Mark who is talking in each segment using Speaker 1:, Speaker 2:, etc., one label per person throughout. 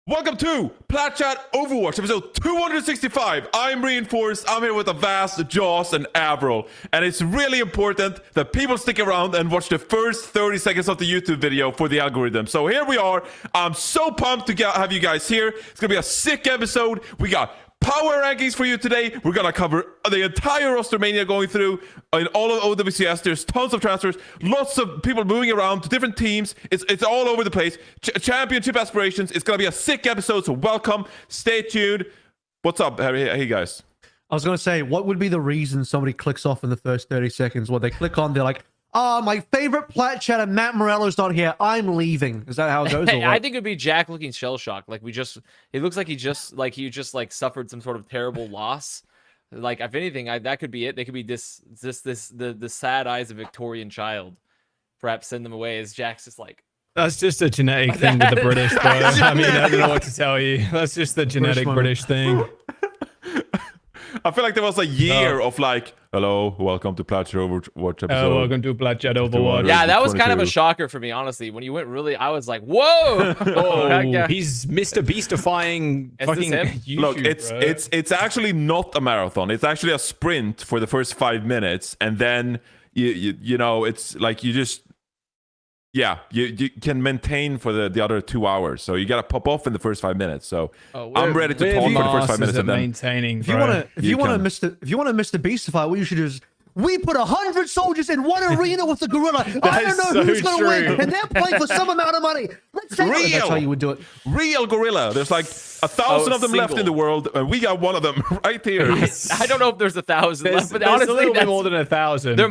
Speaker 1: Welcome to Plat Chat Overwatch, episode 265. I'm Reinforced. I'm here with Avast, Jaws, and AVRL. And it's really important that people stick around and watch the first 30 seconds of the YouTube video for the algorithm. So here we are. I'm so pumped to have you guys here. It's going to be a sick episode. We got power rankings for you today. We're going to cover the entire Rostermania going through in all of OWCS. There's tons of transfers, lots of people moving around to different teams. It's all over the place. Championship aspirations. It's going to be a sick episode, so welcome. Stay tuned. What's up? Hey guys.
Speaker 2: I was going to say, what would be the reason somebody clicks off in the first 30 seconds? What they click on, they're like, my favorite Plat Chat and Matt Morello's not here. I'm leaving. Is that how it goes?
Speaker 3: I think it'd be Jack looking shell shocked. Like it looks like he just suffered some sort of terrible loss. Like if anything, that could be it. They could be the sad eyes of a Victorian child. Perhaps send them away as Jack's just like.
Speaker 4: That's just a genetic thing with the British, bro. I mean, I don't know what to tell you. That's just the genetic British thing.
Speaker 1: I feel like there was a year of like, hello, welcome to Plat Chat Overwatch episode.
Speaker 4: Welcome to Plat Chat Overwatch.
Speaker 3: Yeah, that was kind of a shocker for me, honestly. When you went really, I was like, whoa!
Speaker 4: He's Mr. Beastifying fucking YouTube,
Speaker 1: Look,
Speaker 4: bro.
Speaker 1: it's actually not a marathon. It's actually a sprint for the first 5 minutes, and then you know it's like you just. Yeah, you can maintain for the other 2 hours. So you got to pop off in the first 5 minutes. So I'm ready to talk for the first 5 minutes. And then
Speaker 4: maintaining,
Speaker 2: if you want to Mr. Beastify, what you should do is we put 100 soldiers in one arena with the gorilla. I don't know who's going to win, and they're playing for some amount of money. Let's take it. That's how you would do it.
Speaker 1: Real gorilla. There's like 1,000 of them left in the world, and we got one of them right here.
Speaker 3: I don't know if there's 1,000 left, but
Speaker 4: there's
Speaker 3: honestly,
Speaker 4: a little bit more than 1,000.
Speaker 3: There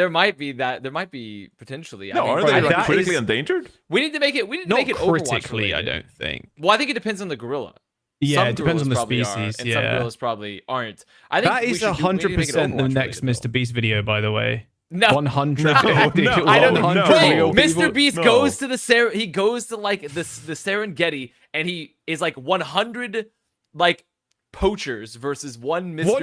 Speaker 3: might be potentially.
Speaker 1: No, are they like critically endangered?
Speaker 3: We need to make it. We need to
Speaker 4: not
Speaker 3: make it
Speaker 4: critically.
Speaker 3: Overwatch-related.
Speaker 4: I don't think.
Speaker 3: Well, I think it depends on the gorilla.
Speaker 4: Yeah,
Speaker 3: some
Speaker 4: it depends on the
Speaker 3: probably
Speaker 4: species.
Speaker 3: And some gorillas probably aren't. I think
Speaker 4: that is 100% the next Mr. Beast video, by the way.
Speaker 3: No,
Speaker 4: 100.
Speaker 3: No,
Speaker 4: I
Speaker 3: don't know.
Speaker 4: Real
Speaker 3: Mr. Beast
Speaker 1: No.
Speaker 3: goes to he goes to like the Serengeti, and he is like 100 like poachers versus one Mr. Beast.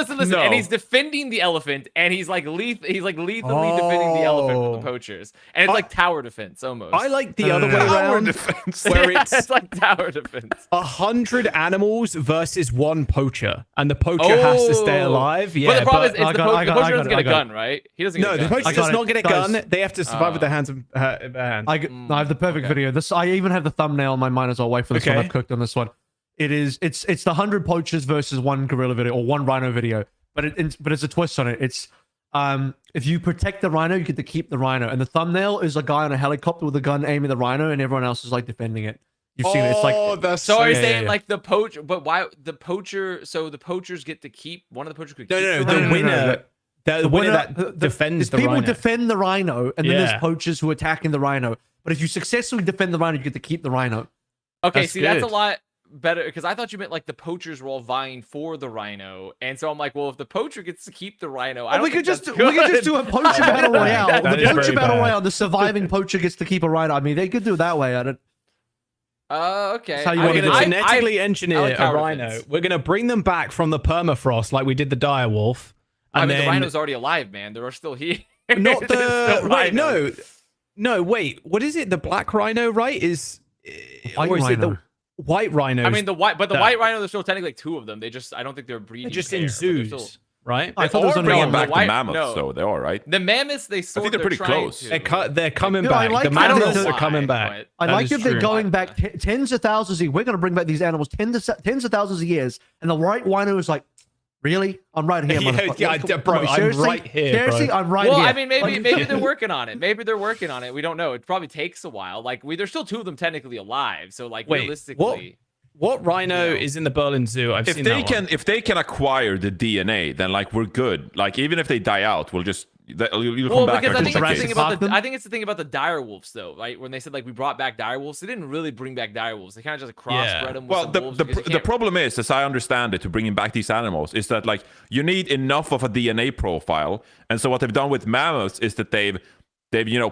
Speaker 3: Listen. And he's defending the elephant, and he's like lethally defending the elephant from the poachers, and it's like tower defense almost.
Speaker 4: I like the other way around, where
Speaker 3: it's like tower defense.
Speaker 4: 100 animals versus one poacher, and the poacher has to stay alive. Yeah,
Speaker 3: but the problem is the poacher doesn't get a
Speaker 2: got
Speaker 3: gun, right? He doesn't.
Speaker 4: No, the poacher does not get a gun. They have to survive with their hands.
Speaker 2: I have the perfect video. I even have the thumbnail on my mind as well. Wait for this one. I've cooked on this one. It's the 100 poachers versus one gorilla video or one rhino video, but it's a twist on it. It's if you protect the rhino, you get to keep the rhino, and the thumbnail is a guy on a helicopter with a gun aiming the rhino, and everyone else is like defending it. You've seen it. It's like
Speaker 4: that's
Speaker 3: so. Are you saying like the poacher? But why the poacher? So the poachers get to keep one of the poachers.
Speaker 4: The winner. The winner that defends the rhino.
Speaker 2: People defend the rhino, and then there's poachers who are attacking the rhino. But if you successfully defend the rhino, you get to keep the rhino.
Speaker 3: Okay, that's a lot better, because I thought you meant like the poachers were all vying for the rhino, and so I'm like, well, if the poacher gets to keep the rhino,
Speaker 2: we could just do a poacher battle royale. The poacher battle royale, the surviving poacher gets to keep a rhino. I mean, they could do it that way.
Speaker 3: Okay.
Speaker 4: We're going to genetically engineer a rhino. Defense. We're going to bring them back from the permafrost like we did the direwolf.
Speaker 3: And the rhino's already alive, man. They're still here.
Speaker 4: Not the wait. What is it? The black rhino, right? Is it the white rhino?
Speaker 3: I mean the white rhino. There's still technically like 2 of them. I don't think they're breeding.
Speaker 4: Just in zoos, right?
Speaker 1: I thought those bringing back the mammoths, though. They are right.
Speaker 3: The mammoths, I think
Speaker 1: they're pretty close.
Speaker 4: They're coming back. The mammoths are coming back.
Speaker 2: I like if they're going back tens of thousands of years. We're going to bring back these animals tens of thousands of years, and the white rhino is like, really? I'm right here,
Speaker 4: bro. I'm right here.
Speaker 2: Seriously,
Speaker 4: bro.
Speaker 2: I'm right here.
Speaker 3: Well, I mean, maybe they're working on it. We don't know. It probably takes a while. Like there's still 2 of them technically alive. So like realistically,
Speaker 4: what rhino is in the Berlin Zoo?
Speaker 1: If they can acquire the DNA, then like we're good. Like even if they die out, you'll come back.
Speaker 3: Because I think it's the thing about the direwolves, though, right? When they said like we brought back direwolves, they didn't really bring back direwolves. They kind of just crossbred them.
Speaker 1: Well, the problem is, as I understand it, to bringing back these animals is that like you need enough of a DNA profile, and so what they've done with mammoths is that they've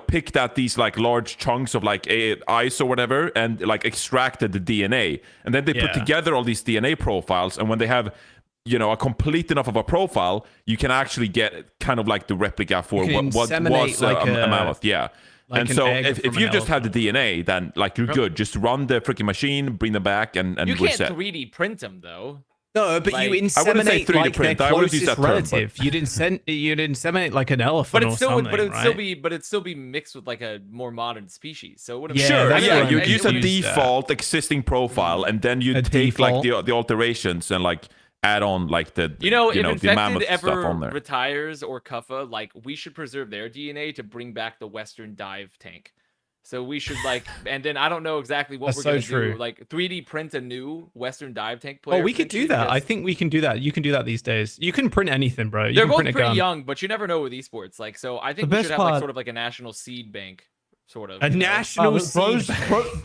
Speaker 1: picked out these like large chunks of like ice or whatever, and like extracted the DNA, and then they put together all these DNA profiles, and when they have a complete enough of a profile, you can actually get kind of like the replica for what was a mammoth. Yeah. And
Speaker 4: an
Speaker 1: so
Speaker 4: egg
Speaker 1: if
Speaker 4: from
Speaker 1: you
Speaker 4: an
Speaker 1: just have the
Speaker 4: elephant.
Speaker 1: DNA, then like you're good. Just run the freaking machine, bring them back, and
Speaker 3: You
Speaker 1: we're
Speaker 3: can't
Speaker 1: set.
Speaker 3: 3D print them though.
Speaker 4: No, but
Speaker 3: Like,
Speaker 4: you
Speaker 1: I wouldn't say
Speaker 4: inseminate
Speaker 1: 3D
Speaker 4: like
Speaker 1: print.
Speaker 4: their
Speaker 1: I wouldn't use
Speaker 4: closest
Speaker 1: that term, but-
Speaker 4: relative. You'd inseminate like an elephant
Speaker 3: But
Speaker 4: or
Speaker 3: it's still,
Speaker 4: something,
Speaker 3: but it'd
Speaker 4: right?
Speaker 3: still be mixed with like a more modern species. So it would have
Speaker 4: Yeah,
Speaker 1: Sure,
Speaker 4: that's
Speaker 1: yeah,
Speaker 4: what
Speaker 1: you'd
Speaker 4: I
Speaker 1: use a
Speaker 4: mean.
Speaker 1: default existing profile, and then you
Speaker 4: A
Speaker 1: take like
Speaker 4: default.
Speaker 1: the alterations and like add on like the
Speaker 3: if
Speaker 1: the
Speaker 3: infected
Speaker 1: mammoth stuff
Speaker 3: ever
Speaker 1: on there.
Speaker 3: retires or Kuffa, like we should preserve their DNA to bring back the Western dive tank. So we should like, and then I don't know exactly what
Speaker 4: That's
Speaker 3: we're
Speaker 4: so
Speaker 3: gonna
Speaker 4: true.
Speaker 3: do. Like 3D print a new Western dive tank player.
Speaker 4: Oh, we could do that. I think we can do that. You can do that these days. You can print anything, bro. You
Speaker 3: they're
Speaker 4: can
Speaker 3: both
Speaker 4: print a
Speaker 3: pretty
Speaker 4: gun.
Speaker 3: young, but you never know with esports. Like, so I think
Speaker 2: The
Speaker 3: we
Speaker 2: best
Speaker 3: should have like
Speaker 2: part-
Speaker 3: sort of like a national seed bank, sort of.
Speaker 4: A
Speaker 3: you know?
Speaker 4: national seed.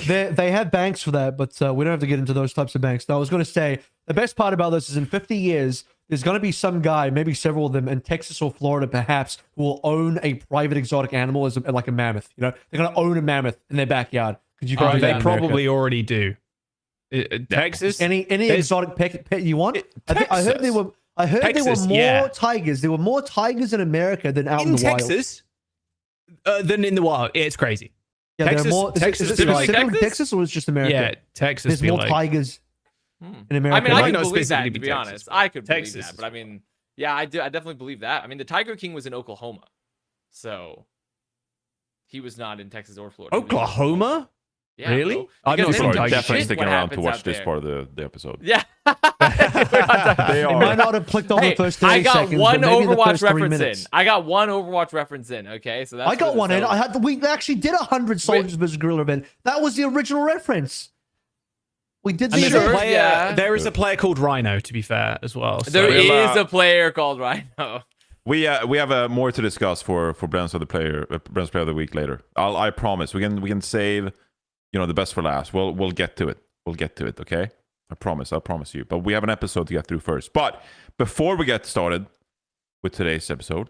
Speaker 2: They have banks for that, but we don't have to get into those types of banks. Now, I was going to say the best part about this is in 50 years, there's going to be some guy, maybe several of them in Texas or Florida, perhaps, who will own a private exotic animal as like a mammoth. You know, they're going to own a mammoth in their backyard because you can do that
Speaker 4: They
Speaker 2: in America.
Speaker 4: probably already do. Texas.
Speaker 2: Any
Speaker 4: there's-
Speaker 2: exotic pet you want. I heard
Speaker 4: Texas.
Speaker 2: there were more
Speaker 4: yeah.
Speaker 2: tigers. There were more tigers in America than out in
Speaker 4: in
Speaker 2: the wild.
Speaker 4: Texas than in the wild. It's crazy.
Speaker 2: Yeah, there are
Speaker 4: Texas-
Speaker 2: more.
Speaker 4: Texas
Speaker 2: Is it
Speaker 4: is like-
Speaker 2: specifically Texas or is it just America?
Speaker 4: Yeah, Texas.
Speaker 2: There's
Speaker 4: be
Speaker 2: more
Speaker 4: like-
Speaker 2: tigers in
Speaker 3: I
Speaker 2: America.
Speaker 3: mean, I
Speaker 4: Might
Speaker 3: can
Speaker 4: not
Speaker 3: believe that,
Speaker 4: specifically
Speaker 3: to
Speaker 4: be
Speaker 3: be
Speaker 4: Texas,
Speaker 3: honest.
Speaker 4: but
Speaker 3: I could believe
Speaker 4: Texas
Speaker 3: that,
Speaker 4: is
Speaker 3: but I mean, yeah, I definitely believe that. I mean, the Tiger King was in Oklahoma, so he was not in Texas or Florida. He was in
Speaker 4: Oklahoma?
Speaker 3: Yeah,
Speaker 4: Really?
Speaker 3: bro.
Speaker 4: I've
Speaker 3: Because
Speaker 4: not
Speaker 1: People
Speaker 4: seen
Speaker 1: are
Speaker 4: Tiger
Speaker 1: definitely
Speaker 3: shit
Speaker 1: sticking
Speaker 3: what
Speaker 1: around to
Speaker 3: happens
Speaker 1: watch
Speaker 3: out
Speaker 1: this
Speaker 3: there.
Speaker 1: part of the episode.
Speaker 3: Yeah.
Speaker 1: They
Speaker 2: You
Speaker 1: are.
Speaker 2: might not have clicked on
Speaker 3: Hey,
Speaker 2: the first 30
Speaker 3: I got
Speaker 2: seconds,
Speaker 3: one
Speaker 2: but maybe the
Speaker 3: Overwatch
Speaker 2: first 3
Speaker 3: reference in.
Speaker 2: minutes.
Speaker 3: I got one Overwatch reference in. Okay, so that's
Speaker 2: I got
Speaker 3: for
Speaker 2: one in.
Speaker 3: so-
Speaker 2: We actually did 100 soldiers versus guerrilla event. That was the original reference. We did
Speaker 4: And
Speaker 2: the
Speaker 4: there's a
Speaker 3: Sure,
Speaker 2: event.
Speaker 4: player.
Speaker 3: yeah.
Speaker 4: There is a player called Rhino, to be fair, as well. So.
Speaker 3: There
Speaker 1: We'll,
Speaker 3: is a player called Rhino.
Speaker 1: We have more to discuss for Bren's player of the week later. I promise we can save the best for last. We'll get to it. We'll get to it. Okay, I promise you. But we have an episode to get through first. But before we get started with today's episode,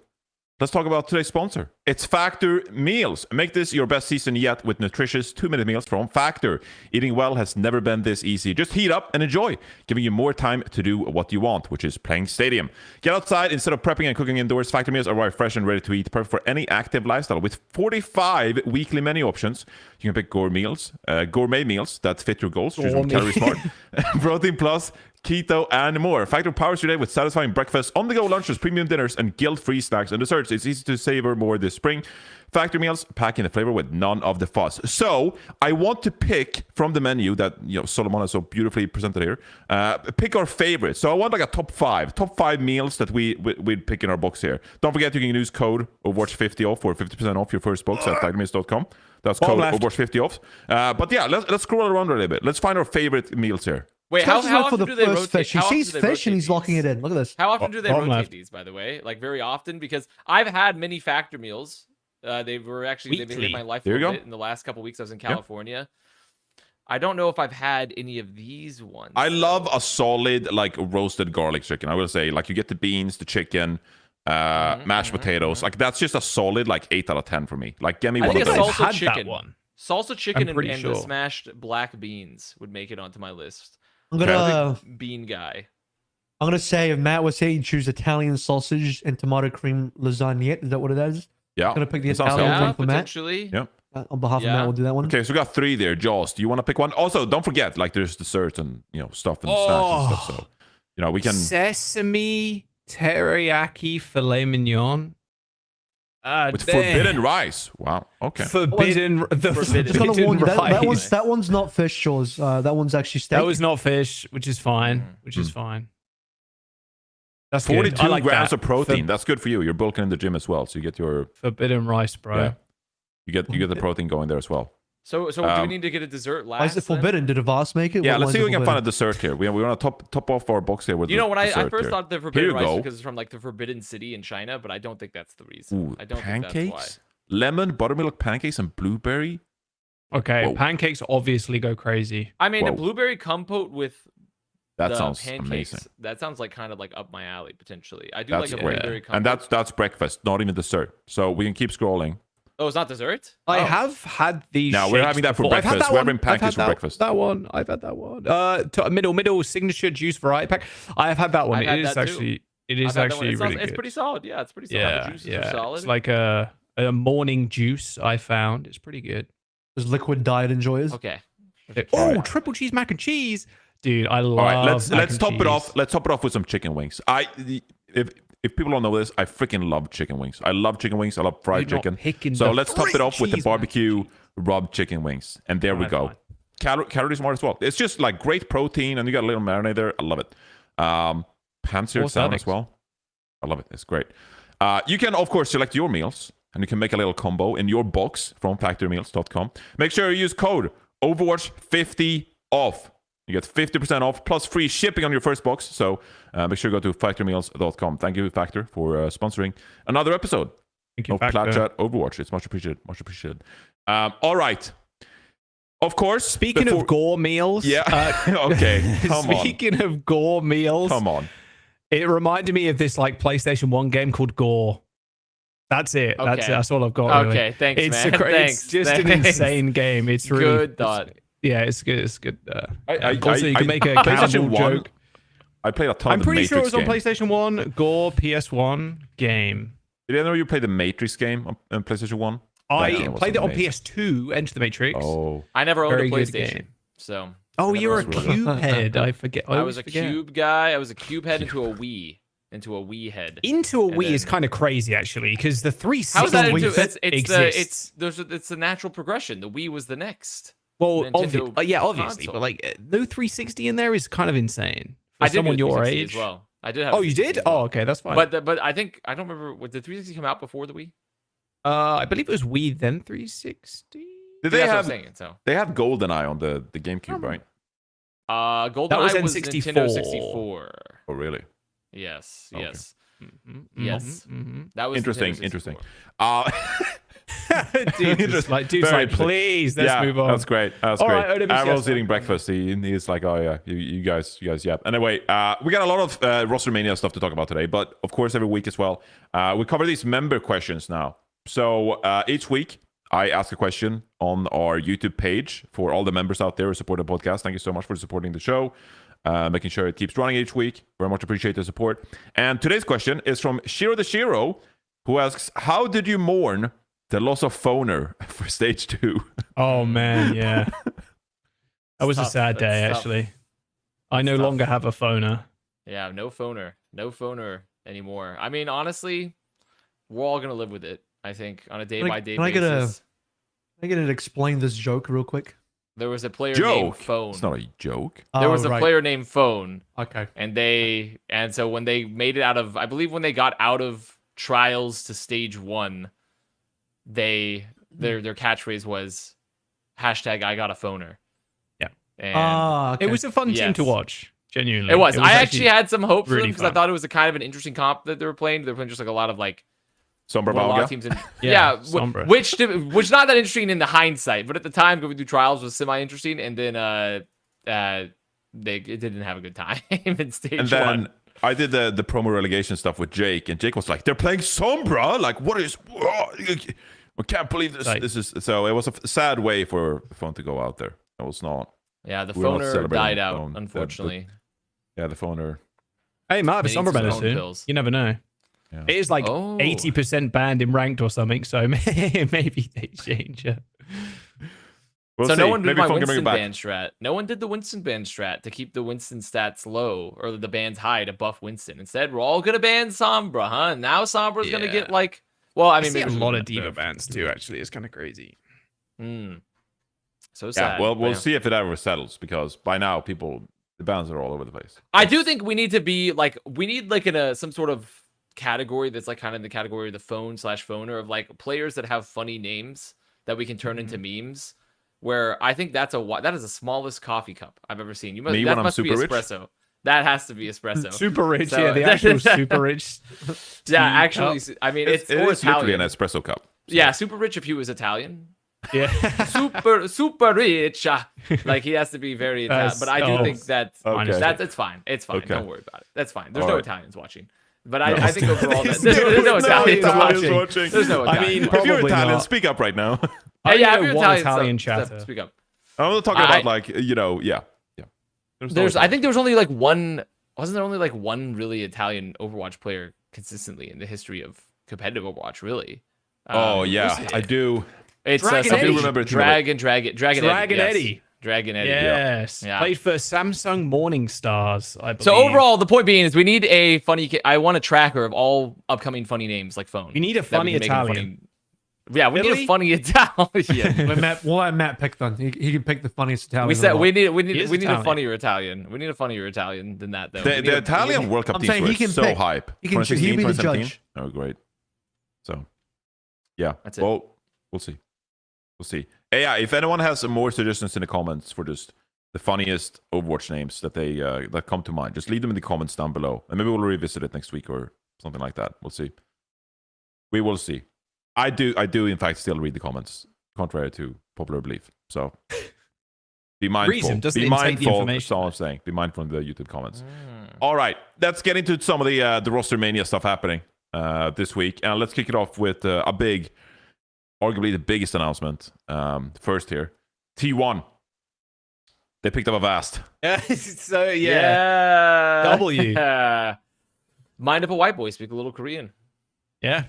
Speaker 1: let's talk about today's sponsor. It's Factor Meals. Make this your best season yet with nutritious 2-minute meals from Factor. Eating well has never been this easy. Just heat up and enjoy, giving you more time to do what you want, which is playing Stadium. Get outside instead of prepping and cooking indoors. Factor Meals arrive fresh and ready to eat, perfect for any active lifestyle. With 45 weekly menu options, you can pick gourmet meals that fit your goals. Choose from Calorie Smart, Protein Plus, keto, and more. Factor powers your day with satisfying breakfast, on-the-go lunches, premium dinners, and guilt-free snacks and desserts. It's easy to savor more this spring. Factor Meals, packing the flavor with none of the fuss. So I want to pick from the menu that Solomon has so beautifully presented here. Pick our favorites. So I want like a top five meals that we'd pick in our box here. Don't forget you can use code Overwatch50 off for 50% off your first box at factormeals.com. That's code Overwatch50 off. But yeah, let's scroll around a little bit. Let's find our favorite meals here.
Speaker 3: Wait,
Speaker 2: Smash
Speaker 3: how
Speaker 2: is for
Speaker 3: often
Speaker 2: the
Speaker 3: do they
Speaker 2: first
Speaker 3: rotate?
Speaker 2: fish. He
Speaker 3: How often
Speaker 2: sees
Speaker 3: do they
Speaker 2: fish and
Speaker 3: rotate
Speaker 2: he's locking
Speaker 3: these?
Speaker 2: it in. Look at this.
Speaker 3: How often do they
Speaker 4: Bottom
Speaker 3: rotate
Speaker 4: left.
Speaker 3: these, by the way? Like very often, because I've had many Factor meals. They've made
Speaker 4: Weekly.
Speaker 3: my life a
Speaker 1: There you
Speaker 3: little
Speaker 1: go.
Speaker 3: bit in the last couple weeks I was in California. I don't know if I've had any of these ones.
Speaker 1: I love a solid like roasted garlic chicken. I will say like you get the beans, the chicken, mashed potatoes. Like that's just a solid like 8 out of 10 for me. Like give me
Speaker 3: I
Speaker 1: one
Speaker 3: think
Speaker 1: of
Speaker 3: a
Speaker 1: those.
Speaker 3: salsa
Speaker 4: Had
Speaker 3: chicken.
Speaker 4: that one.
Speaker 3: Salsa chicken and
Speaker 4: pretty
Speaker 3: the
Speaker 4: sure.
Speaker 3: smashed black beans would make it onto my list.
Speaker 2: I'm gonna
Speaker 3: Bean guy.
Speaker 2: say if Matt was here, he'd choose Italian sausage and tomato cream lasagna. Is that what it is?
Speaker 1: Yeah,
Speaker 2: I'm gonna pick the
Speaker 1: that sounds
Speaker 2: Italian
Speaker 1: healthy.
Speaker 3: Yeah,
Speaker 2: one for Matt.
Speaker 3: potentially.
Speaker 1: Yeah.
Speaker 2: On behalf of
Speaker 3: Yeah.
Speaker 2: Matt, we'll do that one.
Speaker 1: Okay, so we got 3 there. Jaws, do you want to pick one? Also, don't forget, like there's desserts and stuff and snacks and stuff. So we can.
Speaker 4: Sesame teriyaki filet mignon.
Speaker 1: With forbidden rice. Wow. Okay.
Speaker 4: Forbidden. The
Speaker 3: Forbidden.
Speaker 2: Just gonna warn you,
Speaker 4: rice.
Speaker 2: that one's not fish, Jaws. That one's actually steak.
Speaker 4: That was not fish, which is fine. Which is fine. That's good.
Speaker 1: 42
Speaker 4: I like
Speaker 1: grams
Speaker 4: that.
Speaker 1: of protein. That's good for you. You're bulking in the gym as well, so you get your
Speaker 4: Forbidden rice, bro.
Speaker 1: yeah. You get the protein going there as well.
Speaker 3: So do we need to get a dessert last?
Speaker 2: Why is it
Speaker 3: then?
Speaker 2: forbidden? Did Avast make it?
Speaker 1: Yeah,
Speaker 2: Why
Speaker 1: let's
Speaker 2: is
Speaker 1: see
Speaker 2: it
Speaker 1: if we can find a
Speaker 2: forbidden?
Speaker 1: dessert here. We want to top off our box here with
Speaker 3: You know what? I
Speaker 1: dessert
Speaker 3: first
Speaker 1: here.
Speaker 3: thought the
Speaker 1: Here
Speaker 3: forbidden
Speaker 1: you
Speaker 3: rice
Speaker 1: go.
Speaker 3: because it's from like the Forbidden City in China, but I don't think that's the reason.
Speaker 1: Ooh,
Speaker 3: I don't
Speaker 1: pancakes,
Speaker 3: think that's
Speaker 1: lemon, buttermilk pancakes, and blueberry.
Speaker 4: Okay,
Speaker 1: Whoa.
Speaker 4: pancakes obviously go crazy.
Speaker 3: why. I mean, a
Speaker 1: Whoa.
Speaker 3: blueberry compote with
Speaker 1: That
Speaker 3: the
Speaker 1: sounds
Speaker 3: pancakes.
Speaker 1: amazing.
Speaker 3: That sounds like kind of like up my alley potentially. I do
Speaker 1: That's
Speaker 3: like a
Speaker 1: great.
Speaker 3: blueberry compote.
Speaker 1: And that's breakfast, not even dessert. So we can keep scrolling.
Speaker 3: Oh, it's not dessert?
Speaker 4: I
Speaker 3: Oh.
Speaker 4: have had these.
Speaker 1: No, we're
Speaker 4: shakes
Speaker 1: having that for
Speaker 4: before. I've had
Speaker 1: breakfast.
Speaker 4: that
Speaker 1: We're
Speaker 4: one.
Speaker 1: having pancakes
Speaker 4: I've had
Speaker 1: for
Speaker 4: that-
Speaker 1: breakfast.
Speaker 4: That one. I've had that one. Middle signature juice variety pack. I have had that one.
Speaker 3: I've had
Speaker 4: It is
Speaker 3: that too.
Speaker 4: actually. It
Speaker 3: I've
Speaker 4: is
Speaker 3: had that one.
Speaker 4: actually
Speaker 3: It's
Speaker 4: really
Speaker 3: It's
Speaker 4: good.
Speaker 3: pretty solid. Yeah, it's pretty solid.
Speaker 4: Yeah,
Speaker 3: The juices
Speaker 4: yeah.
Speaker 3: are solid.
Speaker 4: It's like a a morning juice I found. It's pretty good.
Speaker 2: There's liquid diet enjoyers.
Speaker 3: Okay.
Speaker 4: Oh, triple cheese mac and cheese. Dude, I love
Speaker 1: All right, let's
Speaker 4: mac and
Speaker 1: top it off.
Speaker 4: cheese.
Speaker 1: Let's top it off with some chicken wings. If people don't know this, I freaking love chicken wings. I love chicken wings. I love fried
Speaker 4: You're not
Speaker 1: chicken.
Speaker 4: picking
Speaker 1: So
Speaker 4: the
Speaker 1: let's top it off with the
Speaker 4: cheese, man.
Speaker 1: barbecue rubbed chicken wings. And there we go. Calorie smart as well. It's just like great protein, and you got a little marinade there. I love it. Pan-seared salmon as well. I love it. It's great. You can, of course, select your meals, and you can make a little combo in your box from factorymeals.com. Make sure you use code Overwatch50 off. You get 50% off plus free shipping on your first box. So make sure you go to factorymeals.com. Thank you, Factor, for sponsoring another episode of Plat Chat Overwatch. It's much appreciated. Much appreciated. All right. Of course.
Speaker 4: Speaking of gore meals.
Speaker 1: Yeah. Okay. Come on.
Speaker 4: Speaking of gore meals.
Speaker 1: Come on.
Speaker 4: It reminded me of this like PlayStation 1 game called Gore. That's it.
Speaker 3: Okay.
Speaker 4: That's it. That's all I've got. Really.
Speaker 3: Okay, thanks,
Speaker 4: It's
Speaker 3: man.
Speaker 4: It's just an insane game. It's really
Speaker 3: Good thought.
Speaker 4: Yeah, it's good. It's good.
Speaker 1: I
Speaker 4: also, you can make a
Speaker 1: PlayStation
Speaker 4: cannibal
Speaker 1: 1.
Speaker 4: joke.
Speaker 1: I played a ton
Speaker 4: I'm
Speaker 1: of the
Speaker 4: pretty
Speaker 1: Matrix
Speaker 4: sure it was on
Speaker 1: game.
Speaker 4: PlayStation 1. Gore PS1 game.
Speaker 1: Did I know you played the Matrix game on PlayStation 1?
Speaker 4: I
Speaker 1: That game was
Speaker 4: played it on
Speaker 1: amazing.
Speaker 4: PS2, Enter the Matrix.
Speaker 1: Oh.
Speaker 3: I never owned
Speaker 4: Very
Speaker 3: a
Speaker 4: good
Speaker 3: PlayStation,
Speaker 4: game.
Speaker 3: so.
Speaker 4: Oh,
Speaker 3: I never
Speaker 4: you're a
Speaker 3: owned one.
Speaker 4: cube head. I forget.
Speaker 3: I
Speaker 4: always
Speaker 3: was a
Speaker 4: forget.
Speaker 3: cube guy. I was a cube head into a Wii. Into a Wii head.
Speaker 4: Into a
Speaker 3: And
Speaker 4: Wii is
Speaker 3: then-
Speaker 4: kind of crazy, actually, because the 360
Speaker 3: How's that
Speaker 4: Wii
Speaker 3: into
Speaker 4: Fit exists.
Speaker 3: it's the natural progression. The Wii was the next.
Speaker 4: Well,
Speaker 3: Nintendo
Speaker 4: obviously,
Speaker 3: console.
Speaker 4: but like no 360 in there is kind of insane for
Speaker 3: I did
Speaker 4: someone
Speaker 3: do
Speaker 4: your
Speaker 3: 360
Speaker 4: age.
Speaker 3: as well. I did have.
Speaker 4: Oh, you
Speaker 3: 360
Speaker 4: did?
Speaker 3: as well.
Speaker 4: Oh, okay, that's fine.
Speaker 3: But I think I don't remember. Did 360 come out before the Wii?
Speaker 4: I believe it was Wii then 360.
Speaker 1: Did they
Speaker 3: That's what I'm
Speaker 1: have
Speaker 3: saying. So
Speaker 1: they have GoldenEye on the GameCube, right?
Speaker 3: GoldenEye
Speaker 4: That was
Speaker 3: was
Speaker 4: N64.
Speaker 3: Nintendo 64.
Speaker 1: Oh, really?
Speaker 3: Yes.
Speaker 1: Okay.
Speaker 3: Yes.
Speaker 4: Mm-hmm,
Speaker 3: Yes.
Speaker 4: mm-hmm.
Speaker 3: That was
Speaker 1: Interesting.
Speaker 3: Nintendo
Speaker 1: Interesting.
Speaker 3: 64.
Speaker 4: Dude's like,
Speaker 1: Very interesting.
Speaker 4: please, let's
Speaker 1: yeah,
Speaker 4: move on.
Speaker 1: That's great. That's
Speaker 4: All
Speaker 1: great.
Speaker 4: right, OWCS,
Speaker 1: Arrow's
Speaker 4: man.
Speaker 1: eating breakfast. He's like, oh yeah, you guys, yeah. Anyway, we got a lot of Rostermania stuff to talk about today, but of course every week as well. We cover these member questions now. So each week I ask a question on our YouTube page for all the members out there who support the podcast. Thank you so much for supporting the show, making sure it keeps running each week. Very much appreciate the support. And today's question is from Shiro the Shiro, who asks, how did you mourn the loss of Phoner for stage 2?
Speaker 4: Oh man, yeah. That was a
Speaker 3: Tough.
Speaker 4: sad day,
Speaker 3: That's tough.
Speaker 4: actually. I no
Speaker 3: Tough.
Speaker 4: longer have a phoner.
Speaker 3: Yeah, no phoner anymore. I mean, honestly, we're all gonna live with it. I think on a day by day
Speaker 2: can I get a-
Speaker 3: basis.
Speaker 2: Can I get to explain this joke real quick?
Speaker 3: There was a player named
Speaker 1: Joke.
Speaker 3: Phone.
Speaker 1: It's not a joke.
Speaker 3: There was a
Speaker 2: right.
Speaker 3: player named Phone,
Speaker 2: Okay.
Speaker 3: and so when they made it out of, I believe when they got out of trials to stage 1, their catchphrase was hashtag I got a phoner.
Speaker 4: Yeah.
Speaker 3: And
Speaker 2: Okay.
Speaker 4: It was a fun team to
Speaker 3: Yes.
Speaker 4: watch, genuinely.
Speaker 3: it was. I actually had some hope for
Speaker 4: really
Speaker 3: them because I
Speaker 4: fun.
Speaker 3: thought it was a kind of an interesting comp that they were playing. They were playing just like a lot of like
Speaker 1: Sombra
Speaker 3: what a lot of
Speaker 1: Valga.
Speaker 3: teams in.
Speaker 4: Yeah,
Speaker 3: yeah,
Speaker 4: Sombra.
Speaker 3: which not that interesting in the hindsight, but at the time going through trials was semi interesting, and then it didn't have a good time in stage
Speaker 1: And
Speaker 3: 1.
Speaker 1: then I did the promo relegation stuff with Jake, and Jake was like, "They're playing Sombra? Like, what is? I can't believe this.
Speaker 4: Right.
Speaker 1: This is so. It was a sad way for Phone to go out there. It was not.
Speaker 3: Yeah, the
Speaker 1: we're not
Speaker 3: phoner
Speaker 1: celebrating
Speaker 3: died out,
Speaker 1: Phone.
Speaker 3: unfortunately.
Speaker 1: Yeah, the Phoner.
Speaker 4: Hey, might have a
Speaker 3: They need
Speaker 4: Sombra
Speaker 3: some
Speaker 4: banner
Speaker 3: phone
Speaker 4: soon.
Speaker 3: pills.
Speaker 4: You never know.
Speaker 1: Yeah.
Speaker 4: It is like
Speaker 3: Oh.
Speaker 4: 80% banned in ranked or something, so maybe they change it.
Speaker 1: We'll
Speaker 3: So
Speaker 1: see.
Speaker 3: no one did
Speaker 1: Maybe
Speaker 3: my
Speaker 1: Phone can bring
Speaker 3: Winston
Speaker 1: it back.
Speaker 3: ban strat. No one did the Winston ban strat to keep the Winston stats low or the bans high to buff Winston. Instead, we're all gonna ban Sombra, huh? Now Sombra's gonna get
Speaker 4: Yeah.
Speaker 3: like, well, I
Speaker 4: I
Speaker 3: mean,
Speaker 4: see a
Speaker 3: maybe
Speaker 4: lot
Speaker 3: there's
Speaker 4: of diva bans too. Actually, it's kind of crazy.
Speaker 3: So sad.
Speaker 1: Yeah, well, we'll
Speaker 3: Yeah.
Speaker 1: see if it ever settles because by now the bans are all over the place.
Speaker 3: I do think we need to be like, we need like some sort of category that's like kind of in the category of the phone/phoner of like players that have funny names that we can turn into memes. Where I think that is the smallest coffee cup I've ever seen.
Speaker 1: Me
Speaker 3: That
Speaker 1: when I'm
Speaker 3: must be
Speaker 1: super rich?
Speaker 3: espresso. That has to be espresso.
Speaker 4: Super rich,
Speaker 3: So-
Speaker 4: yeah, the actual super rich.
Speaker 3: Yeah,
Speaker 4: tea
Speaker 3: actually,
Speaker 4: cup.
Speaker 3: I mean,
Speaker 1: It
Speaker 3: it's or
Speaker 1: is literally an
Speaker 3: Italian.
Speaker 1: espresso cup.
Speaker 3: Yeah, super rich if he was Italian.
Speaker 4: Yeah.
Speaker 3: Super rich. Like he has to be very Italian. But I do think that
Speaker 1: Okay.
Speaker 3: it's fine. It's fine.
Speaker 1: Okay.
Speaker 3: Don't worry about it. That's fine. There's
Speaker 1: All
Speaker 3: no
Speaker 1: right.
Speaker 3: Italians watching. But I think overall,
Speaker 1: There's
Speaker 3: there's no Italians
Speaker 1: Italians
Speaker 3: watching. There's no
Speaker 4: I
Speaker 3: Italians
Speaker 4: mean,
Speaker 3: watching.
Speaker 1: If you're
Speaker 4: Probably
Speaker 1: Italian,
Speaker 4: not.
Speaker 1: speak up right now.
Speaker 4: I
Speaker 3: Yeah,
Speaker 4: know
Speaker 3: if you're
Speaker 4: one
Speaker 3: Italian,
Speaker 4: Italian
Speaker 3: step-
Speaker 4: chatter.
Speaker 3: speak up.
Speaker 1: I'm not talking about like yeah.
Speaker 3: I think there was only like one. Wasn't there only like one really Italian Overwatch player consistently in the history of competitive Overwatch? Really,
Speaker 1: Oh yeah, I do.
Speaker 3: It's
Speaker 4: Dragon
Speaker 3: some
Speaker 4: Eddie.
Speaker 3: people remember Dragon Eddie. Yes. Dragon Eddie.
Speaker 4: Yes.
Speaker 3: Yeah.
Speaker 4: Played for Samsung Morning Stars, I believe.
Speaker 3: So overall, the point being is we need a funny. I want a tracker of all upcoming funny names like phone.
Speaker 4: We need a funny Italian.
Speaker 3: Yeah, we need a funny Italian.
Speaker 2: We'll let Matt pick then. He can pick the funniest Italian.
Speaker 3: We said we need
Speaker 4: Italian.
Speaker 3: a funnier Italian. We need a funnier Italian than that though.
Speaker 1: The Italian World Cup
Speaker 2: I'm
Speaker 1: teams
Speaker 2: saying
Speaker 1: were
Speaker 2: he can
Speaker 1: so
Speaker 2: pick.
Speaker 1: hype.
Speaker 2: He can-
Speaker 1: 2016,
Speaker 2: he'll be the
Speaker 1: 2017.
Speaker 2: judge.
Speaker 1: Oh, great. So, yeah.
Speaker 3: That's it.
Speaker 1: Well, we'll see. We'll see. Hey, yeah, if anyone has some more suggestions in the comments for just the funniest Overwatch names that they that come to mind, just leave them in the comments down below, and maybe we'll revisit it next week or something like that. We'll see. We will see. I do in fact still read the comments, contrary to popular belief. So be mindful.
Speaker 4: Reason, doesn't
Speaker 1: be
Speaker 4: intake the
Speaker 1: mindful. That's
Speaker 4: information.
Speaker 1: all I'm saying. Be mindful in the YouTube comments. All right, let's get into some of the Rostermania stuff happening this week, and let's kick it off with a big, arguably the biggest announcement. First here, T1. They picked up Avast.
Speaker 4: So
Speaker 3: Yeah.
Speaker 4: W.
Speaker 3: Mind if a white boy speak a little Korean?
Speaker 4: Yeah.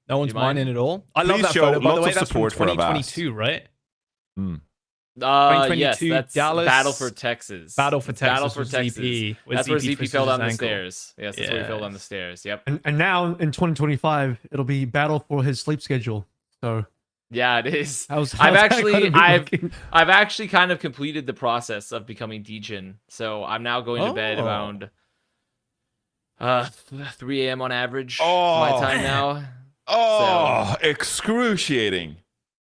Speaker 4: No one's
Speaker 3: Do you mind?
Speaker 4: minding at all. I love
Speaker 1: Please
Speaker 4: that
Speaker 1: show
Speaker 4: photo. By the
Speaker 1: lots
Speaker 4: way,
Speaker 1: of
Speaker 4: that's from
Speaker 1: support for Avast.
Speaker 4: 2022, right?
Speaker 3: Yes,
Speaker 4: 2022
Speaker 3: that's
Speaker 4: Dallas.
Speaker 3: Battle for Texas.
Speaker 4: Battle for Texas.
Speaker 3: Battle for
Speaker 4: with
Speaker 3: Texas.
Speaker 4: ZP, with
Speaker 3: That's where
Speaker 4: ZP
Speaker 3: ZP
Speaker 4: twisted
Speaker 3: fell
Speaker 4: his
Speaker 3: down the
Speaker 4: ankle.
Speaker 3: stairs. Yes, that's where he fell down the
Speaker 4: Yes.
Speaker 3: stairs. Yep.
Speaker 2: And now in 2025, it'll be battle for his sleep schedule. So
Speaker 3: Yeah, it is.
Speaker 2: how's
Speaker 3: I've
Speaker 2: that
Speaker 3: actually
Speaker 2: gonna be looking?
Speaker 3: I've actually kind of completed the process of becoming Degen. So I'm now going to bed
Speaker 4: Oh.
Speaker 3: around 3 a.m. on average.
Speaker 1: Oh.
Speaker 3: My time now.
Speaker 1: Oh, excruciating.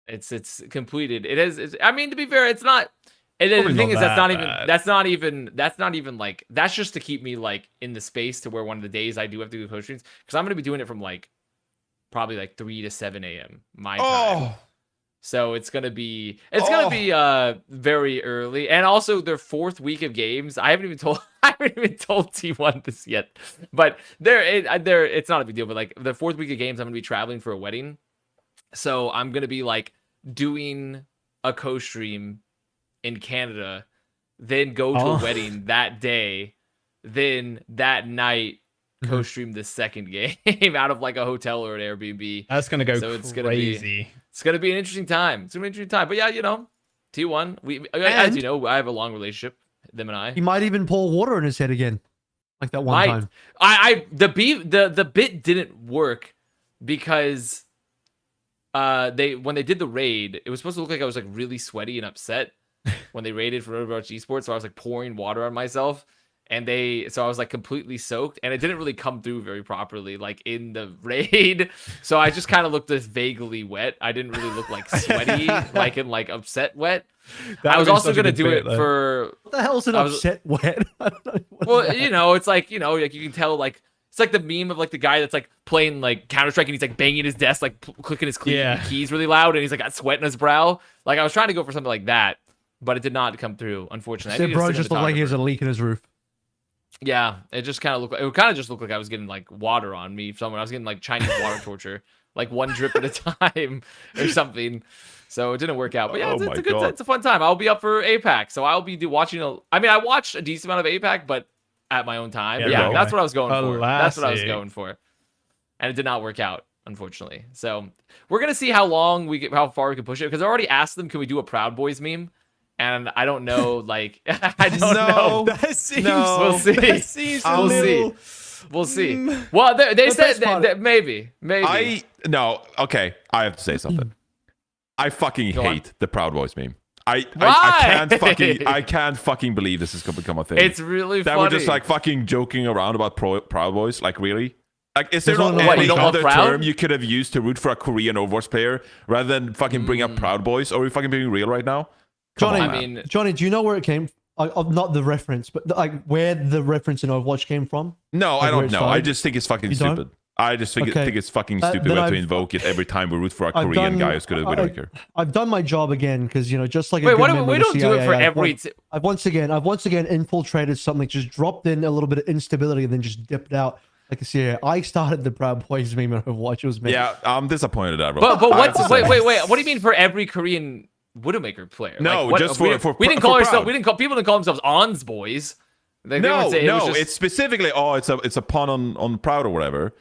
Speaker 3: It's completed. It is. I mean, to be fair, it's not. And then the
Speaker 4: Probably
Speaker 3: thing
Speaker 4: not
Speaker 3: is, that's
Speaker 4: that
Speaker 3: not even.
Speaker 4: bad.
Speaker 3: That's not even like. That's just to keep me like in the space to where one of the days I do have to do post streams, because I'm gonna be doing it from like probably like 3 to 7 a.m. my time.
Speaker 1: Oh,
Speaker 3: So it's gonna be very early, and also their 4th week of games. I haven't even told T1 this yet, but it's not a big deal. But like the 4th week of games, I'm gonna be traveling for a wedding, so I'm gonna be like doing a co-stream in Canada, then go to a wedding that day, then that night co-stream the second game out of like a hotel or an Airbnb.
Speaker 4: That's gonna go
Speaker 3: So it's
Speaker 4: crazy.
Speaker 3: It's gonna be an interesting time. It's gonna be an interesting time. But yeah, you know, T1. As you know, I have a long relationship. Them and I.
Speaker 2: He might even pour water in his head again, like that one time.
Speaker 3: The bit didn't work because when they did the raid, it was supposed to look like I was like really sweaty and upset when they raided for Overwatch Esports. So I was like pouring water on myself. So I was like completely soaked, and it didn't really come through very properly, like in the raid. So I just kind of looked this vaguely wet. I didn't really look like sweaty, like in like upset wet.
Speaker 4: That
Speaker 3: I was
Speaker 4: would've been
Speaker 3: also
Speaker 4: such a
Speaker 3: gonna
Speaker 4: good
Speaker 3: do
Speaker 4: bit,
Speaker 3: it
Speaker 4: though.
Speaker 3: for.
Speaker 2: What the hell is an
Speaker 3: I was-
Speaker 2: upset wet? I don't know what
Speaker 3: Well,
Speaker 2: that-
Speaker 3: you know, it's like, you know, like you can tell, like it's like the meme of like the guy that's like playing like Counter-Strike and he's like banging his desk, like clicking his keys really loud, and he's like got sweat in his brow. Like I was trying to go for something like that, but it did not come through, unfortunately. I
Speaker 2: So
Speaker 3: needed a
Speaker 2: bro just looked like he has a
Speaker 3: cinematographer.
Speaker 2: leak in his roof.
Speaker 3: Yeah, it just kind of looked. It would kind of just look like I was getting like water on me somewhere. I was getting like Chinese water torture, like one drip at a time or something. So it didn't work out. But yeah, it's a good. It's a fun time. I'll be up for APAC, so I'll be watching. I mean, I watched a decent amount of APAC, but at my own time. But yeah, that's what I was going for. That's what I was going for, and it did not work out, unfortunately. So we're gonna see how far we can push it, because I already asked them, can we do a Proud Boys meme? And I don't know, like I don't know.
Speaker 4: That seems,
Speaker 3: We'll see.
Speaker 4: That seems a
Speaker 3: We'll
Speaker 4: little...
Speaker 3: We'll see. Well, they said that maybe.
Speaker 1: I have to say something. I fucking hate the Proud Boys meme. I can't fucking believe this is gonna become a thing.
Speaker 3: It's really
Speaker 1: that
Speaker 3: funny.
Speaker 1: we're just like fucking joking around about Proud Boys. Like, really? Like, is there
Speaker 2: There's
Speaker 1: not
Speaker 2: only
Speaker 1: any
Speaker 3: you don't want
Speaker 1: other
Speaker 3: proud?
Speaker 1: term you could have used to root for a Korean Overwatch player rather than fucking bring up Proud Boys? Or are we fucking being real right now? Come
Speaker 2: Johnny,
Speaker 1: on,
Speaker 3: I
Speaker 1: man.
Speaker 3: mean,
Speaker 2: Johnny, do you know where it came? Not the reference, but like where the reference in Overwatch came from.
Speaker 1: No,
Speaker 2: Like
Speaker 1: I
Speaker 2: where
Speaker 1: don't
Speaker 2: it
Speaker 1: know. I
Speaker 2: started?
Speaker 1: just think it's fucking
Speaker 2: You don't?
Speaker 1: stupid. I just think
Speaker 2: Okay.
Speaker 1: it's fucking stupid
Speaker 2: then
Speaker 1: we have to
Speaker 2: I've-
Speaker 1: invoke it every time we root for a
Speaker 2: I've
Speaker 1: Korean
Speaker 2: done-
Speaker 1: guy who's good at Widowmaker.
Speaker 2: I've done my job again, because, you know, just like a
Speaker 3: wait,
Speaker 2: good
Speaker 3: what?
Speaker 2: member
Speaker 3: We
Speaker 2: of the
Speaker 3: don't do it
Speaker 2: CIA,
Speaker 3: for
Speaker 2: I've
Speaker 3: every.
Speaker 2: once again infiltrated something, just dropped in a little bit of instability, and then just dipped out like a CIA. I started the Proud Boys meme on Overwatch. It was me.
Speaker 1: Yeah, I'm disappointed, Avro.
Speaker 3: But
Speaker 1: I have
Speaker 3: what's
Speaker 1: to say.
Speaker 3: wait? What do you mean for every Korean Widowmaker player?
Speaker 1: No,
Speaker 3: Like, what,
Speaker 1: just
Speaker 3: we,
Speaker 1: for
Speaker 3: we didn't
Speaker 1: for
Speaker 3: call
Speaker 1: Proud.
Speaker 3: ourselves. People didn't call themselves Ons boys. They
Speaker 1: No,
Speaker 3: weren't saying- it was just-
Speaker 1: it's specifically. Oh, it's a pun on Proud or whatever.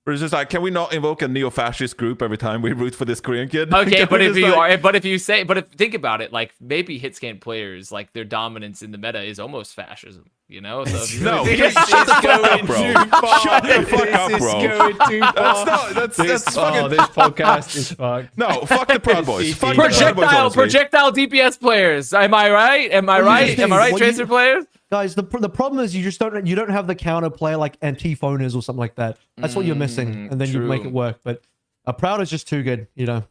Speaker 1: Where it's just like, can we not invoke a neo-fascist group every time we root for this Korean kid?
Speaker 3: Okay,
Speaker 1: Can
Speaker 3: but
Speaker 1: we
Speaker 3: if
Speaker 1: just,
Speaker 3: you
Speaker 1: like-
Speaker 3: are, but if you say, but if think about it, like maybe hit scan players, like their dominance in the meta is almost fascism, you know? So if you
Speaker 1: No,
Speaker 3: really
Speaker 1: shut
Speaker 3: think
Speaker 1: the fuck
Speaker 4: going
Speaker 1: up, bro.
Speaker 4: too far.
Speaker 1: Shut the fuck up,
Speaker 4: This is
Speaker 1: bro.
Speaker 4: going too far.
Speaker 1: That's fucking.
Speaker 4: This podcast is fucked.
Speaker 1: No, fuck the Proud Boys. Fuck the Proud Boys,
Speaker 3: projectile
Speaker 1: honestly.
Speaker 3: projectile DPS players. Am I right? Am I
Speaker 2: Well,
Speaker 3: right?
Speaker 2: here's the
Speaker 3: Am I
Speaker 2: thing,
Speaker 3: right?
Speaker 2: what
Speaker 3: Tracer
Speaker 2: you-
Speaker 3: players.
Speaker 2: Guys, the problem is you don't have the counter player like Antiphoners or something like that. That's what you're missing, and then you make
Speaker 3: true.
Speaker 2: it work. But Proud is just too good, you know.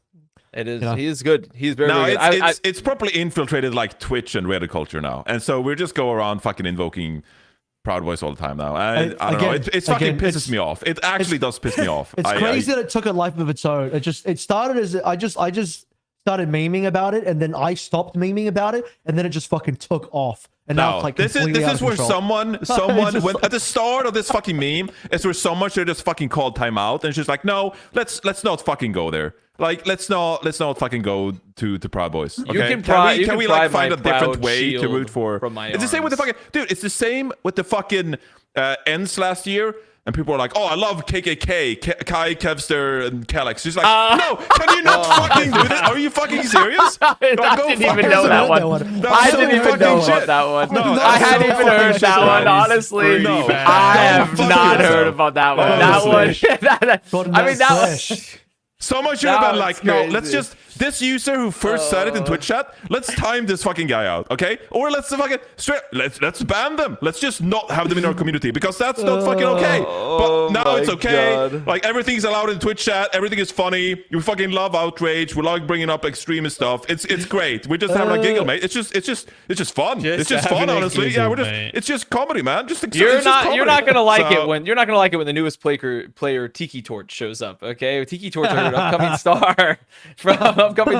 Speaker 3: It is.
Speaker 2: Yeah.
Speaker 3: He is good. He's very,
Speaker 1: No,
Speaker 3: very good.
Speaker 1: it's properly infiltrated like Twitch and Reddit culture now, and so we just go around fucking invoking Proud Boys all the time now. And I don't know, it fucking pisses me off. It actually does piss me off.
Speaker 2: It's crazy that it took a life of its own. It started as I just started memeing about it, and then I stopped memeing about it, and then it just fucking took off. And now
Speaker 1: No,
Speaker 2: it's like
Speaker 1: this
Speaker 2: completely
Speaker 1: is
Speaker 2: out of
Speaker 1: where
Speaker 2: control.
Speaker 1: someone
Speaker 2: just
Speaker 1: when,
Speaker 2: like-
Speaker 1: at the start of this fucking meme, it's where someone should have just fucking called timeout and it's just like, no, let's not fucking go there. Like let's not fucking go to Proud Boys. Okay? Can we like find a different way to root for?
Speaker 3: From my
Speaker 1: It's the same with the fucking dude. It's the same with the fucking ends last year. And people are like, "Oh, I love KKK, Kai, Kevster, and Calyx." Just like, no, can you not fucking do that? Are you fucking serious?
Speaker 3: I didn't even know that one.
Speaker 1: That's
Speaker 3: I
Speaker 1: so
Speaker 3: didn't even
Speaker 1: fucking
Speaker 3: know
Speaker 1: shit.
Speaker 3: about that one.
Speaker 1: No,
Speaker 3: I
Speaker 1: that's
Speaker 3: hadn't
Speaker 1: so
Speaker 3: even heard
Speaker 1: fucking
Speaker 3: that
Speaker 1: shit.
Speaker 3: one. Honestly,
Speaker 1: No.
Speaker 3: I have
Speaker 1: Fuck
Speaker 3: not
Speaker 1: yourself.
Speaker 3: heard about that one.
Speaker 1: Honestly.
Speaker 3: That one. I mean, that was.
Speaker 2: Fresh.
Speaker 1: Someone should have been
Speaker 3: That's
Speaker 1: like, no, let's
Speaker 3: crazy.
Speaker 1: just this user who first said it in Twitch chat, let's time this fucking guy out, okay? Or let's fucking let's ban them. Let's just not have them in our community because that's not fucking okay. But now it's okay.
Speaker 3: God.
Speaker 1: Like everything's allowed in Twitch chat. Everything is funny. We fucking love outrage. We like bringing up extremist stuff. It's great. We just have a giggle, mate. It's just fun.
Speaker 4: Just
Speaker 1: it's just
Speaker 4: having
Speaker 1: fun,
Speaker 4: a
Speaker 1: honestly.
Speaker 4: giggle,
Speaker 1: Yeah,
Speaker 4: mate.
Speaker 1: it's just comedy, man. Just
Speaker 3: You're
Speaker 1: it's just
Speaker 3: not
Speaker 1: comedy.
Speaker 3: gonna like
Speaker 1: So-
Speaker 3: it when the newest player Tiki Torch shows up. Okay, Tiki Torch are an upcoming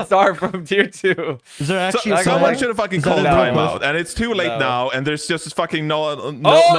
Speaker 3: star from tier 2.
Speaker 2: Is there actually
Speaker 1: So,
Speaker 2: a
Speaker 1: someone
Speaker 2: guy?
Speaker 1: should have fucking
Speaker 2: Is that
Speaker 1: called
Speaker 2: a
Speaker 1: time
Speaker 2: real
Speaker 1: out, and it's too late
Speaker 3: No.
Speaker 1: now, and there's just fucking no.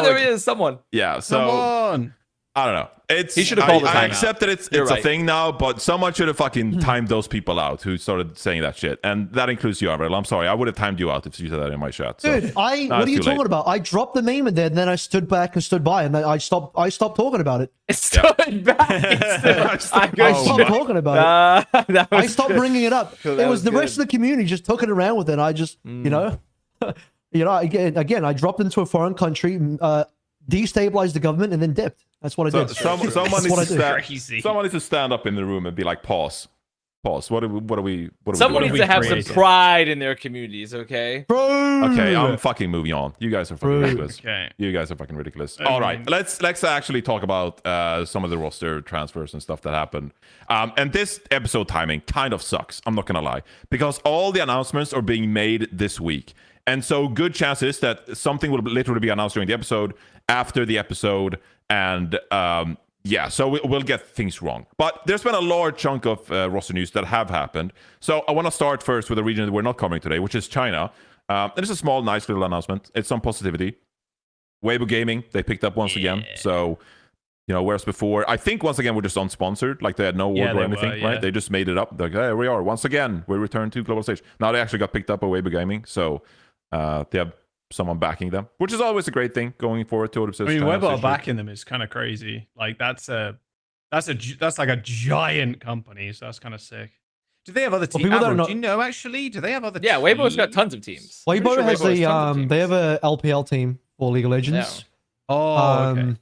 Speaker 3: There is someone.
Speaker 1: Yeah, so
Speaker 4: Come on.
Speaker 1: I don't know.
Speaker 3: He should have called the
Speaker 1: I
Speaker 3: timeout.
Speaker 1: accept that it's
Speaker 3: You're
Speaker 1: a
Speaker 3: right.
Speaker 1: thing now, but someone should have fucking timed those people out who started saying that shit, and that includes you, AVRL. I'm sorry, I would have timed you out if you said that in my chat. So.
Speaker 2: Dude,
Speaker 1: No,
Speaker 2: what
Speaker 1: it's
Speaker 2: are you
Speaker 1: too
Speaker 2: talking
Speaker 1: late.
Speaker 2: about? I dropped the meme and then I stood back and stood by, and then I stopped talking about it.
Speaker 3: It stood back.
Speaker 2: I stopped
Speaker 1: Oh my-
Speaker 2: talking about it.
Speaker 3: That was
Speaker 2: I stopped
Speaker 3: good.
Speaker 2: bringing it up.
Speaker 3: Cool,
Speaker 2: It
Speaker 3: that
Speaker 2: was
Speaker 3: was
Speaker 2: the rest
Speaker 3: good.
Speaker 2: of the community just took it around with it. I just, again, I dropped into a foreign country, destabilized the government, and then dipped. That's what I
Speaker 1: So,
Speaker 2: did.
Speaker 1: someone
Speaker 2: That's
Speaker 1: needs
Speaker 2: what I
Speaker 1: to
Speaker 2: did.
Speaker 4: Crazy.
Speaker 1: someone needs to stand up in the room and be like, pause. What are we
Speaker 3: Someone
Speaker 1: doing?
Speaker 3: needs to have some
Speaker 4: created?
Speaker 3: pride in their communities. Okay.
Speaker 2: Bro.
Speaker 1: Okay, I'm fucking moving on. You guys are fucking
Speaker 2: Bro.
Speaker 1: ridiculous.
Speaker 4: Okay.
Speaker 1: You guys are fucking ridiculous.
Speaker 4: I
Speaker 1: All
Speaker 4: mean-
Speaker 1: right, let's actually talk about some of the roster transfers and stuff that happened. And this episode timing kind of sucks. I'm not gonna lie, because all the announcements are being made this week, and so good chances that something will literally be announced during the episode, after the episode, and yeah, so we'll get things wrong. But there's been a large chunk of roster news that have happened. So I want to start first with a region that we're not covering today, which is China. And it's a small, nice little announcement. It's some positivity. Weibo Gaming, they picked up once again. So, whereas before, I think once again, we're just unsponsored. Like they had no award or
Speaker 4: they
Speaker 1: anything,
Speaker 4: were, yeah.
Speaker 1: right? They just made it up. Like, hey, we are. Once again, we return to global stage. Now they actually got picked up by Weibo Gaming. So they have someone backing them, which is always a great thing going forward to
Speaker 4: I mean, Weber backing them is kind of crazy. Like that's like a giant company, so that's kind of sick. Do they have other teams?
Speaker 2: people don't know-
Speaker 4: Do you know actually? Do they have other?
Speaker 3: Yeah, Weibo's got
Speaker 4: teams?
Speaker 3: tons of teams. Pretty
Speaker 2: Weibo
Speaker 3: sure
Speaker 2: has
Speaker 3: Weibo
Speaker 2: a
Speaker 3: tons of
Speaker 2: they
Speaker 3: teams.
Speaker 2: have a LPL team for League of Legends.
Speaker 4: Oh, okay.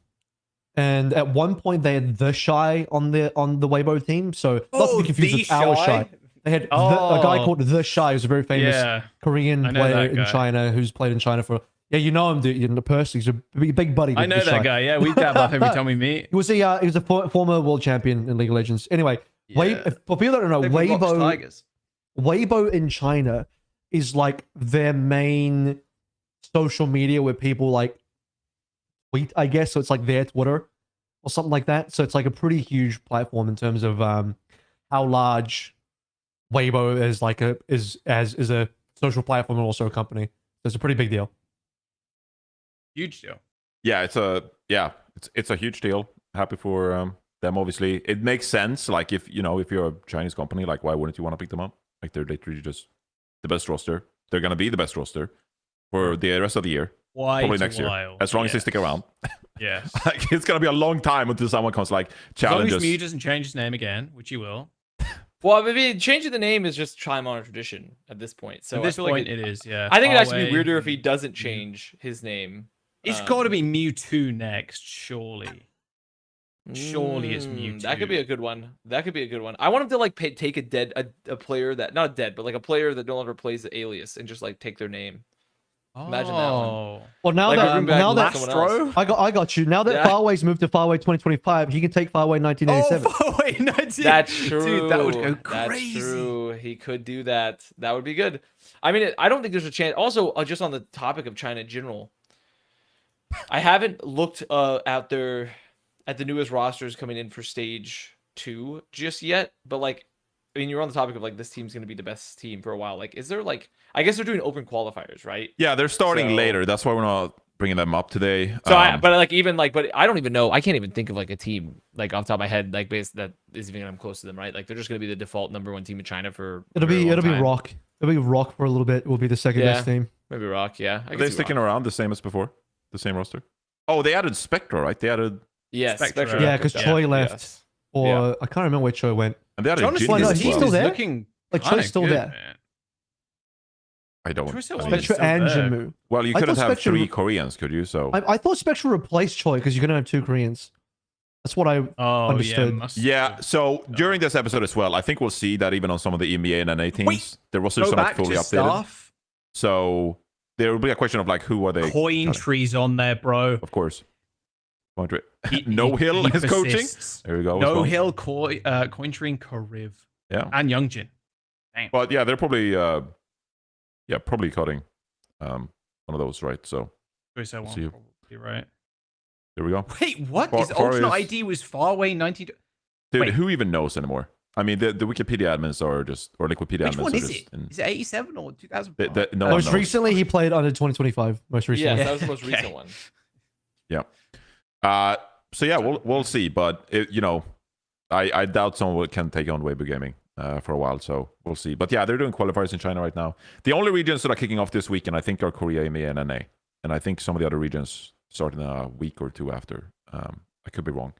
Speaker 2: And at one point they had the Shy on the Weibo team, so not to
Speaker 4: Oh,
Speaker 2: be confused
Speaker 4: the
Speaker 2: with our
Speaker 4: Shy?
Speaker 2: Shy. They had a guy
Speaker 4: Oh.
Speaker 2: called the Shy, who's a very famous
Speaker 4: Yeah.
Speaker 2: Korean
Speaker 4: I know
Speaker 2: player
Speaker 4: that
Speaker 2: in
Speaker 4: guy.
Speaker 2: China who's played in China for. Yeah, you know him, dude. In the person, he's a big buddy.
Speaker 4: I
Speaker 2: with
Speaker 4: know
Speaker 2: the
Speaker 4: that
Speaker 2: Shy.
Speaker 4: guy. Yeah, we dab up every time we meet.
Speaker 2: He was a former world champion in League of Legends. Anyway,
Speaker 4: Yeah.
Speaker 2: for people that don't know,
Speaker 4: They were Box
Speaker 2: Weibo
Speaker 4: Tigers.
Speaker 2: Weibo in China is like their main social media where people like tweet, I guess. So it's like their Twitter or something like that. So it's like a pretty huge platform in terms of how large Weibo is like is a social platform and also a company. So it's a pretty big deal.
Speaker 4: Huge deal.
Speaker 1: Yeah, it's a huge deal. Happy for them. Obviously, it makes sense. Like if you're a Chinese company, like why wouldn't you want to pick them up? Like they're literally just the best roster. They're gonna be the best roster for the rest of the year. probably next year, as long as they stick around.
Speaker 5: Yeah.
Speaker 1: Like, it's gonna be a long time until someone comes like challenges.
Speaker 5: As long as Mew doesn't change his name again, which he will.
Speaker 3: Well, I mean, changing the name is just chime on a tradition at this point. So
Speaker 5: At this
Speaker 3: I feel
Speaker 5: point,
Speaker 3: like
Speaker 5: it is. Yeah.
Speaker 3: I think it has to be
Speaker 5: Farway,
Speaker 3: weirder if he doesn't change his name.
Speaker 5: It's got to be Mewtwo next, surely. Surely it's Mewtwo.
Speaker 3: That could be a good one. That could be a good one. I want him to like take a player that not dead, but like a player that no longer plays the alias and just like take their name. Imagine that one.
Speaker 2: Well, now
Speaker 3: Like,
Speaker 2: that
Speaker 3: bring back
Speaker 2: now that
Speaker 3: Lastro?
Speaker 2: I got you. Now that
Speaker 3: Yeah.
Speaker 2: Farway's moved to Farway 2025, he can take Farway 1987.
Speaker 5: Farway 19.
Speaker 3: That's true.
Speaker 5: Dude, that would go crazy.
Speaker 3: That's true. He could do that. That would be good. I mean, I don't think there's a chance. Also, just on the topic of China in general, I haven't looked at the newest rosters coming in for stage 2 just yet. But like, I mean, you're on the topic of like this team's gonna be the best team for a while. Like, is there like? I guess they're doing open qualifiers, right?
Speaker 1: Yeah, they're starting
Speaker 3: So-
Speaker 1: later. That's why we're not bringing them up today.
Speaker 3: So, but I don't even know. I can't even think of like a team like off the top of my head, like based that is even I'm close to them, right? Like they're just gonna be the default #1 team in China for.
Speaker 2: It'll be Rock. It'll be Rock for a little bit. Will be the second best team.
Speaker 3: Maybe Rock, yeah.
Speaker 1: Are they sticking around the same as before? The same roster? Oh, they added Spectra, right? They added.
Speaker 3: Yes,
Speaker 5: Spectra.
Speaker 2: Yeah, because Choi left,
Speaker 3: Yes.
Speaker 2: or
Speaker 3: Yeah.
Speaker 2: I can't remember where Choi went.
Speaker 1: And they added
Speaker 5: Honestly,
Speaker 1: Jin
Speaker 2: no,
Speaker 1: as
Speaker 2: he's
Speaker 1: well.
Speaker 2: still there.
Speaker 5: Looking
Speaker 2: Like
Speaker 5: kinda
Speaker 2: Choi's still
Speaker 5: good,
Speaker 2: there.
Speaker 5: man.
Speaker 1: I don't.
Speaker 5: Choi's still
Speaker 1: I
Speaker 5: on
Speaker 1: mean,
Speaker 5: it.
Speaker 2: Spectra
Speaker 5: still
Speaker 2: and
Speaker 5: there.
Speaker 2: Jinmu.
Speaker 1: well, you
Speaker 2: I
Speaker 1: couldn't
Speaker 2: thought
Speaker 1: have
Speaker 2: Spectra-
Speaker 1: 3 Koreans, could you? So.
Speaker 2: I thought Spectra replaced Choi because you're gonna have 2 Koreans. That's what I
Speaker 5: Oh,
Speaker 2: understood.
Speaker 1: Yeah, so during this episode as well, I think we'll see that even on some of the EMEA and NA teams,
Speaker 5: Wait,
Speaker 1: the rosters
Speaker 5: Go
Speaker 1: are not
Speaker 5: back
Speaker 1: fully
Speaker 5: to
Speaker 1: updated.
Speaker 5: stuff.
Speaker 1: So there will be a question of like, who are they?
Speaker 5: Coin trees on there, bro.
Speaker 1: Of course. No Hill is coaching.
Speaker 5: persists.
Speaker 1: There we go. as
Speaker 5: No
Speaker 1: well.
Speaker 5: Hill, Coin tree, and Kariv.
Speaker 1: Yeah.
Speaker 5: And Youngjin. Damn.
Speaker 1: But yeah, they're probably probably cutting one of those, right? So
Speaker 5: So
Speaker 1: see you.
Speaker 5: probably right.
Speaker 1: there we go.
Speaker 5: Wait, what?
Speaker 1: Far-
Speaker 5: His alternate
Speaker 1: Far is-
Speaker 5: ID was Farway 90.
Speaker 1: Dude,
Speaker 5: Wait.
Speaker 1: who even knows anymore? I mean, the Wikipedia admins are just, or Wikipedia
Speaker 5: Which
Speaker 1: admins
Speaker 5: one
Speaker 1: are
Speaker 5: is
Speaker 1: just
Speaker 5: it? Is it 87 or 2005?
Speaker 1: no one
Speaker 2: Most
Speaker 1: knows.
Speaker 2: recently, he played under 2025. Most recently.
Speaker 3: Yes, that was the most
Speaker 5: Okay.
Speaker 3: recent one.
Speaker 1: So yeah, we'll see. But I doubt someone can take on Weibo Gaming for a while. So we'll see. But yeah, they're doing qualifiers in China right now. The only regions that are kicking off this weekend, I think, are Korea, EMEA, and NA. And I think some of the other regions start in a week or two after. I could be wrong.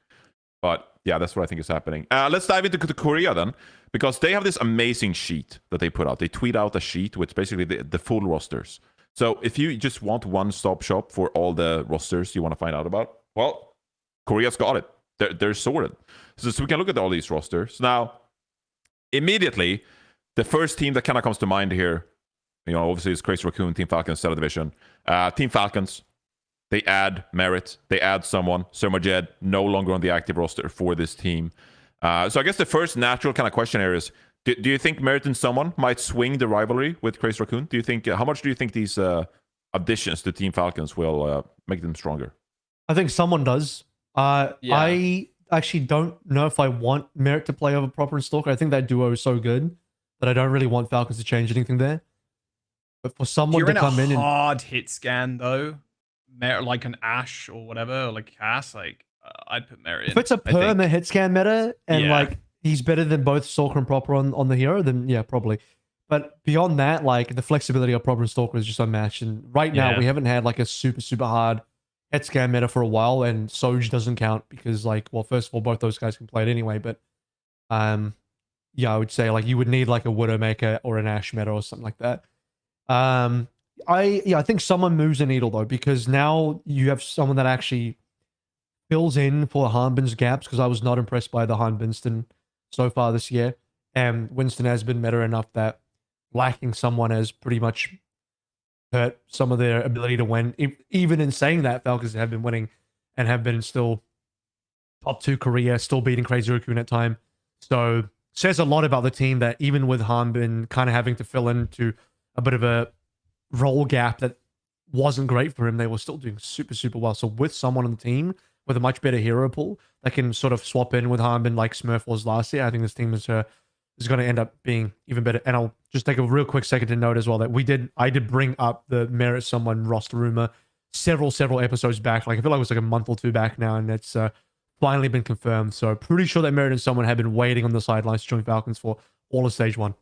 Speaker 1: But yeah, that's what I think is happening. Let's dive into Korea then, because they have this amazing sheet that they put out. They tweet out a sheet with basically the full rosters. So if you just want one-stop shop for all the rosters you want to find out about, well, Korea's got it. They're sorted. So we can look at all these rosters. Now, immediately, the first team that kind of comes to mind here, obviously is Crazy Raccoon, Team Falcons, ZETA Division. Team Falcons, they add Merit. They add someone. Sermajed, no longer on the active roster for this team. So I guess the first natural kind of question here is, do you think Merit and someone might swing the rivalry with Crazy Raccoon? Do you think, how much do you think these additions to Team Falcons will make them stronger?
Speaker 2: I think someone does.
Speaker 3: Yeah.
Speaker 2: I actually don't know if I want Merit to play over Proper and Stalker. I think that duo is so good that I don't really want Falcons to change anything there. But for someone
Speaker 5: You're
Speaker 2: to
Speaker 5: in
Speaker 2: come
Speaker 5: a
Speaker 2: in and
Speaker 5: hard hit scan, though. Like an Ash or whatever, or like Cass, like I'd put Merit in.
Speaker 2: if it's a
Speaker 5: I think.
Speaker 2: perma hit scan meta and
Speaker 5: Yeah.
Speaker 2: like he's better than both Stalker and Proper on the hero, then yeah, probably. But beyond that, like the flexibility of Proper and Stalker is just unmatched. And right now
Speaker 5: Yeah.
Speaker 2: we haven't had like a super hard hit scan meta for a while, and Soj doesn't count because like, well, first of all, both those guys can play it anyway. But yeah, I would say like you would need like a Widowmaker or an Ash meta or something like that. I think someone moves a needle though, because now you have someone that actually fills in for Hanbin's gaps, because I was not impressed by the Han Winston so far this year. And Winston has been meta enough that lacking someone has pretty much hurt some of their ability to win. Even in saying that, Falcons have been winning and have been still top 2 Korea, still beating Crazy Raccoon at time. So says a lot about the team that even with Hanbin kind of having to fill into a bit of a role gap that wasn't great for him, they were still doing super well. So with someone on the team with a much better hero pool that can sort of swap in with Hanbin like Smurf was last year, I think this team is going to end up being even better. And I'll just take a real quick second to note as well that I did bring up the Merit Someone roster rumor several episodes back. Like I feel like it was like a month or two back now, and it's finally been confirmed. So pretty sure that Merit and Someone have been waiting on the sidelines to join Falcons for all of stage 1.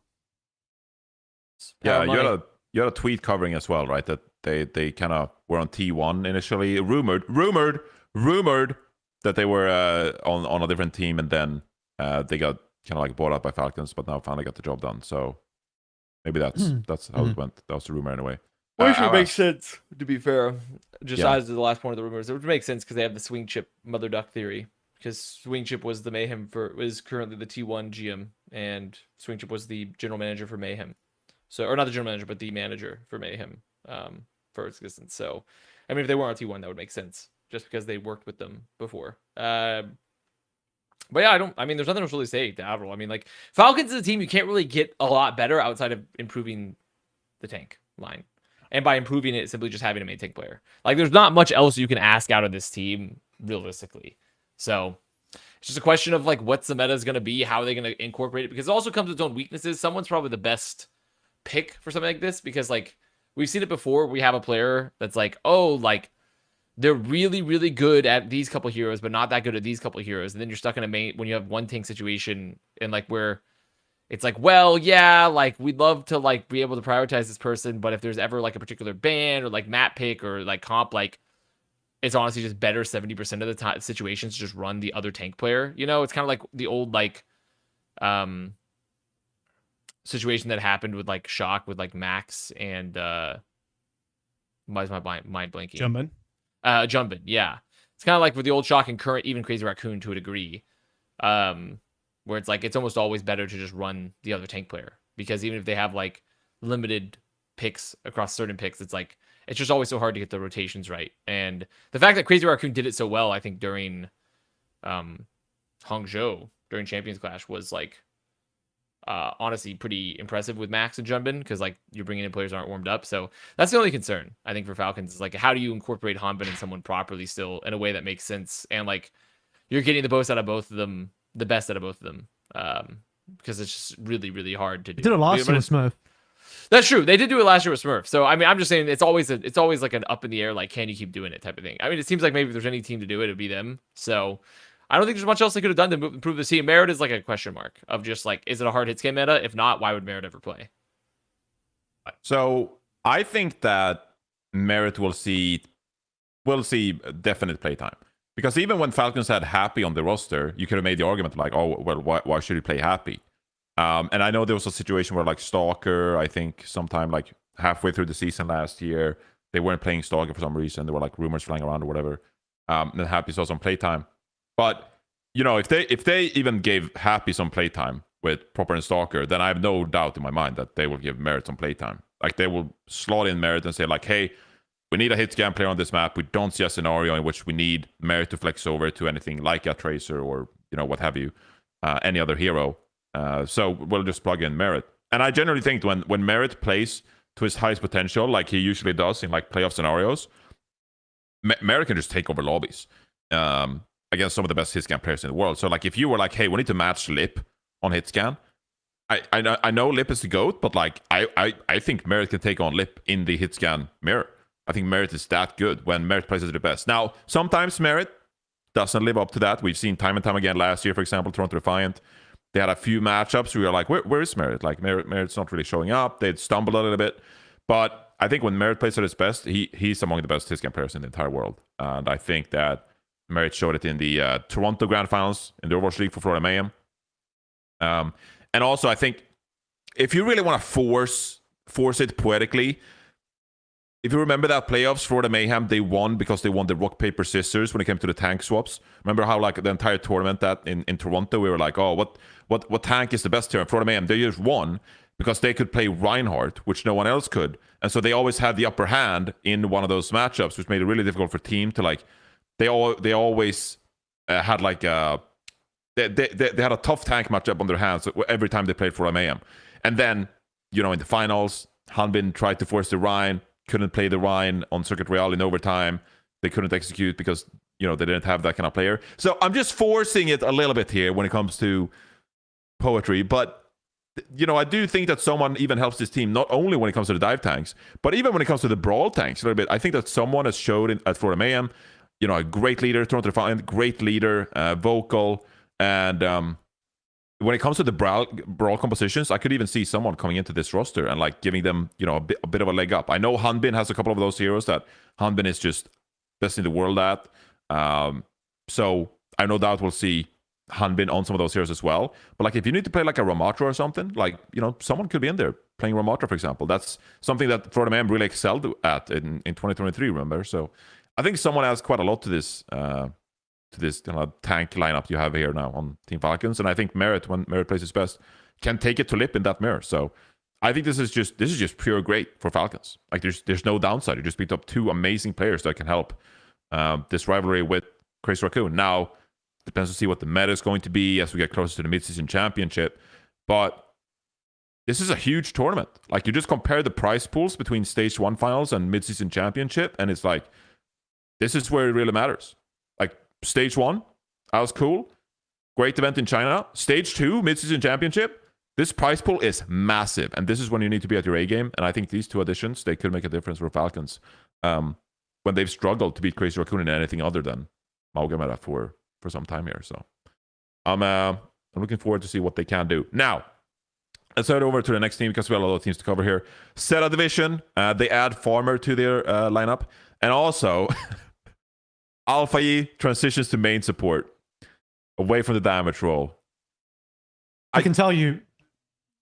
Speaker 1: Yeah, you had a tweet covering as well, right? That they kind of were on T1 initially. Rumored that they were on a different team, and then they got kind of like bought out by Falcons, but now finally got the job done. So maybe that's how it went. That was the rumor anyway.
Speaker 3: Which would make sense, to be fair. Just
Speaker 1: Yeah.
Speaker 3: as to the last point of the rumors, it would make sense because they have the Swing Chip Mother Duck theory. Because Swing Chip was the Mayhem was currently the T1 GM, and Swing Chip was the general manager for Mayhem. So, or not the general manager, but the manager for Mayhem for its existence. So, I mean, if they weren't on T1, that would make sense, just because they worked with them before. But yeah, I mean, there's nothing else to really say to AVRL. I mean, like, Falcons is a team you can't really get a lot better outside of improving the tank line. And by improving it, simply just having a main tank player. Like, there's not much else you can ask out of this team, realistically. So, it's just a question of, like, what's the meta is going to be, how are they going to incorporate it? Because it also comes with its own weaknesses. Someone's probably the best pick for something like this, because, like, we've seen it before. We have a player that's like, oh, like, they're really, really good at these couple heroes, but not that good at these couple heroes. And then you're stuck in a main, when you have one tank situation, and, like, where it's like, well, yeah, like, we'd love to, like, be able to prioritize this person, but if there's ever, like, a particular ban or, like, map pick or, like, comp, like, it's honestly just better 70% of the time situations to just run the other tank player. You know, it's kind of like the old, like, situation that happened with, like, Shock with, like, Max and why is my mind blanking? Jumbin, yeah. It's kind of like with the old Shock and current, even Crazy Raccoon to a degree, where it's like it's almost always better to just run the other tank player, because even if they have, like, limited picks across certain picks, it's like it's just always so hard to get the rotations right. And the fact that Crazy Raccoon did it so well, I think, during Hangzhou during Champions Clash was, like, honestly pretty impressive with Max and Jumbin, because, like, you're bringing in players that aren't warmed up. So that's the only concern I think for Falcons is, like, how do you incorporate Hanbin and someone properly still in a way that makes sense, and, like, you're getting the most out of both of them, the best out of both of them, because it's just really, really hard to do.
Speaker 2: Did it last year with Smurf.
Speaker 3: That's true. They did do it last year with Smurf. So, I mean, I'm just saying it's always like an up in the air, like, can you keep doing it type of thing. I mean, it seems like maybe if there's any team to do it, it'd be them. So I don't think there's much else they could have done to improve the team. Merit is like a question mark of just, like, is it a hard hit scan meta? If not, why would Merit ever play?
Speaker 1: So I think that Merit will see definite playtime. Because even when Falcons had Happy on the roster, you could have made the argument like, oh, well, why should he play Happy? And I know there was a situation where, like, Stalker, I think sometime, like, halfway through the season last year, they weren't playing Stalker for some reason. There were, like, rumors flying around or whatever. And Happy saw some playtime. But, you know, if they even gave Happy some playtime with Proper and Stalker, then I have no doubt in my mind that they will give Merit some playtime. Like, they will slot in Merit and say, like, hey, we need a hit scan player on this map. We don't see a scenario in which we need Merit to flex over to anything like a Tracer or, you know, what have you, any other hero. So we'll just plug in Merit. And I generally think when Merit plays to his highest potential, like he usually does in, like, playoff scenarios, Merit can just take over lobbies against some of the best hit scan players in the world. So, like, if you were like, hey, we need to match Lip on hit scan, I know Lip is the GOAT, but, like, I think Merit can take on Lip in the hit scan mirror. I think Merit is that good when Merit plays at the best. Now, sometimes Merit doesn't live up to that. We've seen time and time again last year, for example, Toronto Defiant. They had a few matchups where we were like, where is Merit? Like, Merit's not really showing up. They'd stumble a little bit. But I think when Merit plays at his best, he's among the best hit scan players in the entire world. And I think that Merit showed it in the Toronto Grand Finals in the Overwatch League for Florida Mayhem. And also, I think if you really want to force it poetically, if you remember that playoffs, Florida Mayhem, they won because they won the rock, paper, scissors when it came to the tank swaps. Remember how, like, the entire tournament that in Toronto, we were like, oh, what tank is the best here? And Florida Mayhem, they just won because they could play Reinhardt, which no one else could. And so they always had the upper hand in one of those matchups, which made it really difficult for team to, like, they always had, like, they had a tough tank matchup on their hands every time they played Florida Mayhem. And then, you know, in the finals, Hanbin tried to force the Rhine, couldn't play the Rhine on Circuit Royale in overtime. They couldn't execute because, you know, they didn't have that kind of player. So I'm just forcing it a little bit here when it comes to poetry. But, you know, I do think that someone even helps this team, not only when it comes to the dive tanks, but even when it comes to the brawl tanks a little bit. I think that someone has showed at Florida Mayhem, you know, a great leader, Toronto Defiant, great leader, vocal, and when it comes to the brawl compositions, I could even see someone coming into this roster and like giving them, you know, a bit of a leg up. I know Hanbin has a couple of those heroes that Hanbin is just best in the world at. So I no doubt we'll see Hanbin on some of those heroes as well. But like if you need to play like a Ramatra or something, like, you know, someone could be in there playing Ramatra, for example. That's something that Rostermania really excelled at in 2023, remember? So I think someone adds quite a lot to this kind of tank lineup you have here now on Team Falcons. And I think Merit, when Merit plays his best, can take it to lip in that mirror. So I think this is just pure great for Falcons. Like there's no downside. You just picked up 2 amazing players that can help this rivalry with Crazy Raccoon. Now, depends to see what the meta is going to be as we get closer to the mid-season championship. But this is a huge tournament. Like, you just compare the prize pools between Stage 1 finals and mid-season championship, and it's like, this is where it really matters. Like, Stage 1, that was cool. Great event in China. Stage 2, mid-season championship. This prize pool is massive, and this is when you need to be at your A game. And I think these 2 additions, they could make a difference for Falcons when they've struggled to beat Crazy Raccoon in anything other than Maugamera for some time here. So I'm looking forward to see what they can do. Now, let's head over to the next team because we have a lot of teams to cover here. ZETA Division, they add Farmer to their lineup. And also, Alpha E transitions to main support, away from the damage role.
Speaker 2: I can tell you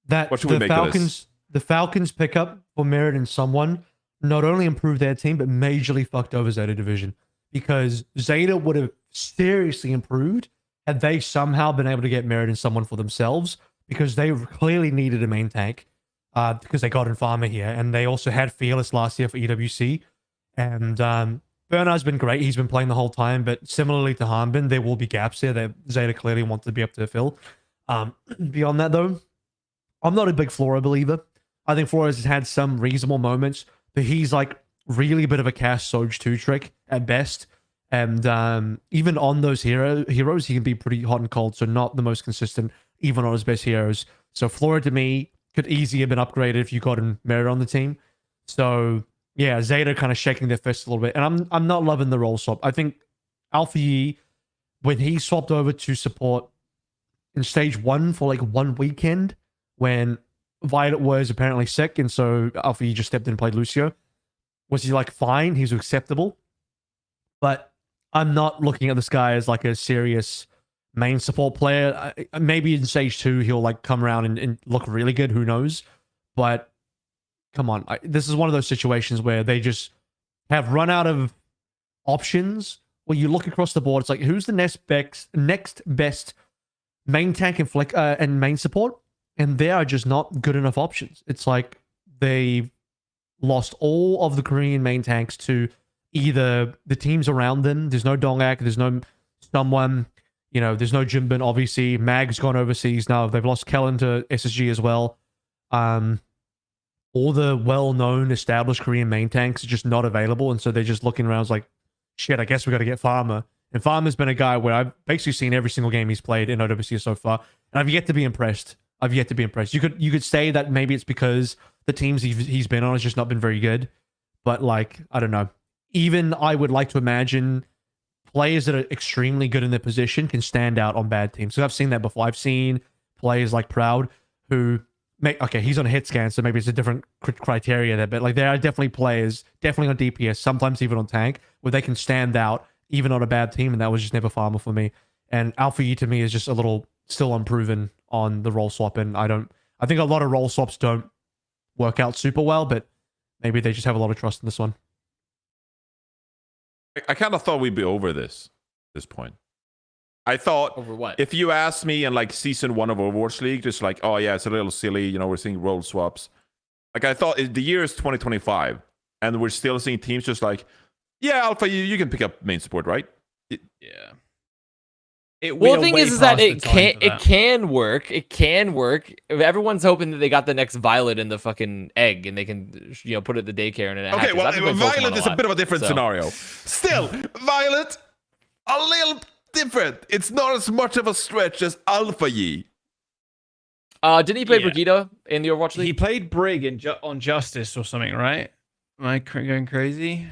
Speaker 2: that the Falcons pickup for Merit and someone not only improved their team, but majorly fucked over ZETA Division. Because ZETA would have seriously improved had they somehow been able to get Merit and someone for themselves, because they clearly needed a main tank because they got in Farmer here. And they also had Fearless last year for EWC. And Bernard's been great. He's been playing the whole time. But similarly to Hanbin, there will be gaps here that ZETA clearly wants to be able to fill. Beyond that, though, I'm not a big Flora believer. I think Flores has had some reasonable moments, but he's like really a bit of a cast Soj 2 trick at best. And even on those heroes, he can be pretty hot and cold, so not the most consistent, even on his best heroes. So Flora, to me, could easily have been upgraded if you got him Merit on the team. So yeah, ZETA kind of shaking their fists a little bit. And I'm not loving the role swap. I think Alpha Yi, when he swapped over to support in Stage 1 for like 1 weekend, when Violet was apparently sick, and so Alpha Yi just stepped in and played Lucio, was he like fine? He was acceptable. But I'm not looking at this guy as like a serious main support player. Maybe in Stage 2 he'll like come around and look really good. Who knows? But come on, this is one of those situations where they just have run out of options. Where you look across the board, it's like, who's the next best main tank and main support? And there are just not good enough options. It's like they've lost all of the Korean main tanks to either the teams around them. There's no Dongak, there's no someone, there's no Jimbin, obviously. Mag's gone overseas now. They've lost Kellen to SSG as well. All the well-known, established Korean main tanks are just not available, and so they're just looking around like, shit, I guess we got to get Farmer. And Farmer's been a guy where I've basically seen every single game he's played in OWC so far, and I've yet to be impressed. You could say that maybe it's because the teams he's been on has just not been very good, but like, I don't know. Even I would like to imagine players that are extremely good in their position can stand out on bad teams. So I've seen that before. I've seen players like Proud who he's on a hit scan, so maybe it's a different criteria there, but like there are definitely players, definitely on DPS, sometimes even on tank, where they can stand out even on a bad team, and that was just never Farmer for me. And Alpha E to me is just a little still unproven on the role swap, and I think a lot of role swaps don't work out super well, but maybe they just have a lot of trust in this one.
Speaker 1: I kind of thought we'd be over this point. I thought,
Speaker 3: over what?
Speaker 1: If you asked me in like season 1 of Overwatch League, just like, oh yeah, it's a little silly, we're seeing role swaps. Like, I thought the year is 2025, and we're still seeing teams just like, yeah, Alpha, you can pick up main support, right?
Speaker 5: Yeah.
Speaker 3: Well, the thing is that it can work. It can work. Everyone's hoping that they got the next Violet in the fucking egg, and they can, put it at the daycare and it
Speaker 1: okay,
Speaker 3: hatches.
Speaker 1: well, Violet is a bit of a different scenario. Still, Violet, a little different. It's not as much of a stretch as Alpha Yi.
Speaker 3: Didn't he play Brigitte in the Overwatch League?
Speaker 5: He played Brig on Justice or something, right? Am I going crazy?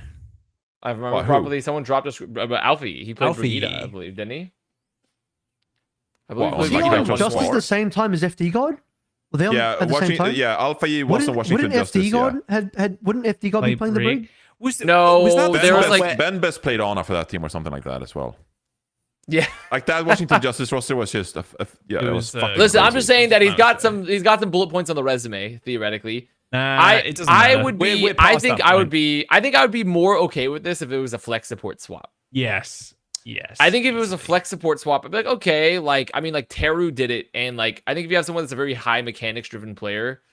Speaker 3: I remember properly. Someone dropped a Alpha Yi. He played Brigitte, I believe, didn't he? I believe
Speaker 1: Well,
Speaker 2: Was he
Speaker 1: like,
Speaker 2: on
Speaker 1: just
Speaker 2: just at
Speaker 1: more.
Speaker 2: the same time as FD God? Were they on
Speaker 1: Yeah,
Speaker 2: at the same time?
Speaker 1: yeah, Alpha E wasn't Washington
Speaker 2: Wouldn't
Speaker 1: Justice.
Speaker 2: FD God wouldn't FD God be playing the brig?
Speaker 3: No,
Speaker 4: was that
Speaker 3: there was
Speaker 1: Ben,
Speaker 3: like-
Speaker 1: Ben Best played Ana for that team or something like that as well.
Speaker 3: Yeah.
Speaker 1: Like that Washington Justice roster was just yeah, it was fucking
Speaker 3: Listen, I'm
Speaker 1: crazy.
Speaker 3: just saying that he's got some bullet points on the resume theoretically.
Speaker 5: it doesn't
Speaker 3: I
Speaker 5: matter.
Speaker 3: would be
Speaker 5: We're
Speaker 3: I
Speaker 5: past
Speaker 3: think
Speaker 5: that
Speaker 3: I
Speaker 5: point.
Speaker 3: would be I think I would be more okay with this if it was a flex support swap.
Speaker 5: Yes.
Speaker 3: I think if it was a flex support swap, I'd be like, okay, like I mean like Teru did it, and like I think if you have someone that's a very high mechanics driven player,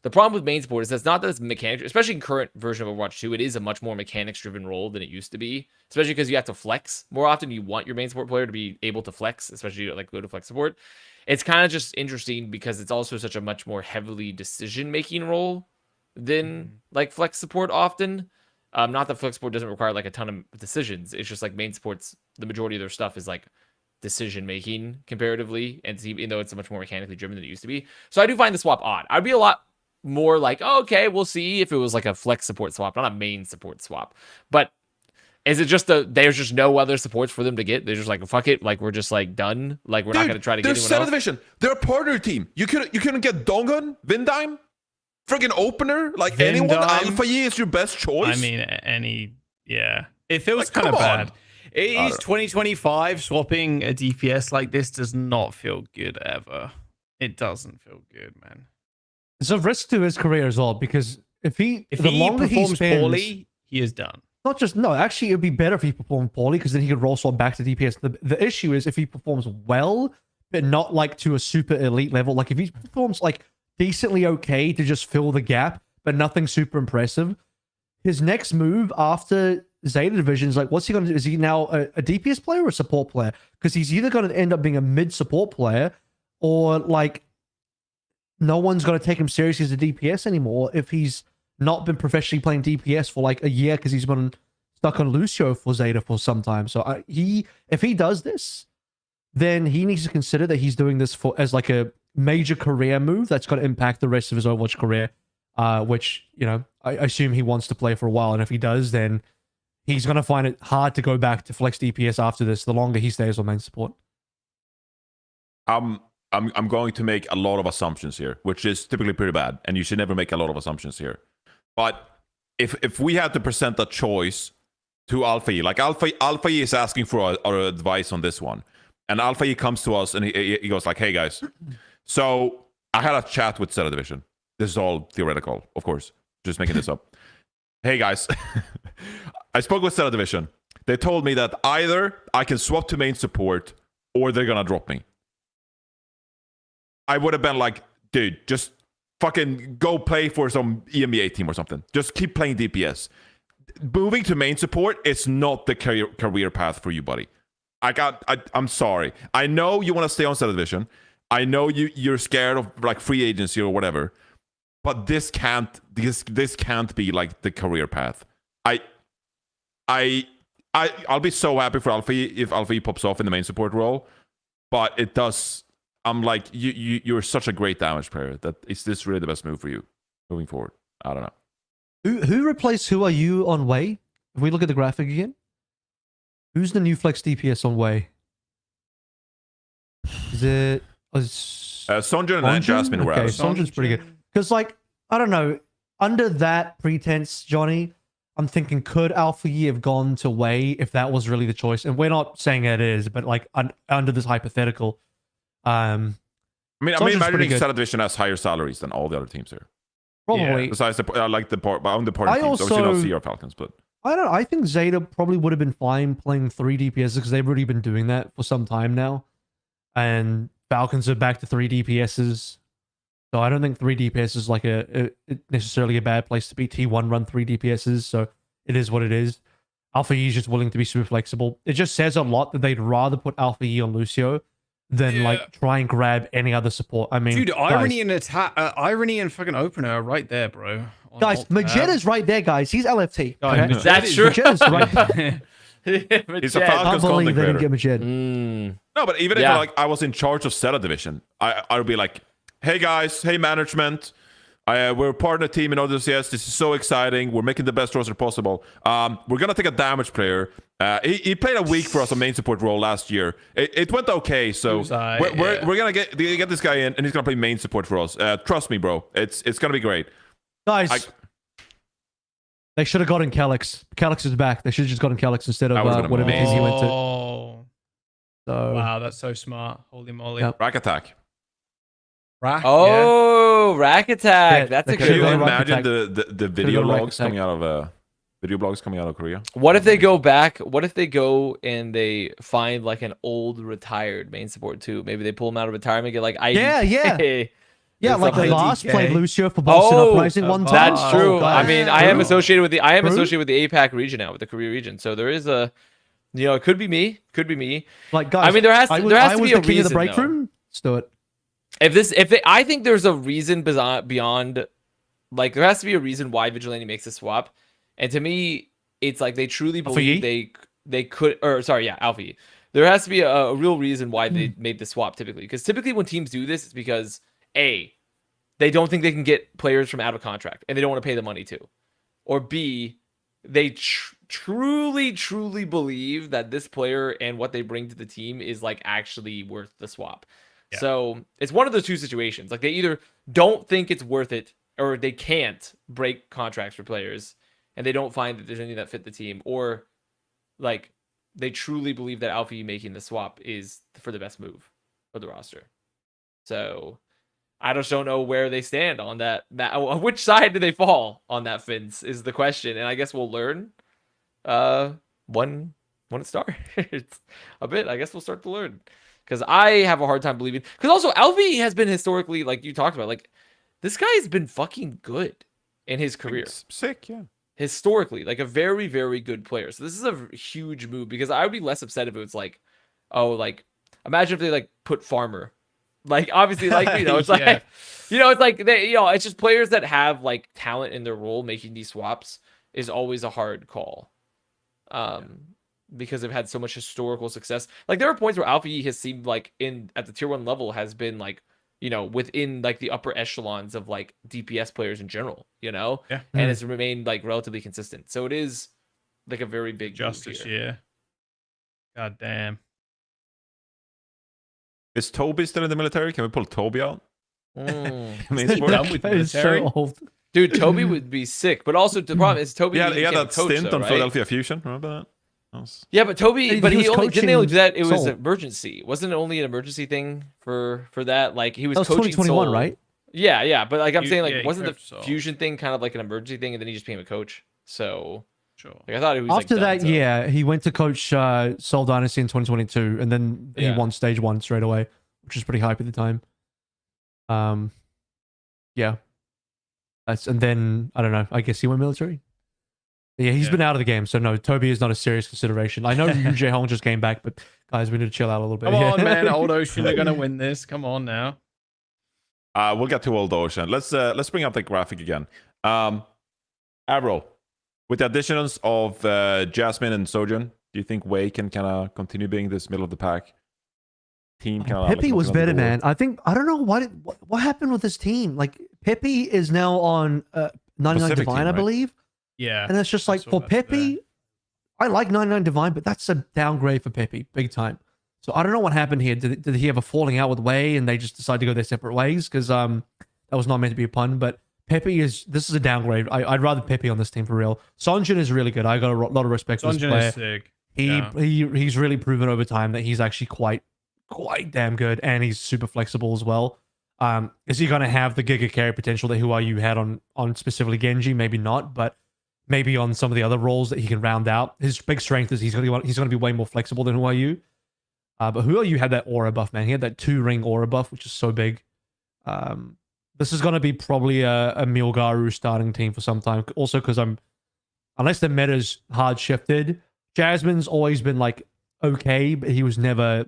Speaker 3: the problem with main support is that's not that it's mechanics, especially in current version of Overwatch 2, it is a much more mechanics driven role than it used to be, especially because you have to flex more often. You want your main support player to be able to flex, especially like go to flex support. It's kind of just interesting because it's also such a much more heavily decision making role than like flex support often. Not that flex support doesn't require like a ton of decisions. It's just like main support's the majority of their stuff is like decision making comparatively, and even though it's much more mechanically driven than it used to be. So I do find the swap odd. I'd be a lot more like, oh, okay, we'll see if it was like a flex support swap, not a main support swap. But is it just there's just no other supports for them to get? They're just like, fuck it, like we're just like done. Like we're not gonna try to get anyone
Speaker 1: They're
Speaker 3: else.
Speaker 1: Division. They're a partner team. You couldn't get Dongun, Vindime, friggin' opener, like
Speaker 5: Vindime.
Speaker 1: anyone. Alpha E is your best choice.
Speaker 5: I mean, yeah. It feels
Speaker 1: Like,
Speaker 5: kind of
Speaker 1: come on.
Speaker 5: bad. It is 2025. Swapping a DPS like this does not feel good ever. It doesn't feel good, man.
Speaker 2: It's a risk to his career as well, because if
Speaker 5: If
Speaker 2: the
Speaker 5: he
Speaker 2: longer
Speaker 5: performs
Speaker 2: spends,
Speaker 5: poorly, he is done.
Speaker 2: not just no, actually it would be better if he performed poorly, because then he could roll swap back to DPS. The issue is if he performs well, but not like to a super elite level. Like if he performs like decently okay to just fill the gap, but nothing super impressive, his next move after Zeta Division is like, what's he going to do? Is he now a DPS player or a support player? Because he's either going to end up being a mid support player, or like no one's going to take him seriously as a DPS anymore if he's not been professionally playing DPS for like a year, because he's been stuck on Lucio for Zeta for some time. So if he does this, then he needs to consider that he's doing this as like a major career move that's going to impact the rest of his Overwatch career, which, you know, I assume he wants to play for a while. And if he does, then he's going to find it hard to go back to flex DPS after this, the longer he stays on main support.
Speaker 1: I'm going to make a lot of assumptions here, which is typically pretty bad, and you should never make a lot of assumptions here. But if we had to present a choice to Alpha E, like Alpha E is asking for our advice on this one, and Alpha E comes to us and he goes like, "Hey guys, so I had a chat with ZETA Division. This is all theoretical, of course, just making this up. Hey guys, I spoke with ZETA Division. They told me that either I can swap to main support or they're gonna drop me." I would have been like, dude, just fucking go play for some EMEA team or something. Just keep playing DPS. Moving to main support is not the career path for you, buddy. I'm sorry. I know you want to stay on ZETA Division. I know you're scared of like free agency or whatever, but this can't be like the career path. I'll be so happy for Alpha E if Alpha E pops off in the main support role, but it does. I'm like, you're such a great damage player that is this really the best move for you moving forward? I don't know.
Speaker 2: Who replaced Who Are You on Way? If we look at the graphic again, who's the new flex DPS on Way? Is it
Speaker 1: Sonjun and Jasmine were
Speaker 2: okay,
Speaker 1: out.
Speaker 2: Sonjun's pretty good. Because like, I don't know, under that pretense, Johnny, I'm thinking, could Alpha E have gone to Way if that was really the choice? And we're not saying it is, but like under this hypothetical. I'm imagining
Speaker 1: ZETA Division has higher salaries than all the other teams here.
Speaker 2: Probably.
Speaker 1: Yeah. Besides the party teams.
Speaker 2: also
Speaker 1: Obviously not CR Falcons, but
Speaker 2: I don't know. I think Zeta probably would have been fine playing 3 DPS because they've already been doing that for some time now. And Falcons are back to 3 DPSs. So I don't think 3 DPS is like necessarily a bad place to be. T1 run 3 DPSs, so it is what it is. Alpha E is just willing to be super flexible. It just says a lot that they'd rather put Alpha E on Lucio than like try and grab any other support. I mean,
Speaker 5: dude, irony and irony and fucking opener are right there, bro.
Speaker 2: Guys, Majetta's right there, guys. He's LFT.
Speaker 5: Guys,
Speaker 2: Okay?
Speaker 3: That's true.
Speaker 2: Majetta's right there.
Speaker 1: he's a
Speaker 2: I
Speaker 1: Falcons
Speaker 2: can't believe
Speaker 1: content
Speaker 2: they didn't
Speaker 1: creator.
Speaker 2: get Majed.
Speaker 1: No, but even if I was in charge of ZETA Division, I would be like, hey guys, hey management, We're a partner team in OWCS. This is so exciting. We're making the best roster possible. We're gonna take a damage player. He played a week for us on main support role last year. It went okay, so we're gonna get this guy in, and he's gonna play main support for us. Trust me, bro. It's gonna be great.
Speaker 2: Guys, they should have gotten Calyx. Calyx is back. They should have just gotten Calyx instead of whatever team he went to.
Speaker 5: Oh,
Speaker 2: So,
Speaker 5: wow, that's so smart. Holy moly.
Speaker 2: Yep.
Speaker 1: Rack attack.
Speaker 5: Rack,
Speaker 3: Oh, Rack Attack.
Speaker 2: Yeah,
Speaker 3: That's a
Speaker 2: okay.
Speaker 1: Can you
Speaker 3: good one.
Speaker 2: Rack
Speaker 1: imagine
Speaker 2: attack.
Speaker 1: the video
Speaker 2: go Rack
Speaker 1: logs
Speaker 2: attack.
Speaker 1: coming out of Korea?
Speaker 3: What if they go back? What if they go and they find like an old retired main support too? Maybe they pull him out of retirement, get like IDK.
Speaker 2: Yeah, like the
Speaker 3: something.
Speaker 2: last
Speaker 5: IDK.
Speaker 2: played Lucio for Boston
Speaker 3: Oh,
Speaker 2: Uprising one time.
Speaker 3: That's true. I mean, I am
Speaker 2: True.
Speaker 3: associated with the
Speaker 2: True.
Speaker 3: associated with the APAC region now, with the Korea region. So there is a, it could be me. Could be me.
Speaker 2: Like, guys,
Speaker 3: I mean, there has to
Speaker 2: I
Speaker 3: be
Speaker 2: was
Speaker 3: a
Speaker 2: the king of the
Speaker 3: reason,
Speaker 2: break
Speaker 3: though.
Speaker 2: room. Let's do it.
Speaker 3: I think there's a reason beyond, like, there has to be a reason why Vigilante makes this swap, and to me, it's like they truly believe they could, or sorry, yeah, Alpha E. There has to be a real reason why they made the swap typically, because typically when teams do this, it's because A, they don't think they can get players from out of contract, and they don't want to pay the money to, or B, they truly believe that this player and what they bring to the team is like actually worth the swap.
Speaker 5: Yeah.
Speaker 3: So it's one of those two situations. Like they either don't think it's worth it, or they can't break contracts for players, and they don't find that there's any that fit the team, or like they truly believe that Alpha E making the swap is for the best move for the roster. So I just don't know where they stand on that. Which side do they fall on that fence is the question, and I guess we'll learn. When it starts a bit, I guess we'll start to learn. Because I have a hard time believing. Because also, Alfie has been historically, like you talked about, like this guy's been fucking good in his career.
Speaker 1: It's sick, yeah.
Speaker 3: Historically, like a very, very good player. So this is a huge move, because I would be less upset if it was like, oh, like imagine if they like put Farmer, like obviously, like it's like
Speaker 5: Yeah.
Speaker 3: it's like they, it's just players that have like talent in their role making these swaps is always a hard call. Because they've had so much historical success. Like there are points where Alpha E has seemed like at the tier 1 level has been like, within like the upper echelons of like DPS players in general,
Speaker 5: Yeah.
Speaker 3: and it's remained like relatively consistent. So it is like a very big
Speaker 5: Just
Speaker 3: move
Speaker 5: this
Speaker 3: here.
Speaker 5: year. God damn.
Speaker 1: Is Toby still in the military? Can we pull Toby out?
Speaker 5: Is he done with
Speaker 2: That is
Speaker 5: military?
Speaker 2: so old.
Speaker 3: Dude, Toby would be sick, but also the problem is Toby.
Speaker 1: Yeah,
Speaker 3: became
Speaker 1: he had
Speaker 3: a
Speaker 1: that
Speaker 3: coach,
Speaker 1: stint
Speaker 3: though,
Speaker 1: on
Speaker 3: right?
Speaker 1: Philadelphia Fusion. Remember that?
Speaker 3: Yeah, but Toby,
Speaker 2: He
Speaker 3: but
Speaker 2: was
Speaker 3: he only didn't they only do that? It was
Speaker 2: Seoul.
Speaker 3: an emergency. Wasn't it only an emergency thing for that? Like he was
Speaker 2: That was
Speaker 3: coaching
Speaker 2: 2021,
Speaker 3: Seoul.
Speaker 2: right?
Speaker 3: Yeah, but like I'm saying, like
Speaker 5: Yeah, he
Speaker 3: wasn't the
Speaker 5: coached Seoul.
Speaker 3: fusion thing kind of like an emergency thing, and then he just became a coach? So
Speaker 5: Sure.
Speaker 3: like I thought it was
Speaker 2: After
Speaker 3: like, done,
Speaker 2: that,
Speaker 3: so.
Speaker 2: yeah, he went to coach Seoul Dynasty in 2022, and then he
Speaker 3: Yeah.
Speaker 2: won stage 1 straight away, which was pretty hype at the time. Yeah. And then I don't know. I guess he went military. Yeah, he's been out of the game, so no, Toby is not a serious consideration. I know Yu Jae-hong just came back, but guys, we need to chill out a little bit.
Speaker 5: Come on,
Speaker 2: Yeah.
Speaker 5: man. Old Ocean are gonna win this. Come on now.
Speaker 1: We'll get to Old Ocean. Let's bring up the graphic again. AVRL, with the additions of Jasmine and Sojourn, do you think Wei can kind of continue being this middle of the pack team?
Speaker 2: Pepe was better, man. I don't know what happened with this team. Like Pepe is now on 99
Speaker 1: Pacific
Speaker 2: Divine,
Speaker 1: team,
Speaker 2: I
Speaker 1: right?
Speaker 2: believe.
Speaker 5: Yeah.
Speaker 2: And it's just like
Speaker 5: saw
Speaker 2: for
Speaker 5: that today.
Speaker 2: Pepe, I like 99 Divine, but that's a downgrade for Pepe, big time. So I don't know what happened here. Did he have a falling out with Wei and they just decided to go their separate ways? Because that was not meant to be a pun, but Pepe this is a downgrade. I'd rather Pepe on this team for real. Sonjin is really good. I got a lot of respect for this
Speaker 5: Sonjin
Speaker 2: player.
Speaker 5: is sick.
Speaker 2: He's really proven over time that he's actually quite damn good, and he's super flexible as well. Is he going to have the Giga carry potential that Who Are You had on specifically Genji? Maybe not, but maybe on some of the other roles that he can round out. His big strength is he's going to be way more flexible than Who Are You. But Who Are You had that aura buff, man. He had that 2-ring aura buff, which is so big. This is going to be probably a Milgaru starting team for some time. Also, because unless the meta's hard shifted, Jasmine's always been like okay, but he was never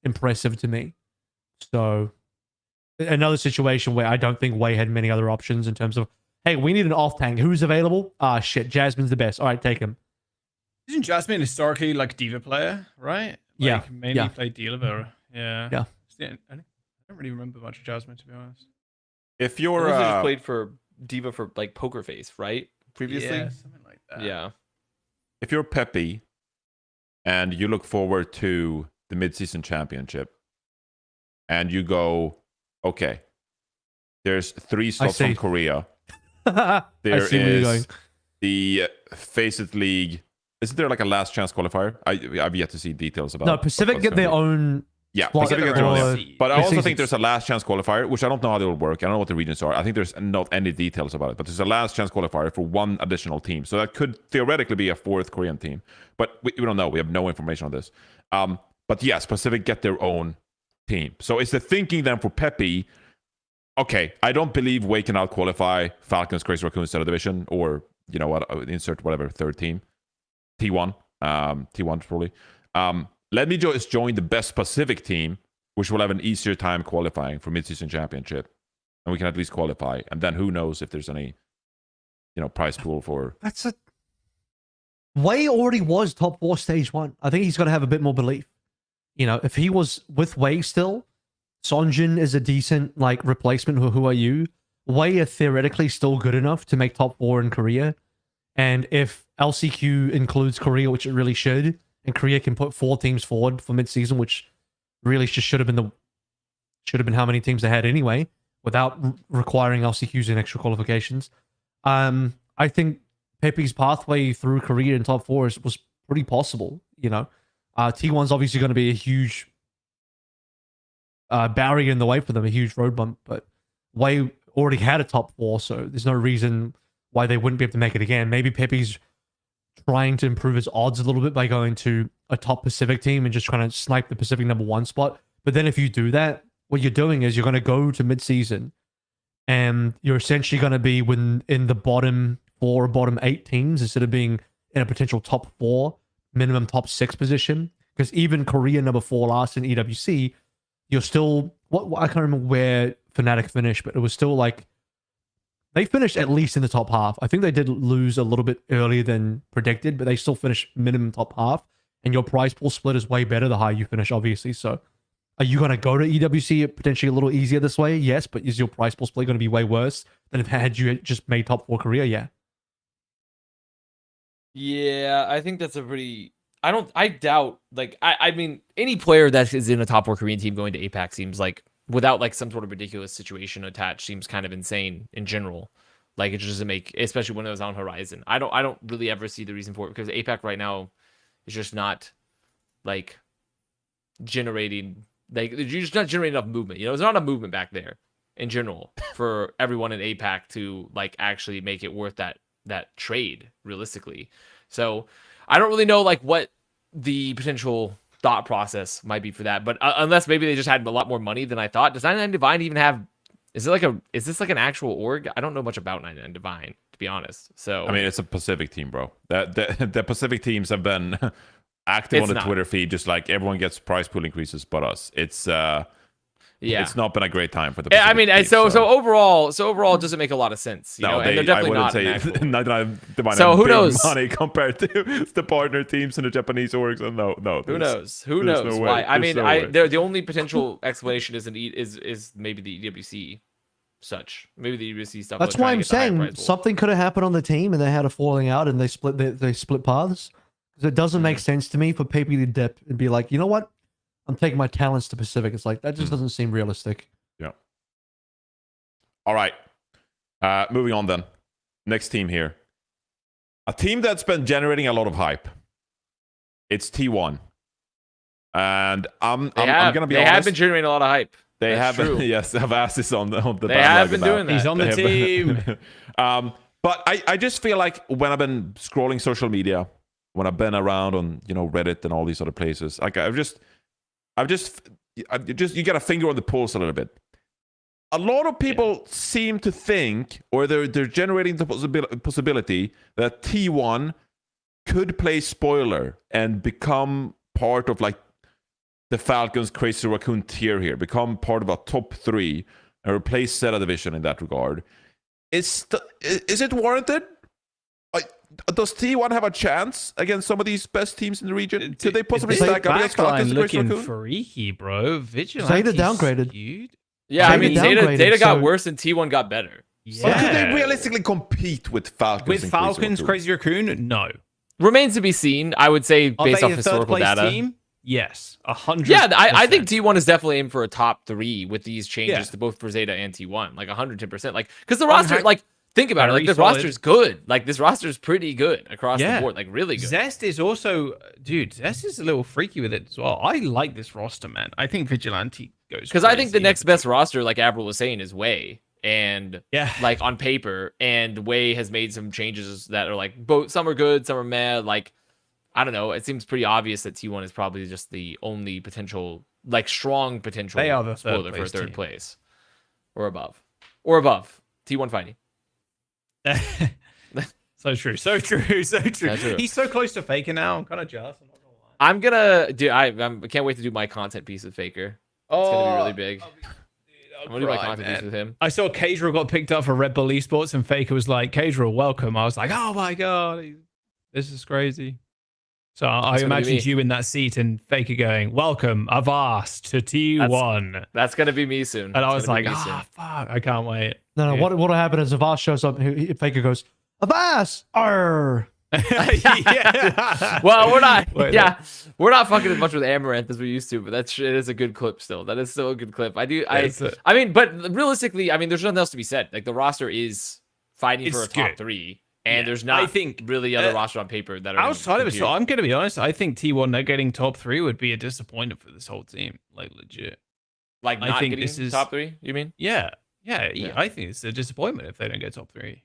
Speaker 2: impressive to me. So another situation where I don't think Wei had many other options in terms of, hey, we need an off tank. Who's available? Ah, shit, Jasmine's the best. All right, take him.
Speaker 5: Isn't Jasmine historically like diva player, right?
Speaker 2: Yeah,
Speaker 5: Like, mainly
Speaker 2: yeah.
Speaker 5: played diva. Yeah.
Speaker 2: Yeah.
Speaker 5: I don't really remember much of Jasmine, to be honest.
Speaker 1: If
Speaker 3: Or
Speaker 1: you're
Speaker 3: just played for diva for like Poker Face, right? Previously.
Speaker 5: Yeah, something like that.
Speaker 3: Yeah.
Speaker 1: If you're Peppy and you look forward to the mid-season championship and you go, okay, there's 3 slots from Korea. There is the Faceit League. Isn't there like a last chance qualifier? I've yet to see details about.
Speaker 2: No, Pacific get their own.
Speaker 1: Yeah,
Speaker 2: slot
Speaker 1: Pacific get their own.
Speaker 2: for-
Speaker 1: But I also think there's a last chance qualifier, which I don't know how they will work. I don't know what the regions are. I think there's not any details about it, but there's a last chance qualifier for 1 additional team. So that could theoretically be a 4th Korean team, but we don't know. We have no information on this. But yes, Pacific get their own team. So is the thinking then for Peppy? Okay, I don't believe Wake can out qualify Falcons, Crazy Raccoons, Zeta Division, or you know what? Insert whatever 3rd team, T1, T1 probably. Let me just join the best Pacific team, which will have an easier time qualifying for mid-season championship, and we can at least qualify. And then who knows if there's any, prize pool for.
Speaker 2: That's a. Wei already was top 4 stage 1. I think he's going to have a bit more belief. If he was with Wei still, Sonjin is a decent replacement for Who Are You. Wei are theoretically still good enough to make top 4 in Korea. And if LCQ includes Korea, which it really should, and Korea can put 4 teams forward for mid-season, which really just should have been how many teams they had anyway, without requiring LCQs in extra qualifications. I think Pepe's pathway through Korea in top 4 was pretty possible. T1's obviously going to be a huge barrier in the way for them, a huge road bump, but Wei already had a top 4, so there's no reason why they wouldn't be able to make it again. Maybe Pepe's trying to improve his odds a little bit by going to a top Pacific team and just trying to snipe the Pacific number 1 spot. But then if you do that, what you're doing is you're going to go to mid-season and you're essentially going to be in the bottom 4 or bottom 8 teams instead of being in a potential top 4, minimum top 6 position. Because even Korea number 4 last in EWC, you're still... I can't remember where Fnatic finished, but it was still they finished at least in the top half. I think they did lose a little bit earlier than predicted, but they still finished minimum top half. And your prize pool split is way better the higher you finish, obviously. So are you going to go to EWC potentially a little easier this way? Yes, but is your prize pool split going to be way worse than if had you just made top 4 Korea? Yeah.
Speaker 3: Yeah, I think that's a pretty... I doubt, I mean, any player that is in a top 4 Korean team going to APAC seems without some sort of ridiculous situation attached, seems kind of insane in general. It just doesn't make, especially when it was on horizon. I don't really ever see the reason for it, because APAC right now is just not generating, you're just not generating enough movement. There's not enough movement back there in general for everyone in APAC to actually make it worth that trade realistically. So I don't really know what the potential thought process might be for that, but unless maybe they just had a lot more money than I thought. Does 99 Divine even have? Is this an actual org? I don't know much about 99 Divine, to be honest. So
Speaker 1: I mean, it's a Pacific team, bro. The Pacific teams have been active on the Twitter feed, just like everyone gets prize pool increases, but us. It's not been a great time for the Pacific
Speaker 3: I mean,
Speaker 1: team,
Speaker 3: so overall it doesn't make it sense.
Speaker 1: No,
Speaker 3: and they're definitely
Speaker 1: I wouldn't
Speaker 3: not.
Speaker 1: say Divine
Speaker 3: So
Speaker 1: have
Speaker 3: who
Speaker 1: big
Speaker 3: knows?
Speaker 1: money compared to the partner teams and the Japanese orgs. And no.
Speaker 3: Who knows? Who knows why? I mean, the only potential explanation is maybe the EWC such. Maybe the EWC stuff.
Speaker 2: That's why I'm saying something could have happened on the team and they had a falling out and they split paths. Because it doesn't make sense to me for Pepe to dip and be like, you know what? I'm taking my talents to Pacific. It's that just doesn't seem realistic.
Speaker 1: Yeah. All right. Moving on then. Next team here. A team that's been generating a lot of hype. It's T1. And I'm going to be honest.
Speaker 3: They have been generating a lot of hype.
Speaker 1: They have been, yes, Avast is on the
Speaker 3: They have been doing that.
Speaker 5: He's on the team.
Speaker 1: But I just feel like when I've been scrolling social media, when I've been around on, Reddit and all these other places, you get a finger on the pulse a little bit. A lot of people seem to think, or they're generating the possibility that T1 could play spoiler and become part of the Falcons Crazy Raccoon tier here, become part of a top 3 and replace ZETA Division in that regard. Is it warranted? Does T1 have a chance against some of these best teams in the region? Could they possibly stack up against Falcons and Crazy Raccoon?
Speaker 5: Freaky, bro.
Speaker 2: ZETA downgraded.
Speaker 3: Yeah, I mean,
Speaker 2: Zeta
Speaker 3: Zeta got
Speaker 2: so...
Speaker 3: worse and T1 got better.
Speaker 1: But could they realistically compete with Falcons?
Speaker 5: With Falcons, Crazy Raccoon? No.
Speaker 3: Remains to be seen. I would say
Speaker 5: Are
Speaker 3: based
Speaker 5: they
Speaker 3: off
Speaker 5: a
Speaker 3: historical
Speaker 5: third-place
Speaker 3: data.
Speaker 5: team? Yes, 100%.
Speaker 3: Yeah, I think T1 is definitely in for a top 3 with these changes
Speaker 5: Yeah.
Speaker 3: to both for ZETA and T1, like 110%. Like, because the roster, like, think about it, like
Speaker 5: very
Speaker 3: this
Speaker 5: solid.
Speaker 3: roster's good. Like this roster's pretty good across
Speaker 5: Yeah.
Speaker 3: the board, like really good.
Speaker 5: Zest is also, dude, Zest is a little freaky with it as well. I like this roster, man. I think Vigilante goes
Speaker 3: Because I think the
Speaker 5: crazy.
Speaker 3: next best roster, like AVRL was saying, is Way. And like on paper, and Way has made some changes that are like both, some are good, some are meh. Like, I don't know. It seems pretty obvious that T1 is probably just the only potential, like strong potential
Speaker 5: They are the
Speaker 3: spoiler for
Speaker 5: third-place
Speaker 3: third
Speaker 5: team.
Speaker 3: place or above. Or above. T1 fighting.
Speaker 5: So true, so true, so true.
Speaker 3: That's true.
Speaker 5: He's so close to Faker now. I'm kind of jealous. I'm not gonna lie.
Speaker 3: I'm gonna do. I can't wait to do my content piece with Faker. It's gonna be really big. I'm gonna do my content piece with him.
Speaker 5: I saw Cadril got picked up for Red Bull Esports, and Faker was like, "Cadril, welcome." I was like, "Oh my god, this is crazy." So I imagined you in that seat and Faker going, "Welcome, Avast to T1."
Speaker 3: That's gonna be me soon.
Speaker 5: And I was like, "Ah, fuck, I can't wait."
Speaker 2: No, what'll happen is Avast shows up, Faker goes, Avast! Arr!
Speaker 5: Yeah.
Speaker 3: Well, we're not.
Speaker 5: Wait,
Speaker 3: we're not fucking as much with Amaranth as we used to, but it is a good clip still. That is still a good clip. I mean, but realistically, I mean, there's nothing else to be said. Like the roster is fighting for a top
Speaker 5: good.
Speaker 3: 3, and there's not,
Speaker 5: I think,
Speaker 3: really other roster on paper that are
Speaker 5: outside of it. So I'm gonna be honest. I think T1 not getting top 3 would be a disappointment for this whole team. Like legit.
Speaker 3: like
Speaker 5: I
Speaker 3: not
Speaker 5: think
Speaker 3: getting
Speaker 5: this is
Speaker 3: top 3. You mean?
Speaker 5: Yeah.
Speaker 3: Yeah.
Speaker 5: I think it's a disappointment if they don't get top 3.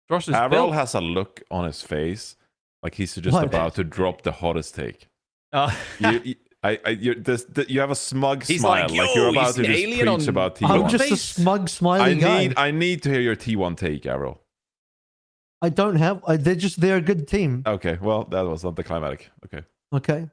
Speaker 5: Roster's
Speaker 1: AVRL
Speaker 5: built.
Speaker 1: has a look on his face like he's just
Speaker 2: What?
Speaker 1: about to drop the hottest take.
Speaker 5: Uh,
Speaker 1: You have a smug
Speaker 5: He's
Speaker 1: smile,
Speaker 5: like,
Speaker 1: like you're
Speaker 5: "Yo,
Speaker 1: about
Speaker 5: you
Speaker 1: to
Speaker 5: see
Speaker 1: just
Speaker 5: alien
Speaker 1: preach
Speaker 5: on-
Speaker 1: about
Speaker 2: I'm
Speaker 1: T1.
Speaker 2: just a
Speaker 5: Face.
Speaker 2: smug, smiley guy.
Speaker 1: I need to hear your T1 take, AVRL.
Speaker 2: I don't have. They're a good team.
Speaker 1: Okay, well that was anticlimactic. Okay.
Speaker 2: Okay.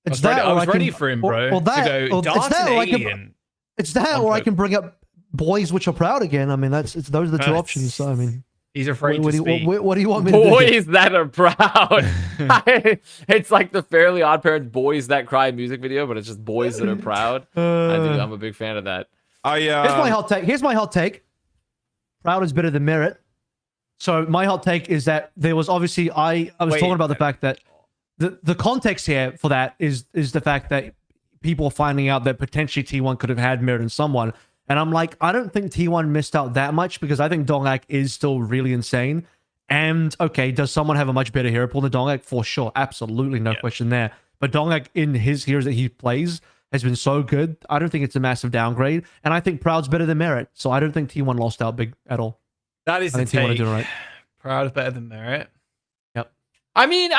Speaker 5: I was ready for him, bro.
Speaker 2: Or that,
Speaker 5: to go,
Speaker 2: or
Speaker 5: dart
Speaker 2: it's that,
Speaker 5: an
Speaker 2: or I can,
Speaker 5: alien.
Speaker 2: it's that, or I can bring up boys which are proud again. I mean, those are the two
Speaker 5: That's-
Speaker 2: options. So, I mean,
Speaker 5: He's afraid
Speaker 2: what
Speaker 5: to
Speaker 2: do
Speaker 5: speak.
Speaker 2: you want me to do?
Speaker 3: Boys that are proud. It's like the Fairly Odd Parents "Boys That Cry" music video, but it's just boys that are proud. I'm a big fan of that.
Speaker 2: Here's my hot take. Here's my hot take. Proud is better than merit. So my hot take is that there was obviously I was
Speaker 5: Wait.
Speaker 2: talking about the fact that the context here for that is the fact that people are finding out that potentially T1 could have had merit in someone. And I'm like, I don't think T1 missed out that much because I think Dongak is still really insane. And okay, does someone have a much better hero pool than Dongak? For sure. Absolutely. No question there. But Dongak in his heroes that he plays has been so good. I don't think it's a massive downgrade. And I think Proud's better than Merit. So I don't think T1 lost out big at all.
Speaker 5: That is
Speaker 2: I
Speaker 5: the
Speaker 2: think T1 are
Speaker 5: take.
Speaker 2: doing right.
Speaker 5: Proud is better than merit.
Speaker 2: Yep.
Speaker 3: I mean,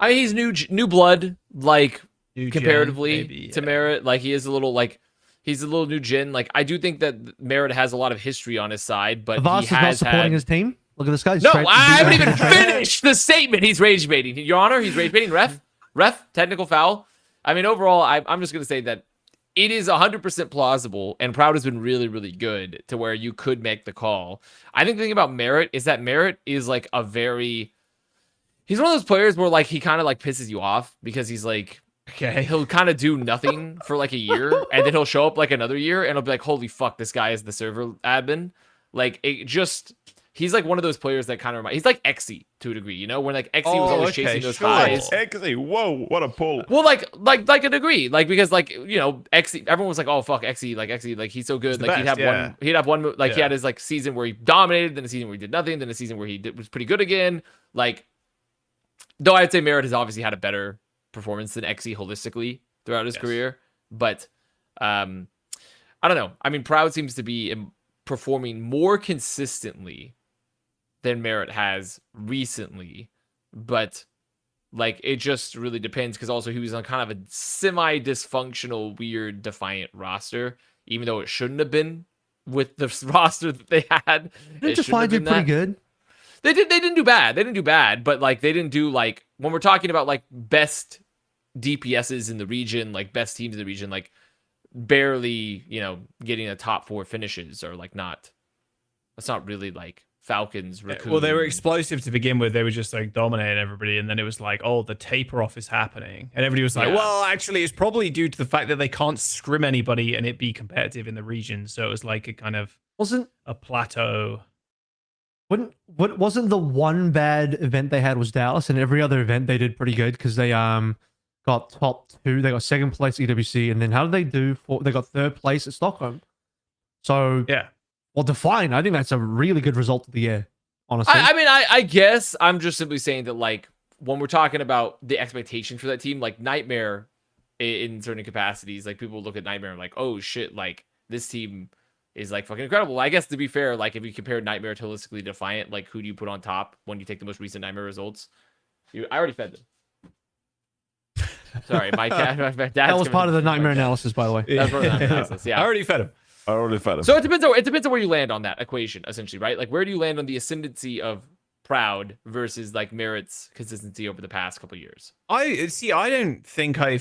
Speaker 3: he's new blood, like
Speaker 5: New gen,
Speaker 3: comparatively
Speaker 5: maybe,
Speaker 3: to
Speaker 5: yeah.
Speaker 3: Merit. Like he's a little new gen. Like I do think that Merit has a lot of history on his side, but
Speaker 2: Avast
Speaker 3: he
Speaker 2: is not
Speaker 3: has
Speaker 2: supporting
Speaker 3: had...
Speaker 2: his team. Look at this guy.
Speaker 3: No, I haven't even finished the statement. He's rage baiting. Your Honor, he's rage baiting. Ref, technical foul. I mean, overall, I'm just gonna say that it is 100% plausible, and Proud has been really, really good to where you could make the call. I think the thing about Merit is that Merit is like he's one of those players where like he kind of like pisses you off because he's like,
Speaker 5: Okay.
Speaker 3: he'll kind of do nothing for like a year, and then he'll show up like another year, and he'll be like, holy fuck, this guy is the server admin. Like it just. He's like one of those players that kind of he's like Xe to a degree, you know, when like Xe was always chasing those highs.
Speaker 1: Xe, whoa, what a pull.
Speaker 3: Well, like a degree, like because like you know Xe, everyone was like, oh fuck Xe, like he's so good,
Speaker 5: He's the
Speaker 3: like
Speaker 5: best,
Speaker 3: he'd have one like he
Speaker 5: Yeah.
Speaker 3: had his like season where he dominated, then a season where he did nothing, then a season where he was pretty good again. Like, though I'd say Merit has obviously had a better performance than Xe holistically throughout his career, but I don't know. I mean, Proud seems to be performing more consistently than Merit has recently, but like it just really depends because also he was on kind of a semi-dysfunctional, weird, defiant roster, even though it shouldn't have been with the roster that they had.
Speaker 2: They just find it pretty good.
Speaker 3: They didn't do bad. They didn't do bad, but like they didn't do like when we're talking about like best DPSs in the region, like best teams in the region, like barely, you know, getting a top 4 finishes or like not. That's not really like Falcons. Raccoon.
Speaker 5: Well, they were explosive to begin with. They were just like dominating everybody, and then it was like, oh, the taper off is happening, and everybody was like,
Speaker 3: Yeah.
Speaker 5: well, actually, it's probably due to the fact that they can't scrim anybody and it be competitive in the region. So it was like a kind of
Speaker 2: Wasn't
Speaker 5: a plateau.
Speaker 2: wasn't the one bad event they had was Dallas, and every other event they did pretty good because they got top 2, they got 2nd place EWC, and then how did they do? They got 3rd place at Stockholm. So
Speaker 5: Yeah.
Speaker 2: Well, Define, I think that's a really good result of the year, honestly.
Speaker 3: I mean, I guess I'm just simply saying that, like, when we're talking about the expectation for that team, like Nightmare in certain capacities, like people look at Nightmare and like, oh shit, like this team is like fucking incredible. I guess to be fair, like if you compare Nightmare to holistically Defiant, like who do you put on top when you take the most recent Nightmare results? I already fed them. Sorry, my dad.
Speaker 2: That was part of the Nightmare analysis, by the way.
Speaker 3: That's part of the Nightmare analysis. Yeah,
Speaker 5: I already fed him.
Speaker 3: So it depends on where you land on that equation, essentially, right? Like, where do you land on the ascendancy of Proud versus like Merit's consistency over the past couple of years?
Speaker 5: I don't think I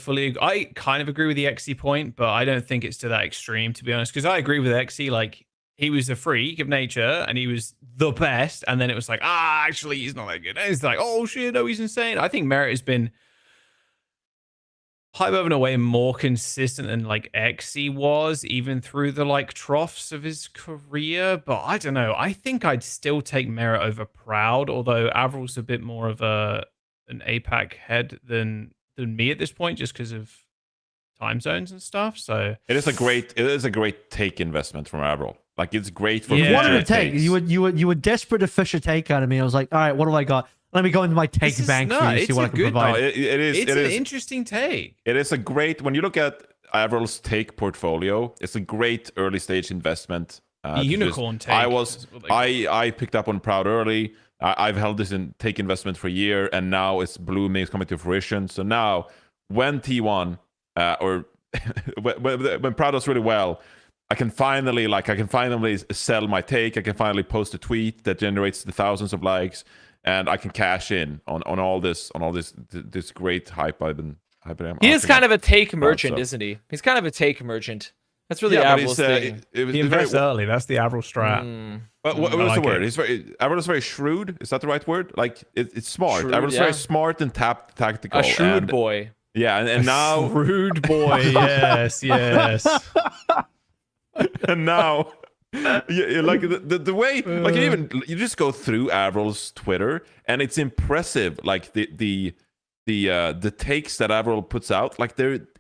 Speaker 5: kind of agree with the XC point, but I don't think it's to that extreme, to be honest. Because I agree with XC, like he was a freak of nature and he was the best, and then it was like, actually he's not that good. And it's like, oh shit, no, he's insane. I think Merit has been high above and away more consistent than like XC was, even through the like troughs of his career. But I don't know. I think I'd still take Merit over Proud, although AVRL's a bit more of an APAC head than me at this point, just because of time zones and stuff. So
Speaker 1: it is a great take investment from AVRL. Like it's great for
Speaker 2: What did it take? You were desperate to fish a take out of me. I was like, all right, what do I got? Let me go into my take bank for you and see what I can provide.
Speaker 5: It's an interesting take.
Speaker 1: It is a great, when you look at AVRL's take portfolio, it's a great early stage investment.
Speaker 5: Unicorn take.
Speaker 1: I picked up on Proud early. I've held this in take investment for a year, and now it's blooming, it's coming to fruition. So now, when T1 or when Proud does really well, I can finally sell my take. I can finally post a tweet that generates the thousands of likes. And I can cash in on all this great hype I've been.
Speaker 3: He is kind of a take merchant, isn't he? He's kind of a take merchant. That's really AVRL's thing.
Speaker 5: He invests early. That's the AVRL strat.
Speaker 1: But what was the word? AVRL is very shrewd. Is that the right word? Like it's smart. AVRL is very smart and tactical.
Speaker 3: A shrewd boy.
Speaker 1: Yeah, and now
Speaker 5: shrewd boy. Yes.
Speaker 1: And now. Yeah, like the way, like you just go through AVRL's Twitter and it's impressive. Like the takes that AVRL puts out, like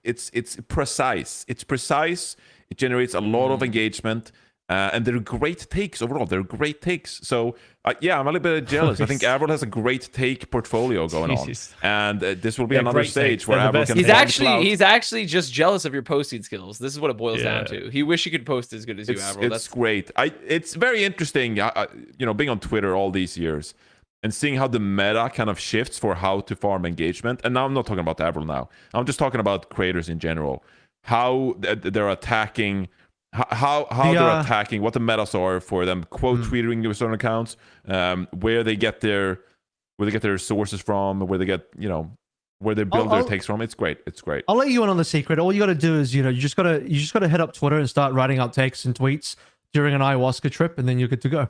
Speaker 1: it's precise. It's precise. It generates a lot of engagement, and they're great takes overall. They're great takes. So yeah, I'm a little bit jealous. I think AVRL has a great take portfolio going on, and this will be another stage where AVRL can.
Speaker 3: He's actually just jealous of your posting skills. This is what it boils down to. He wish he could post as good as you, AVRL.
Speaker 1: That's great. It's very interesting. Being on Twitter all these years and seeing how the meta kind of shifts for how to farm engagement. And now I'm not talking about AVRL now. I'm just talking about creators in general. How they're attacking. How they're attacking, what the metas are for them, quote tweeting your certain accounts, where they get their sources from, where they get where they build their takes from. It's great.
Speaker 2: I'll let you in on the secret. All you got to do is you just gotta hit up Twitter and start writing up takes and tweets during an ayahuasca trip, and then you're good to go.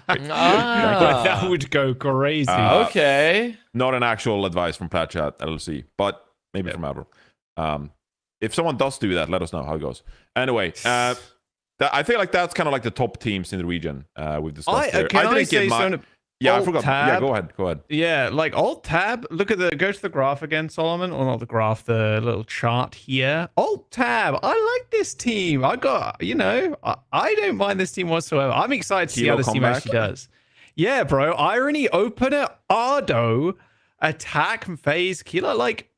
Speaker 5: That would go crazy.
Speaker 3: Okay,
Speaker 1: not an actual advice from Plat Chat LLC, but maybe from AVRL. If someone does do that, let us know how it goes. Anyway, I feel like that's kind of like the top teams in the region we've discussed there. I forgot.
Speaker 5: Tab?
Speaker 1: Yeah, go ahead.
Speaker 5: Yeah, like Alt Tab. Go to the graph again, Solomon. Or not the graph, the little chart here. Alt Tab. I like this team. I don't mind this team whatsoever. I'm excited to see how this team actually does. Yeah, bro. Irony, Opener, Ardo, Attack, Phase, Killer. Like,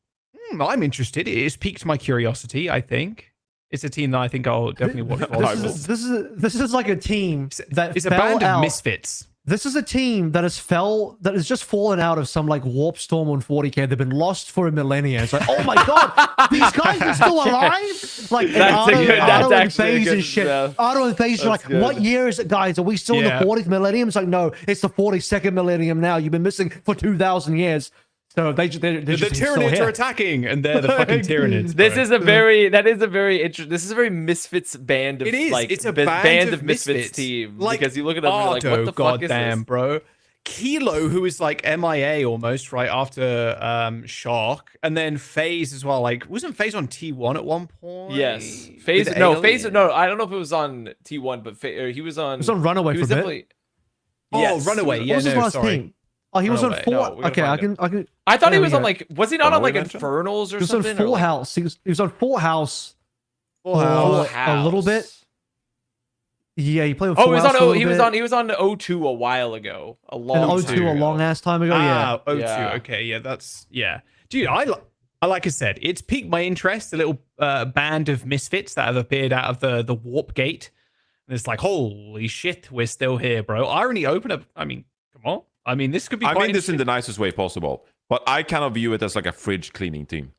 Speaker 5: I'm interested. It has piqued my curiosity, I think. It's a team that I think I'll definitely watch for.
Speaker 2: This is like a team that
Speaker 5: it's a band of misfits.
Speaker 2: This is a team that has just fallen out of some like warp storm on 40k. They've been lost for a millennia. It's like, oh my god, these guys are still alive. Like Ardo and FaZe and shit. Ardo and FaZe are like, what year is it, guys? Are we still in the 40th millennium? It's like, no, it's the 42nd millennium now. You've been missing for 2,000 years. So the
Speaker 5: Tyranids are attacking, and they're the fucking Tyranids.
Speaker 3: This is a very interesting. This is a very misfits band of.
Speaker 5: It is.
Speaker 3: Like,
Speaker 5: it's a
Speaker 3: band of misfits team.
Speaker 5: Like,
Speaker 3: because you look at them, you're like, what the fuck is this?
Speaker 5: Bro. Kilo, who is like MIA almost right after Shock, and then FaZe as well. Like, wasn't FaZe on T1 at one point?
Speaker 3: Yes, FaZe.
Speaker 5: With
Speaker 3: No, FaZe.
Speaker 5: Alien?
Speaker 3: No, I don't know if it was on T1, but he was on.
Speaker 2: He was on Runaway
Speaker 3: He
Speaker 2: for
Speaker 3: was
Speaker 2: a bit.
Speaker 3: definitely.
Speaker 5: Oh,
Speaker 3: Yes,
Speaker 5: Runaway.
Speaker 3: he was-
Speaker 5: Yeah,
Speaker 2: What was his
Speaker 5: no,
Speaker 2: last
Speaker 5: sorry.
Speaker 2: team? Oh, he was on
Speaker 3: Runaway.
Speaker 2: four.
Speaker 3: No, we gotta
Speaker 2: Okay, I
Speaker 3: find
Speaker 2: can.
Speaker 3: I thought he
Speaker 2: There
Speaker 3: was
Speaker 2: we
Speaker 3: on
Speaker 2: go.
Speaker 3: like. Was he not on
Speaker 1: Runaway
Speaker 3: like
Speaker 1: Venture?
Speaker 3: Infernals or
Speaker 2: He was on
Speaker 3: something? or,
Speaker 2: Full
Speaker 3: like,
Speaker 2: House. He was on Full House.
Speaker 5: Full
Speaker 2: for
Speaker 5: House.
Speaker 2: a little bit. Yeah, he played with
Speaker 3: Oh,
Speaker 2: Full
Speaker 3: he was
Speaker 2: House
Speaker 3: on.
Speaker 2: for a
Speaker 3: Oh,
Speaker 2: little
Speaker 3: he was
Speaker 2: bit.
Speaker 3: on. He was on O2 a while ago. A
Speaker 2: And
Speaker 3: long.
Speaker 2: O2
Speaker 3: time
Speaker 2: a
Speaker 3: ago.
Speaker 2: long ass time ago. Yeah.
Speaker 5: Ah, O2.
Speaker 3: Yeah.
Speaker 5: Okay, yeah, that's dude. I like I said, it's piqued my interest. A little band of misfits that have appeared out of the warp gate, and it's like, holy shit, we're still here, bro. Irony open up. I mean, come on. I mean, this could be.
Speaker 1: I
Speaker 5: quite
Speaker 1: mean this in the
Speaker 5: interesting.
Speaker 1: nicest way possible, but I kind of view it as like a fridge cleaning team.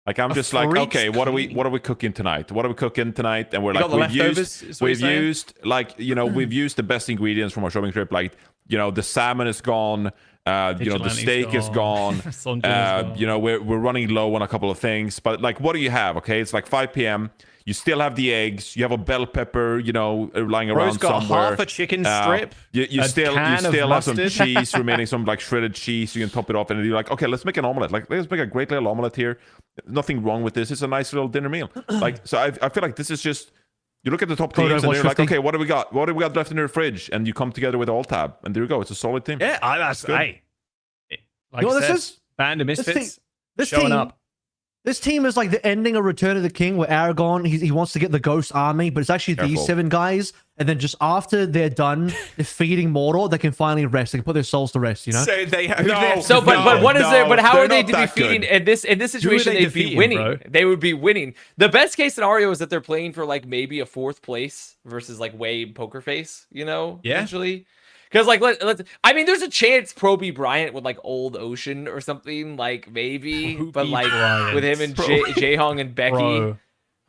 Speaker 1: Like I'm just like,
Speaker 5: fridge
Speaker 1: okay, what are we cooking tonight? What are we cooking tonight? And we're
Speaker 5: You
Speaker 1: like,
Speaker 5: got the
Speaker 1: we've
Speaker 5: leftovers, is what you're saying?
Speaker 1: used like we've used the best ingredients from our shopping trip. Like the salmon is gone. The
Speaker 5: Vigilante's
Speaker 1: steak is gone.
Speaker 5: Sonja is gone.
Speaker 1: We're running low on a couple of things, but like, what do you have? Okay, it's like 5 p.m. You still have the eggs. You have a bell pepper, lying
Speaker 5: Bro's
Speaker 1: around
Speaker 5: got
Speaker 1: somewhere.
Speaker 5: half a chicken strip.
Speaker 1: You
Speaker 5: a
Speaker 1: still
Speaker 5: can of
Speaker 1: have some
Speaker 5: mustard.
Speaker 1: cheese remaining, some like shredded cheese. So you can top it off, and you're like, okay, let's make an omelet. Like, let's make a great little omelet here. Nothing wrong with this. It's a nice little dinner meal. Like, so I feel like this is just. You look at the top teams, and you're like, okay, what do we got? What do we got left in the fridge? And you come together with alt tab, and there you go. It's a solid team.
Speaker 5: Yeah, that's
Speaker 1: good.
Speaker 5: hey. Like
Speaker 2: You know
Speaker 5: I
Speaker 2: what
Speaker 5: said,
Speaker 2: this is?
Speaker 5: band of misfits
Speaker 2: This
Speaker 5: showing
Speaker 2: team,
Speaker 5: up.
Speaker 2: This team is like the ending of Return of the King, where Aragon he wants to get the Ghost Army, but it's actually these
Speaker 1: Careful.
Speaker 2: 7 guys, and then just after they're done defeating Mordor, they can finally rest. They can put their souls to rest.
Speaker 5: So they have
Speaker 1: No.
Speaker 3: So, but what is it? But how
Speaker 1: they're
Speaker 3: are they
Speaker 1: not that
Speaker 3: defeating
Speaker 1: good.
Speaker 3: in this situation?
Speaker 5: they
Speaker 3: They'd be
Speaker 5: defeating,
Speaker 3: winning.
Speaker 5: bro?
Speaker 3: They would be winning. The best case scenario is that they're playing for like maybe a 4th place versus like Way Poker Face.
Speaker 5: Yeah.
Speaker 3: Eventually. Because like let's I mean, there's a chance Proby Bryant with like Old Ocean or something, like maybe, but
Speaker 5: Proby
Speaker 3: like
Speaker 5: Bryant.
Speaker 3: with him and Jaehong and Becky,
Speaker 5: Bro,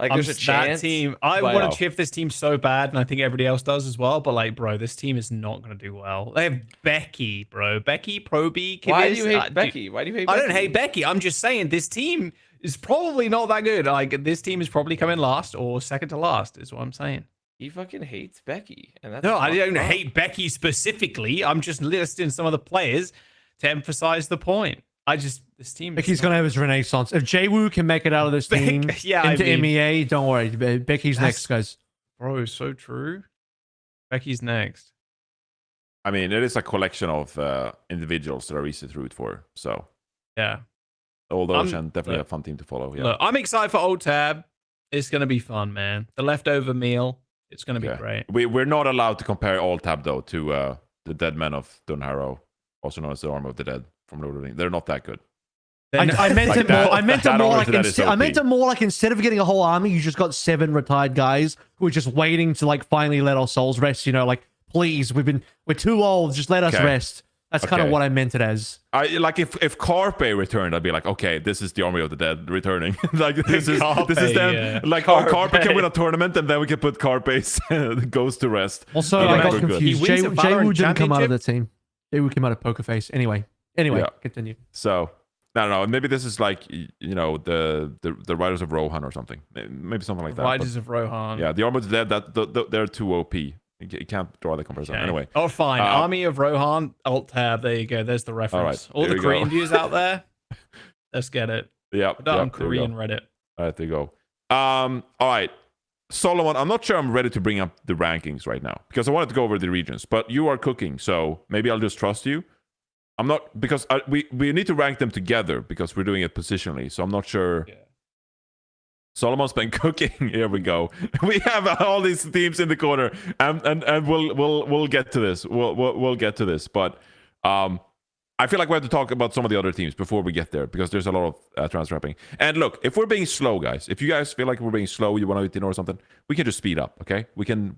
Speaker 3: like there's a chance.
Speaker 5: That team, I
Speaker 3: but-
Speaker 5: want to chip this team so bad, and I think everybody else does as well. But like, bro, this team is not going to do well. They have Becky, bro. Becky, Proby.
Speaker 3: Why do you
Speaker 5: Kibis.
Speaker 3: hate Becky? Why do you hate
Speaker 5: I
Speaker 3: Becky?
Speaker 5: don't hate Becky. I'm just saying this team is probably not that good. Like, this team is probably coming last or second to last, is what I'm saying.
Speaker 3: He fucking hates Becky, and that's
Speaker 5: No, I don't
Speaker 3: fucked up.
Speaker 5: hate Becky specifically. I'm just listing some of the players to emphasize the point. This team.
Speaker 2: Becky's gonna have his renaissance. If Zeruhh can make it out of this team
Speaker 5: yeah, I
Speaker 2: into
Speaker 5: mean-
Speaker 2: MEA, don't worry. Becky's
Speaker 5: That's-
Speaker 2: next, guys.
Speaker 5: Bro, so true. Becky's next.
Speaker 1: I mean, it is a collection of individuals that are easy to root for. So,
Speaker 5: Yeah.
Speaker 1: Old
Speaker 5: I'm-
Speaker 1: Ocean, definitely
Speaker 5: look.
Speaker 1: a fun team to follow. Yeah.
Speaker 5: Look, I'm excited for Old Tab. It's gonna be fun, man. The leftover meal. It's gonna be
Speaker 1: Okay.
Speaker 5: great.
Speaker 1: We're not allowed to compare alt tab though to the Dead Men of Dunharrow, also known as the Army of the Dead from Lord of the Rings. They're not that good.
Speaker 2: I meant
Speaker 1: Like
Speaker 2: it
Speaker 1: that-
Speaker 2: more. I meant it
Speaker 1: that
Speaker 2: more
Speaker 1: armor
Speaker 2: like
Speaker 1: to that is
Speaker 2: I meant
Speaker 1: OP.
Speaker 2: it more like instead of getting a whole army, you just got 7 retired guys who are just waiting to like finally let our souls rest. Like please, we're too old. Just let us
Speaker 1: Okay.
Speaker 2: rest. That's kind of
Speaker 1: Okay.
Speaker 2: what I meant it as.
Speaker 1: I like if Carpe returned, I'd be like, okay, this is the Army of the Dead returning. Like this is
Speaker 5: Carpe,
Speaker 1: them.
Speaker 5: yeah.
Speaker 1: Like
Speaker 3: Carpe.
Speaker 1: Carpe can win a tournament, and then we can put Carpe's goes to rest.
Speaker 2: Also,
Speaker 1: Yeah,
Speaker 2: I got
Speaker 1: good, good.
Speaker 2: confused.
Speaker 5: He wins a Valorant
Speaker 2: Zeruhh didn't come out of
Speaker 5: championship?
Speaker 2: the team. Zeruhh came out of Poker Face. Anyway,
Speaker 1: Yeah.
Speaker 2: continue.
Speaker 1: So I don't know. Maybe this is like the Riders of Rohan or something. Maybe something like that.
Speaker 5: Riders of Rohan.
Speaker 1: But, yeah, the Army of the Dead. They're too OP. You can't draw the comparison.
Speaker 5: Okay.
Speaker 1: Anyway,
Speaker 5: Oh, fine.
Speaker 1: Uh,
Speaker 5: Army of Rohan, Alt Tab. There you go. There's the reference.
Speaker 1: right,
Speaker 5: All
Speaker 1: there
Speaker 5: the
Speaker 1: we go.
Speaker 5: Korean viewers out there, let's get it.
Speaker 1: yeah.
Speaker 5: Put that on
Speaker 1: there we go.
Speaker 5: Korean Reddit.
Speaker 1: All right, there you go. All right. Solomon, I'm not sure I'm ready to bring up the rankings right now because I wanted to go over the regions, but you are cooking, so maybe I'll just trust you. I'm not because we need to rank them together because we're doing it positionally, so I'm not sure.
Speaker 5: Yeah.
Speaker 1: Solomon's been cooking. Here we go. We have all these teams in the corner, and we'll get to this. We'll get to this, but I feel like we have to talk about some of the other teams before we get there because there's a lot of transfer happening. And look, if we're being slow, guys, if you guys feel like we're being slow, you want to ignore something, we can just speed up. Okay, we can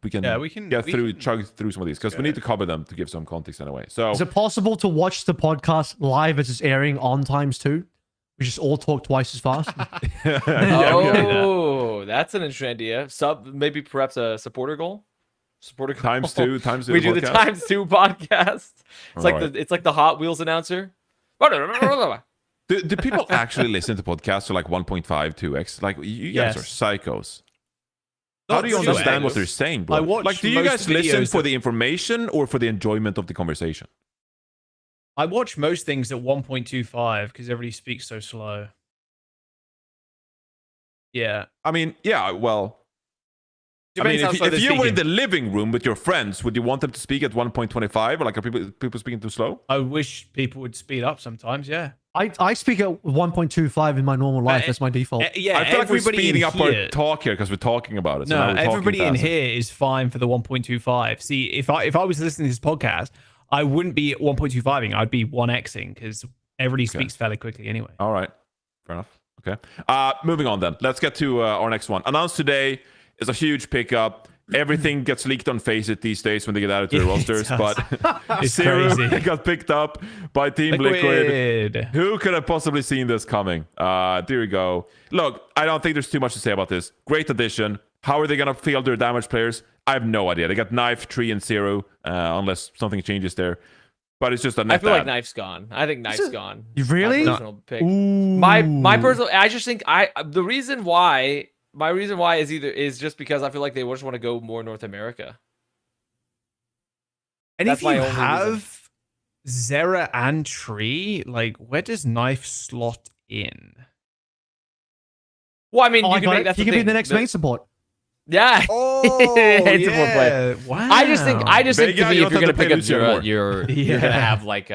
Speaker 1: chug through some of these because we need to cover them to give some context anyway. So
Speaker 2: Is it possible to watch the podcast live as it's airing on ×2? We just all talk twice as fast.
Speaker 1: yeah, we gotta do that.
Speaker 3: Oh, that's an interesting idea. Maybe perhaps a supporter goal. Supporter goal.
Speaker 1: times two.
Speaker 3: We do the
Speaker 1: podcast.
Speaker 3: × 2 podcast. It's like
Speaker 1: Alright.
Speaker 3: it's like the Hot Wheels announcer.
Speaker 1: Do people actually listen to podcasts to like 1.5, 2x? Like you guys
Speaker 5: Yes.
Speaker 1: are psychos. How
Speaker 5: Not
Speaker 1: do you
Speaker 5: 2x.
Speaker 1: understand what they're saying, bro?
Speaker 5: I watch
Speaker 1: Like, do you
Speaker 5: most
Speaker 1: guys listen
Speaker 5: videos
Speaker 1: for
Speaker 5: that-
Speaker 1: the information or for the enjoyment of the conversation?
Speaker 5: I watch most things at 1.25 because everybody speaks so slow. Yeah.
Speaker 1: I mean, yeah, well.
Speaker 5: Depends how slow
Speaker 1: if
Speaker 5: they're
Speaker 1: you were in
Speaker 5: speaking.
Speaker 1: the living room with your friends, would you want them to speak at 1.25? Or like, are people speaking too slow?
Speaker 5: I wish people would speed up sometimes. Yeah.
Speaker 2: I speak at 1.25 in my normal life. That's my default.
Speaker 5: Yeah.
Speaker 1: I feel like we're
Speaker 5: everybody
Speaker 1: speeding
Speaker 5: in
Speaker 1: up
Speaker 5: here,
Speaker 1: our talk here because we're talking about it. So now
Speaker 5: No,
Speaker 1: we're talking
Speaker 5: everybody in
Speaker 1: faster.
Speaker 5: here is fine for the 1.25. See, if I was listening to this podcast, I wouldn't be 1.25ing. I'd be 1xing because everybody speaks fairly quickly anyway.
Speaker 1: All right. Fair enough. Okay. Moving on then. Let's get to our next one. Announced today is a huge pickup. Everything gets leaked on Faceit these days when they get added to the rosters, but
Speaker 5: It's
Speaker 1: Zeruhh
Speaker 5: crazy.
Speaker 1: got picked up by Team Liquid. Who could have possibly seen this coming? There we go. Look, I don't think there's too much to say about this. Great addition. How are they going to field their damage players? I have no idea. They got Knife, Tree, and Zeruhh, unless something changes there. But it's just a net
Speaker 3: I feel like
Speaker 1: add.
Speaker 3: Knife's gone. I think Knife's gone.
Speaker 2: You really?
Speaker 3: My personal pick.
Speaker 2: Ooh.
Speaker 3: My personal. I just think the reason why. My reason why is just because I feel like they just want to go more North America.
Speaker 5: And
Speaker 3: That's
Speaker 5: if
Speaker 3: my
Speaker 5: you
Speaker 3: only
Speaker 5: have Zeruhh and Tree, like, where does Knife slot in?
Speaker 3: Well, I mean,
Speaker 2: Oh,
Speaker 3: you can make, that's
Speaker 2: he
Speaker 3: the
Speaker 2: could be
Speaker 3: thing.
Speaker 2: the next main support.
Speaker 3: Yeah.
Speaker 5: Oh,
Speaker 3: It's a full play.
Speaker 5: Wow.
Speaker 3: I just think
Speaker 1: Vega,
Speaker 3: to me,
Speaker 1: you
Speaker 3: if
Speaker 1: don't
Speaker 3: you're
Speaker 1: have
Speaker 3: gonna
Speaker 1: to
Speaker 3: pick
Speaker 1: play
Speaker 3: up
Speaker 1: Lucio
Speaker 3: Zeruhh, you're
Speaker 5: Yeah.
Speaker 3: gonna have like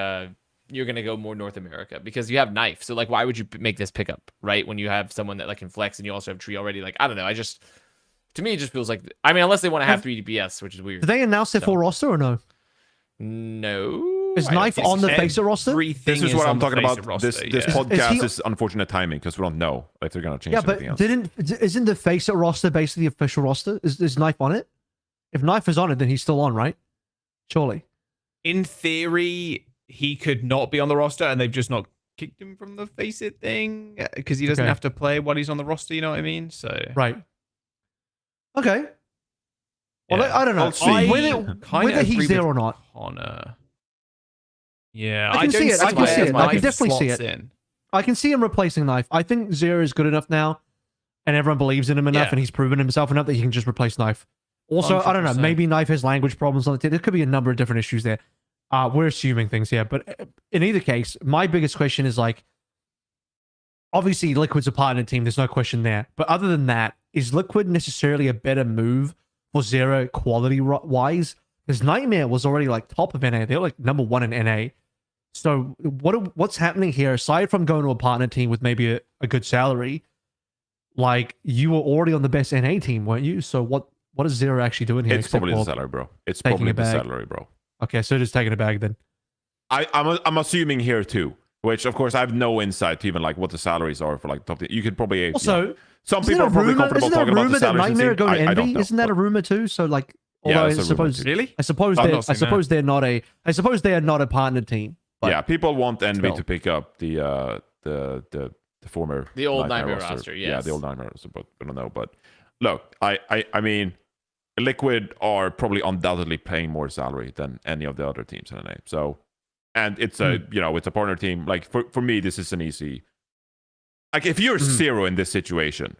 Speaker 3: you're gonna go more North America because you have Knife. So like, why would you make this pickup, right? When you have someone that like can flex and you also have Tree already. Like, I don't know. To me, it just feels like. I mean, unless they want to have 3 DPS, which is weird.
Speaker 2: Did they announce their full roster or no?
Speaker 3: No.
Speaker 2: Is
Speaker 3: I don't
Speaker 2: Knife
Speaker 3: think
Speaker 2: on the
Speaker 3: so.
Speaker 2: Faceit roster?
Speaker 1: This is what I'm talking about.
Speaker 5: Faceit
Speaker 1: This
Speaker 5: roster,
Speaker 1: this
Speaker 5: yeah.
Speaker 1: podcast
Speaker 2: Is
Speaker 1: is unfortunate timing because we don't know if they're going to change
Speaker 2: Yeah,
Speaker 1: anything
Speaker 2: but
Speaker 1: else.
Speaker 2: isn't the Faceit roster basically the official roster? Is Knife on it? If Knife is on it, then he's still on, right? Surely.
Speaker 5: In theory, he could not be on the roster, and they've just not kicked him from the Faceit thing because he doesn't
Speaker 2: Okay.
Speaker 5: have to play while he's on the roster. You know what I mean? So
Speaker 2: Right. Okay. Well,
Speaker 5: Yeah.
Speaker 2: I don't know.
Speaker 1: I'll see.
Speaker 2: Whether he's there or not.
Speaker 5: Connor. Yeah,
Speaker 2: I can see it. I can see it. I can definitely see it.
Speaker 5: In.
Speaker 2: I can see him replacing Knife. I think Zeruhh is good enough now, and everyone believes in him enough,
Speaker 5: Yeah.
Speaker 2: and he's proven himself enough that he can just replace Knife. Also, I don't know.
Speaker 5: 100%.
Speaker 2: Maybe Knife has language problems on the team. There could be a number of different issues there. We're assuming things here, but in either case, my biggest question is like, obviously, Liquid's a partner team. There's no question there. But other than that, is Liquid necessarily a better move for Zeruhh quality wise? Because Nightmare was already like top of NA. They're like number 1 in NA. So what's happening here? Aside from going to a partner team with maybe a good salary, like you were already on the best NA team, weren't you? So what is Zeruhh actually doing here?
Speaker 1: It's
Speaker 2: except
Speaker 1: probably the
Speaker 2: for
Speaker 1: salary, bro. It's
Speaker 2: taking
Speaker 1: probably
Speaker 2: a
Speaker 1: the
Speaker 2: bag?
Speaker 1: salary, bro.
Speaker 2: Okay, so just taking a bag then.
Speaker 1: I'm assuming here too, which of course I have no insight to even like what the salaries are for like top. You could probably
Speaker 2: Also,
Speaker 1: some
Speaker 2: isn't
Speaker 1: people
Speaker 2: it
Speaker 1: are probably
Speaker 2: rumor,
Speaker 1: comfortable
Speaker 2: isn't there a
Speaker 1: talking about the
Speaker 2: rumor that
Speaker 1: salaries.
Speaker 2: Nightmare are going to
Speaker 1: I don't
Speaker 2: Envy?
Speaker 1: know,
Speaker 2: Isn't that a
Speaker 1: but-
Speaker 2: rumor too? So like,
Speaker 1: Yeah,
Speaker 2: although
Speaker 1: it's
Speaker 2: I
Speaker 1: a rumor
Speaker 2: suppose
Speaker 1: too.
Speaker 5: Really?
Speaker 2: I suppose
Speaker 5: I've
Speaker 2: they
Speaker 5: not seen
Speaker 2: I suppose they are not a partner team. But
Speaker 1: Yeah, people want Envy
Speaker 2: still.
Speaker 1: to pick up the former
Speaker 3: The old Nightmare roster,
Speaker 1: Yeah,
Speaker 3: yes.
Speaker 1: the old Nightmare roster, but I don't know. But look, I mean, Liquid are probably undoubtedly paying more salary than any of the other teams in NA. So, and it's a it's a partner team. Like for me, this is an easy. Like if you're Zeruhh in this situation,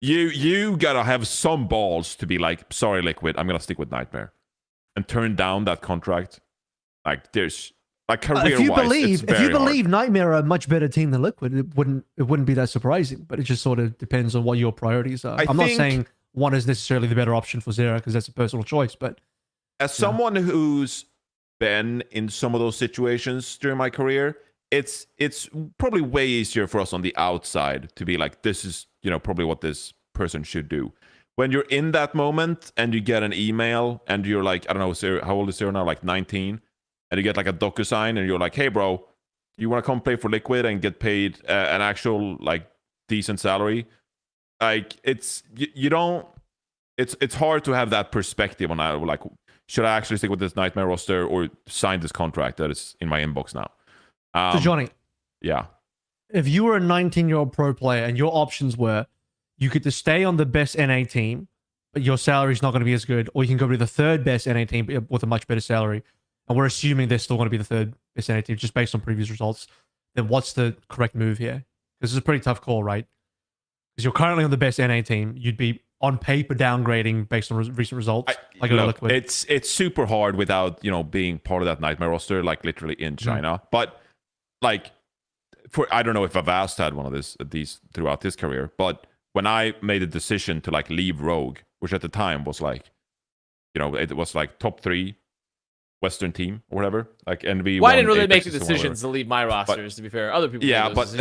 Speaker 1: you gotta have some balls to be like, sorry, Liquid, I'm gonna stick with Nightmare, and turn down that contract. Like there's like career
Speaker 2: if you
Speaker 1: wise,
Speaker 2: believe Nightmare are a much better team than Liquid, it wouldn't be that surprising. But it just sort of depends on what your priorities are. I'm not
Speaker 1: think-
Speaker 2: saying one is necessarily the better option for Zeruhh because that's a personal choice. But
Speaker 1: as someone who's been in some of those situations during my career, it's probably way easier for us on the outside to be like, this is probably what this person should do. When you're in that moment and you get an email and you're like, I don't know, Zeruhh, how old is Zeruhh now? Like 19, and you get like a DocuSign and you're like, hey bro, you want to come play for Liquid and get paid an actual like decent salary? Like it's hard to have that perspective on like, should I actually stick with this Nightmare roster or sign this contract that is in my inbox now?
Speaker 2: so Johnny,
Speaker 1: Yeah.
Speaker 2: if you were a 19-year-old pro player and your options were you could just stay on the best NA team, but your salary's not going to be as good, or you can go to the third best NA team with a much better salary, and we're assuming they're still going to be the third best NA team just based on previous results, then what's the correct move here? Because it's a pretty tough call, right? Because you're currently on the best NA team. You'd be on paper downgrading based on recent results. Like
Speaker 1: look, it's super hard without being part of that nightmare roster, like literally in China. But like, I don't know if Avast had one of these throughout his career, but when I made a decision to like leave Rogue, which at the time was like, it was like top 3 Western team or whatever. Like NV.
Speaker 3: Well, I didn't really make the decisions to leave my rosters. To be fair, other people.
Speaker 1: Yeah, but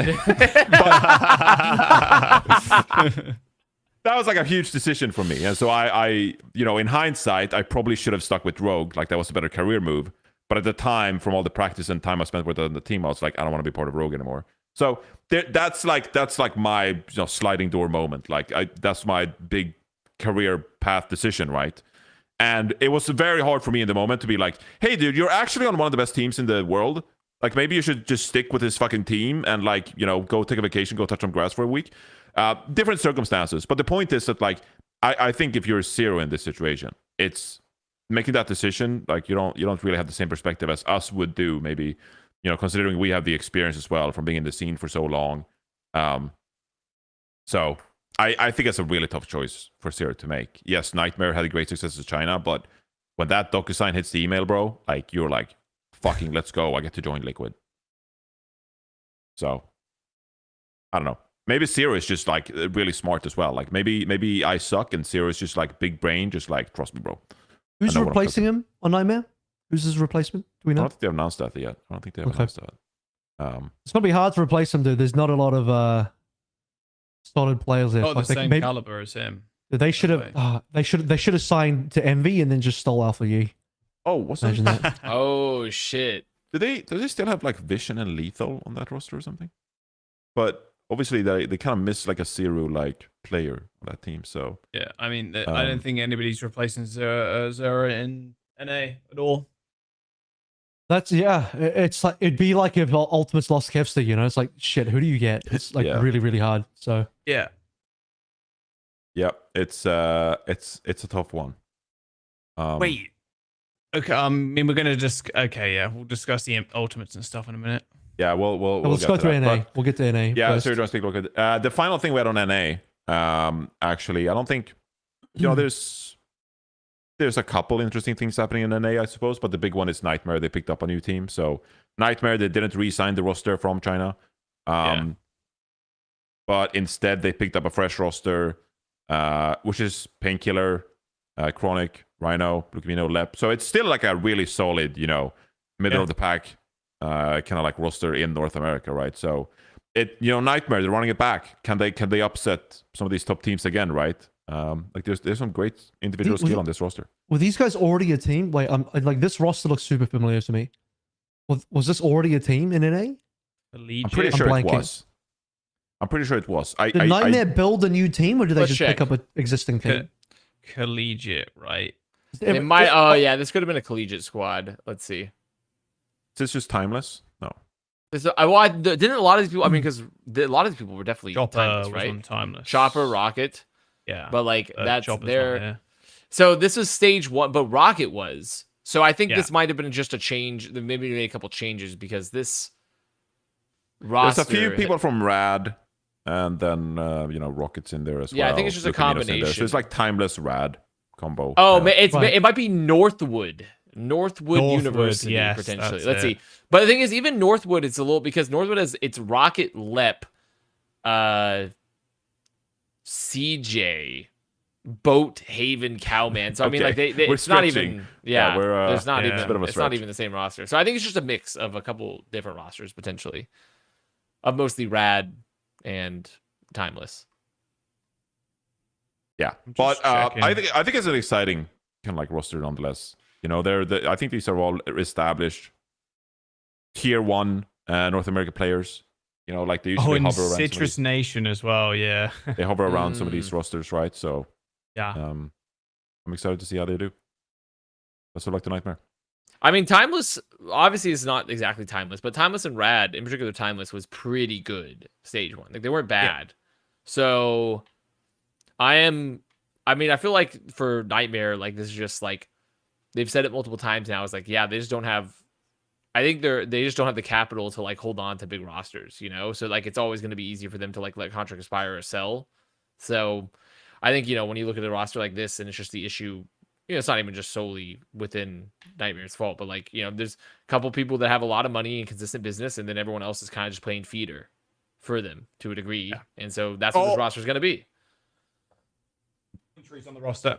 Speaker 1: that was like a huge decision for me, and so I in hindsight, I probably should have stuck with Rogue. Like that was a better career move. But at the time, from all the practice and time I spent with the team, I was like, I don't want to be part of Rogue anymore. So that's like my sliding door moment. Like that's my big career path decision, right? And it was very hard for me in the moment to be like, hey, dude, you're actually on one of the best teams in the world. Like maybe you should just stick with this fucking team and like go take a vacation, go touch some grass for a week. Different circumstances, but the point is that like I think if you're Zeruhh in this situation, it's making that decision. Like you don't really have the same perspective as us would do, maybe considering we have the experience as well from being in the scene for so long. So I think it's a really tough choice for Zeruhh to make. Yes, Nightmare had a great success in China, but when that DocuSign hits the email, bro, like you're like, fucking let's go, I get to join Liquid. So I don't know. Maybe Zeruhh is just like really smart as well. Like maybe I suck and Zeruhh is just like big brain, just like trust me, bro.
Speaker 2: Who's replacing him on Nightmare? Who's his replacement? Do we know?
Speaker 1: I don't think they've announced that yet. I don't think they've announced that.
Speaker 2: It's gonna be hard to replace him, dude. There's not a lot of solid players there.
Speaker 5: Not the same caliber as him.
Speaker 2: They should have. They should have signed to Envy and then just stole Alpha Yi.
Speaker 1: Oh, what's
Speaker 2: Imagine
Speaker 1: that?
Speaker 3: Oh shit.
Speaker 1: Do they still have like Vision and Lethal on that roster or something? But obviously they kind of miss like a Zeruhh like player on that team. So
Speaker 5: yeah, I mean, I don't think anybody's replacing Zeruhh in NA at all.
Speaker 2: It's like it'd be like if Ultimates lost Kevster, it's like shit, who do you get? It's like really, really hard. So
Speaker 5: yeah.
Speaker 1: It's a tough one.
Speaker 5: Wait. Okay, I mean we're gonna just we'll discuss the Ultimates and stuff in a minute.
Speaker 1: Yeah, we'll
Speaker 2: let's go through NA. We'll get to NA.
Speaker 1: Yeah, so don't speak. Look at the final thing we had on NA. Actually, I don't think there's a couple interesting things happening in NA, I suppose, but the big one is Nightmare. They picked up a new team, so Nightmare they didn't re-sign the roster from China, but instead they picked up a fresh roster, which is Painkiller, Chronic, Rhino, Lucamino, Lep. So it's still like a really solid, middle of the pack. Kind of like roster in North America, right? So Nightmare, they're running it back. Can they upset some of these top teams again, right? Like there's some great individual skill on this roster.
Speaker 2: Were these guys already a team? Like like this roster looks super familiar to me. Was this already a team in NA?
Speaker 1: I'm pretty sure it was. I'm pretty sure it was.
Speaker 2: Did Nightmare build a new team, or did they just pick up an existing team?
Speaker 5: Collegiate, right?
Speaker 3: It might. Oh yeah, this could have been a collegiate squad. Let's see.
Speaker 1: Is this just Timeless? No.
Speaker 3: Didn't a lot of these people? I mean, because a lot of these people were definitely Timeless, right?
Speaker 5: Timeless.
Speaker 3: Chopper, Rocket.
Speaker 5: Yeah.
Speaker 3: But like that's
Speaker 5: Chopper's
Speaker 3: their.
Speaker 5: not here.
Speaker 3: So this is stage 1, but Rocket was. So I think this might have been just a change. Maybe made a couple changes because this roster.
Speaker 1: There's a few people from Rad, and then Rocket's in there as well.
Speaker 3: Yeah, I think it's just a combination.
Speaker 1: So it's like Timeless Rad combo.
Speaker 3: Oh, it might be Northwood University potentially. Let's see. But the thing is, even Northwood, it's a little because Northwood it's Rocket, Lep, CJ, Boat, Haven, Cowman. So I mean, like it's not even. Yeah, there's not even. It's not even the same roster. So I think it's just a mix of a couple different rosters potentially, of mostly Rad and Timeless.
Speaker 1: Yeah, but I think it's an exciting kind of like roster nonetheless. I think these are all established tier 1 North American players. Like they usually hover around
Speaker 5: Citrus Nation as well. Yeah,
Speaker 1: they hover around some of these rosters, right? So
Speaker 5: yeah,
Speaker 1: I'm excited to see how they do. Best of luck to Nightmare.
Speaker 3: I mean, Timeless obviously is not exactly Timeless, but Timeless and Rad, in particular, Timeless was pretty good stage 1. Like they weren't bad. Yeah. So I feel like for Nightmare, like this is just like. They've said it multiple times now. It's like, yeah, they just don't have. I think they just don't have the capital to like hold on to big rosters, So like it's always going to be easier for them to like let contract expire or sell. So I think, when you look at a roster like this, and it's just the issue, it's not even just solely within Nightmare's fault, but like, there's a couple people that have a lot of money and consistent business, and then everyone else is kind of just playing feeder for them to a degree. Yeah. And so that's what this roster is going to be.
Speaker 5: Trees on the roster.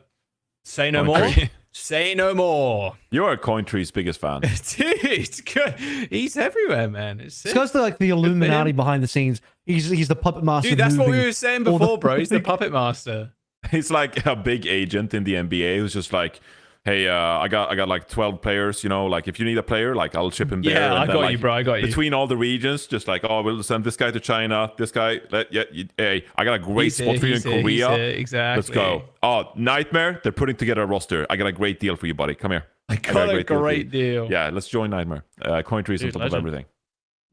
Speaker 5: Say no more. Say no more.
Speaker 1: You're a Cointree's biggest fan.
Speaker 5: Dude, good. He's everywhere, man. It's
Speaker 2: guy's like the Illuminati behind the scenes. He's the puppet master.
Speaker 5: Dude, that's what we were saying before, bro. He's the puppet master.
Speaker 1: He's like a big agent in the NBA who's just like, hey, I got like 12 players, like if you need a player, like I'll ship him there.
Speaker 5: Yeah,
Speaker 1: and
Speaker 5: I
Speaker 1: then,
Speaker 5: got
Speaker 1: like,
Speaker 5: you, bro. I got you.
Speaker 1: Between all the regions, just like, oh, we'll send this guy to China, this guy. Hey, I got a great spot for you in Korea.
Speaker 5: Exactly.
Speaker 1: Let's go. Oh, Nightmare, they're putting together a roster. I got a great deal for you, buddy. Come here.
Speaker 5: I got a great deal.
Speaker 1: Yeah, let's join Nightmare. Cointree's on top of everything.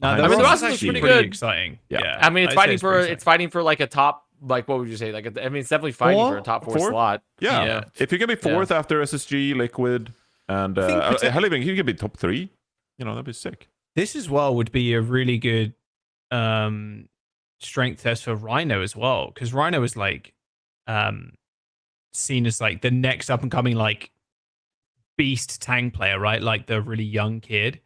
Speaker 5: No,
Speaker 3: the roster's
Speaker 5: actually
Speaker 3: pretty good.
Speaker 5: Exciting.
Speaker 1: Yeah.
Speaker 3: I mean, it's fighting for like a top, like what would you say? Like, it's definitely fighting for a top four slot.
Speaker 1: Yeah. If you can be fourth after SSG, Liquid, and hell, even you can be top 3. That'd be sick.
Speaker 5: This as well would be a really good strength test for Rhino as well, because Rhino is like seen as like the next up and coming like beast tank player, right? Like the really young kid.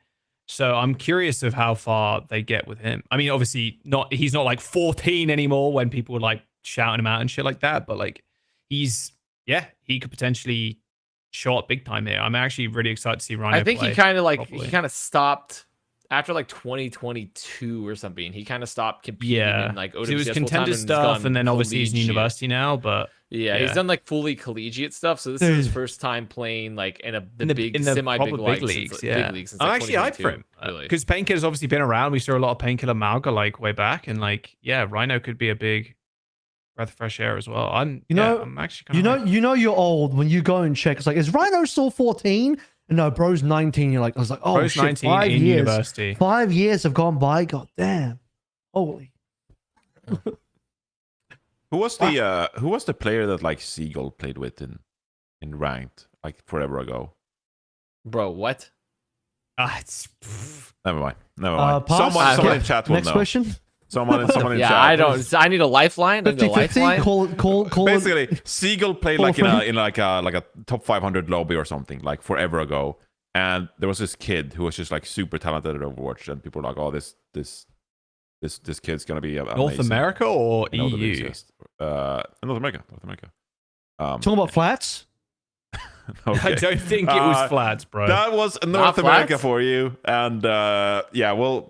Speaker 5: So I'm curious of how far they get with him. I mean, obviously he's not like 14 anymore when people were like shouting him out and shit like that, but like he could potentially show up big time here. I'm actually really excited to see Rhino.
Speaker 3: I think he kind of stopped after like 2022 or something. He kind of stopped competing in like OWCS.
Speaker 5: It was contender stuff, and then obviously he's in university now, but
Speaker 3: he's done like fully collegiate stuff. So this is his first time playing like in the big semi-big leagues. Big leagues since,
Speaker 5: I'm
Speaker 3: like,
Speaker 5: actually hyped for him because Painkiller's obviously been around. We saw a lot of Painkiller Malga like way back, and like Rhino could be a big breath of fresh air as well. I'm actually kind of
Speaker 2: you're old when you go and check. It's like, is Rhino still 14? And no, bro's 19. I was like, oh,
Speaker 5: bro's
Speaker 2: shit,
Speaker 5: 19
Speaker 2: 5
Speaker 5: in
Speaker 2: years.
Speaker 5: University.
Speaker 2: 5 years have gone by. God damn. Holy.
Speaker 1: Who was the player that like Seagull played with in ranked like forever ago?
Speaker 3: Bro, what?
Speaker 1: Never mind.
Speaker 2: Someone
Speaker 1: in chat will
Speaker 2: Next
Speaker 1: know.
Speaker 2: question.
Speaker 1: Someone in chat.
Speaker 3: I don't. I need a lifeline.
Speaker 2: 50-50. Call
Speaker 1: Basically,
Speaker 2: it.
Speaker 1: Seagull played like in a top 500 lobby or something like forever ago, and there was this kid who was just like super talented at Overwatch, and people were like, oh, this kid's gonna be amazing.
Speaker 5: North America or EU?
Speaker 1: North America.
Speaker 2: Talking about flats.
Speaker 1: Okay.
Speaker 5: I don't think it was flats, bro.
Speaker 1: That was North America for you, and we'll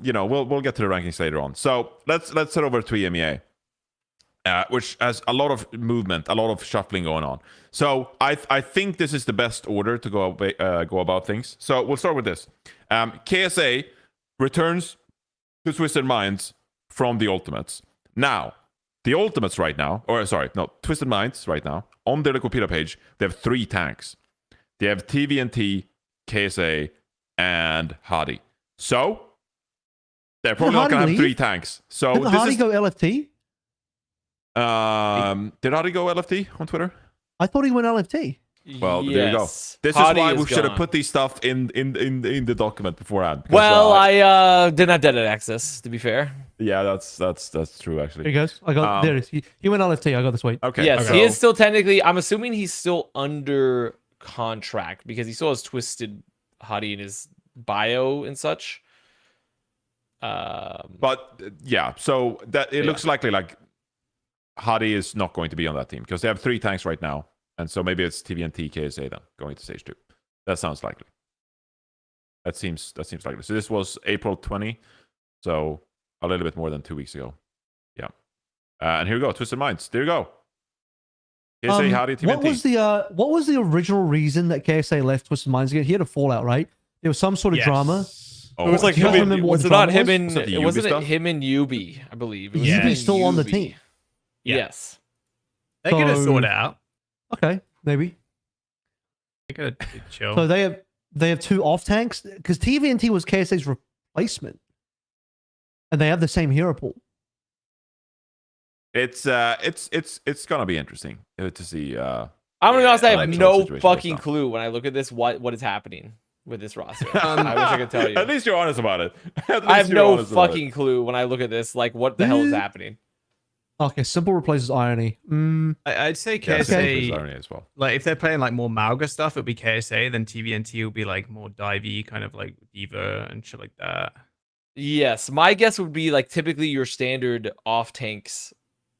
Speaker 1: get to the rankings later on. So let's head over to EMEA, which has a lot of movement, a lot of shuffling going on. So I think this is the best order to go about things. So we'll start with this. KSA returns to Twisted Minds from the Ultimates. Now, the Ultimates right now, Twisted Minds right now, on their Wikipedia page, they have 3 tanks. They have TVNT, KSA, and Hadi. So, they're probably not going to have 3 tanks. So,
Speaker 2: didn't Hadi go LFT?
Speaker 1: Did Hadi go LFT on Twitter?
Speaker 2: I thought he went LFT.
Speaker 1: Well, there you go. This is why we should have put these stuff in the document beforehand.
Speaker 3: Well, I didn't have data access, to be fair.
Speaker 1: Yeah, that's true, actually.
Speaker 2: Here he goes. I got there it is. He went LFT. I got this weight.
Speaker 1: Okay.
Speaker 3: Yes, he is still technically. I'm assuming he's still under contract because he still has Twisted Hadi in his bio and such.
Speaker 1: But yeah, so that it looks likely like Hadi is not going to be on that team because they have 3 tanks right now, and so maybe it's TVNT KSA then going to stage 2. That sounds likely. That seems likely. So this was April 20, so a little bit more than 2 weeks ago. Yeah, and here we go. Twisted Minds. There you go. KSA, Hadi, TVNT.
Speaker 2: What was the original reason that KSA left Twisted Minds again? He had a fallout, right? There was some sort of drama.
Speaker 3: It was like him and,
Speaker 2: was
Speaker 3: it not him and it wasn't it him and Yubi, I believe.
Speaker 2: Is Yubi still on the team?
Speaker 3: Yes.
Speaker 5: They're gonna sort it out.
Speaker 2: Okay, maybe.
Speaker 5: They're gonna chill.
Speaker 2: So they have 2 off tanks because TVNT was KSA's replacement, and they have the same hero pool.
Speaker 1: It's gonna be interesting to see.
Speaker 3: I'm gonna be honest, I have no fucking clue when I look at this what is happening with this roster. I wish I could tell you.
Speaker 1: At least you're honest about it.
Speaker 3: I have no fucking clue when I look at this, like what the hell is happening.
Speaker 2: Okay, simple replaces irony.
Speaker 4: I'd say
Speaker 1: Yeah,
Speaker 4: KSA.
Speaker 1: irony as well.
Speaker 4: Like if they're playing like more Mauga stuff, it'd be KSA. Then TVNT will be like more divey, kind of like Diva and shit like that.
Speaker 3: Yes, my guess would be like typically your standard off tanks.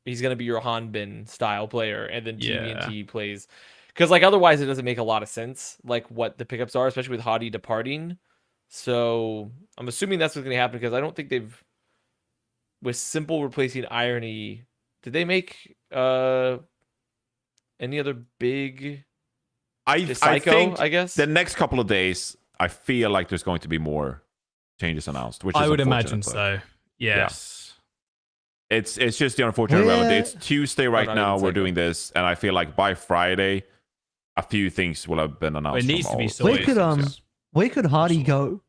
Speaker 3: He's gonna be your Hanbin style player, and then TVNT plays because like otherwise it doesn't make a lot of sense like what the pickups are, especially with Hadi departing. So I'm assuming that's what's gonna happen because I don't think they've with simple replacing irony. Did they make any other big?
Speaker 1: I
Speaker 3: Psycho,
Speaker 1: think
Speaker 3: I guess
Speaker 1: the next couple of days, I feel like there's going to be more changes announced, which is
Speaker 4: I would
Speaker 1: unfortunate,
Speaker 4: imagine
Speaker 1: but
Speaker 4: so. Yes.
Speaker 1: It's just the unfortunate reality. It's Tuesday right
Speaker 3: not
Speaker 1: now.
Speaker 3: even
Speaker 1: We're
Speaker 3: Psycho.
Speaker 1: doing this, and I feel like by Friday, a few things will have been announced.
Speaker 4: It needs
Speaker 1: from
Speaker 4: to be
Speaker 1: all
Speaker 4: sorted.
Speaker 2: Where could Hardy go?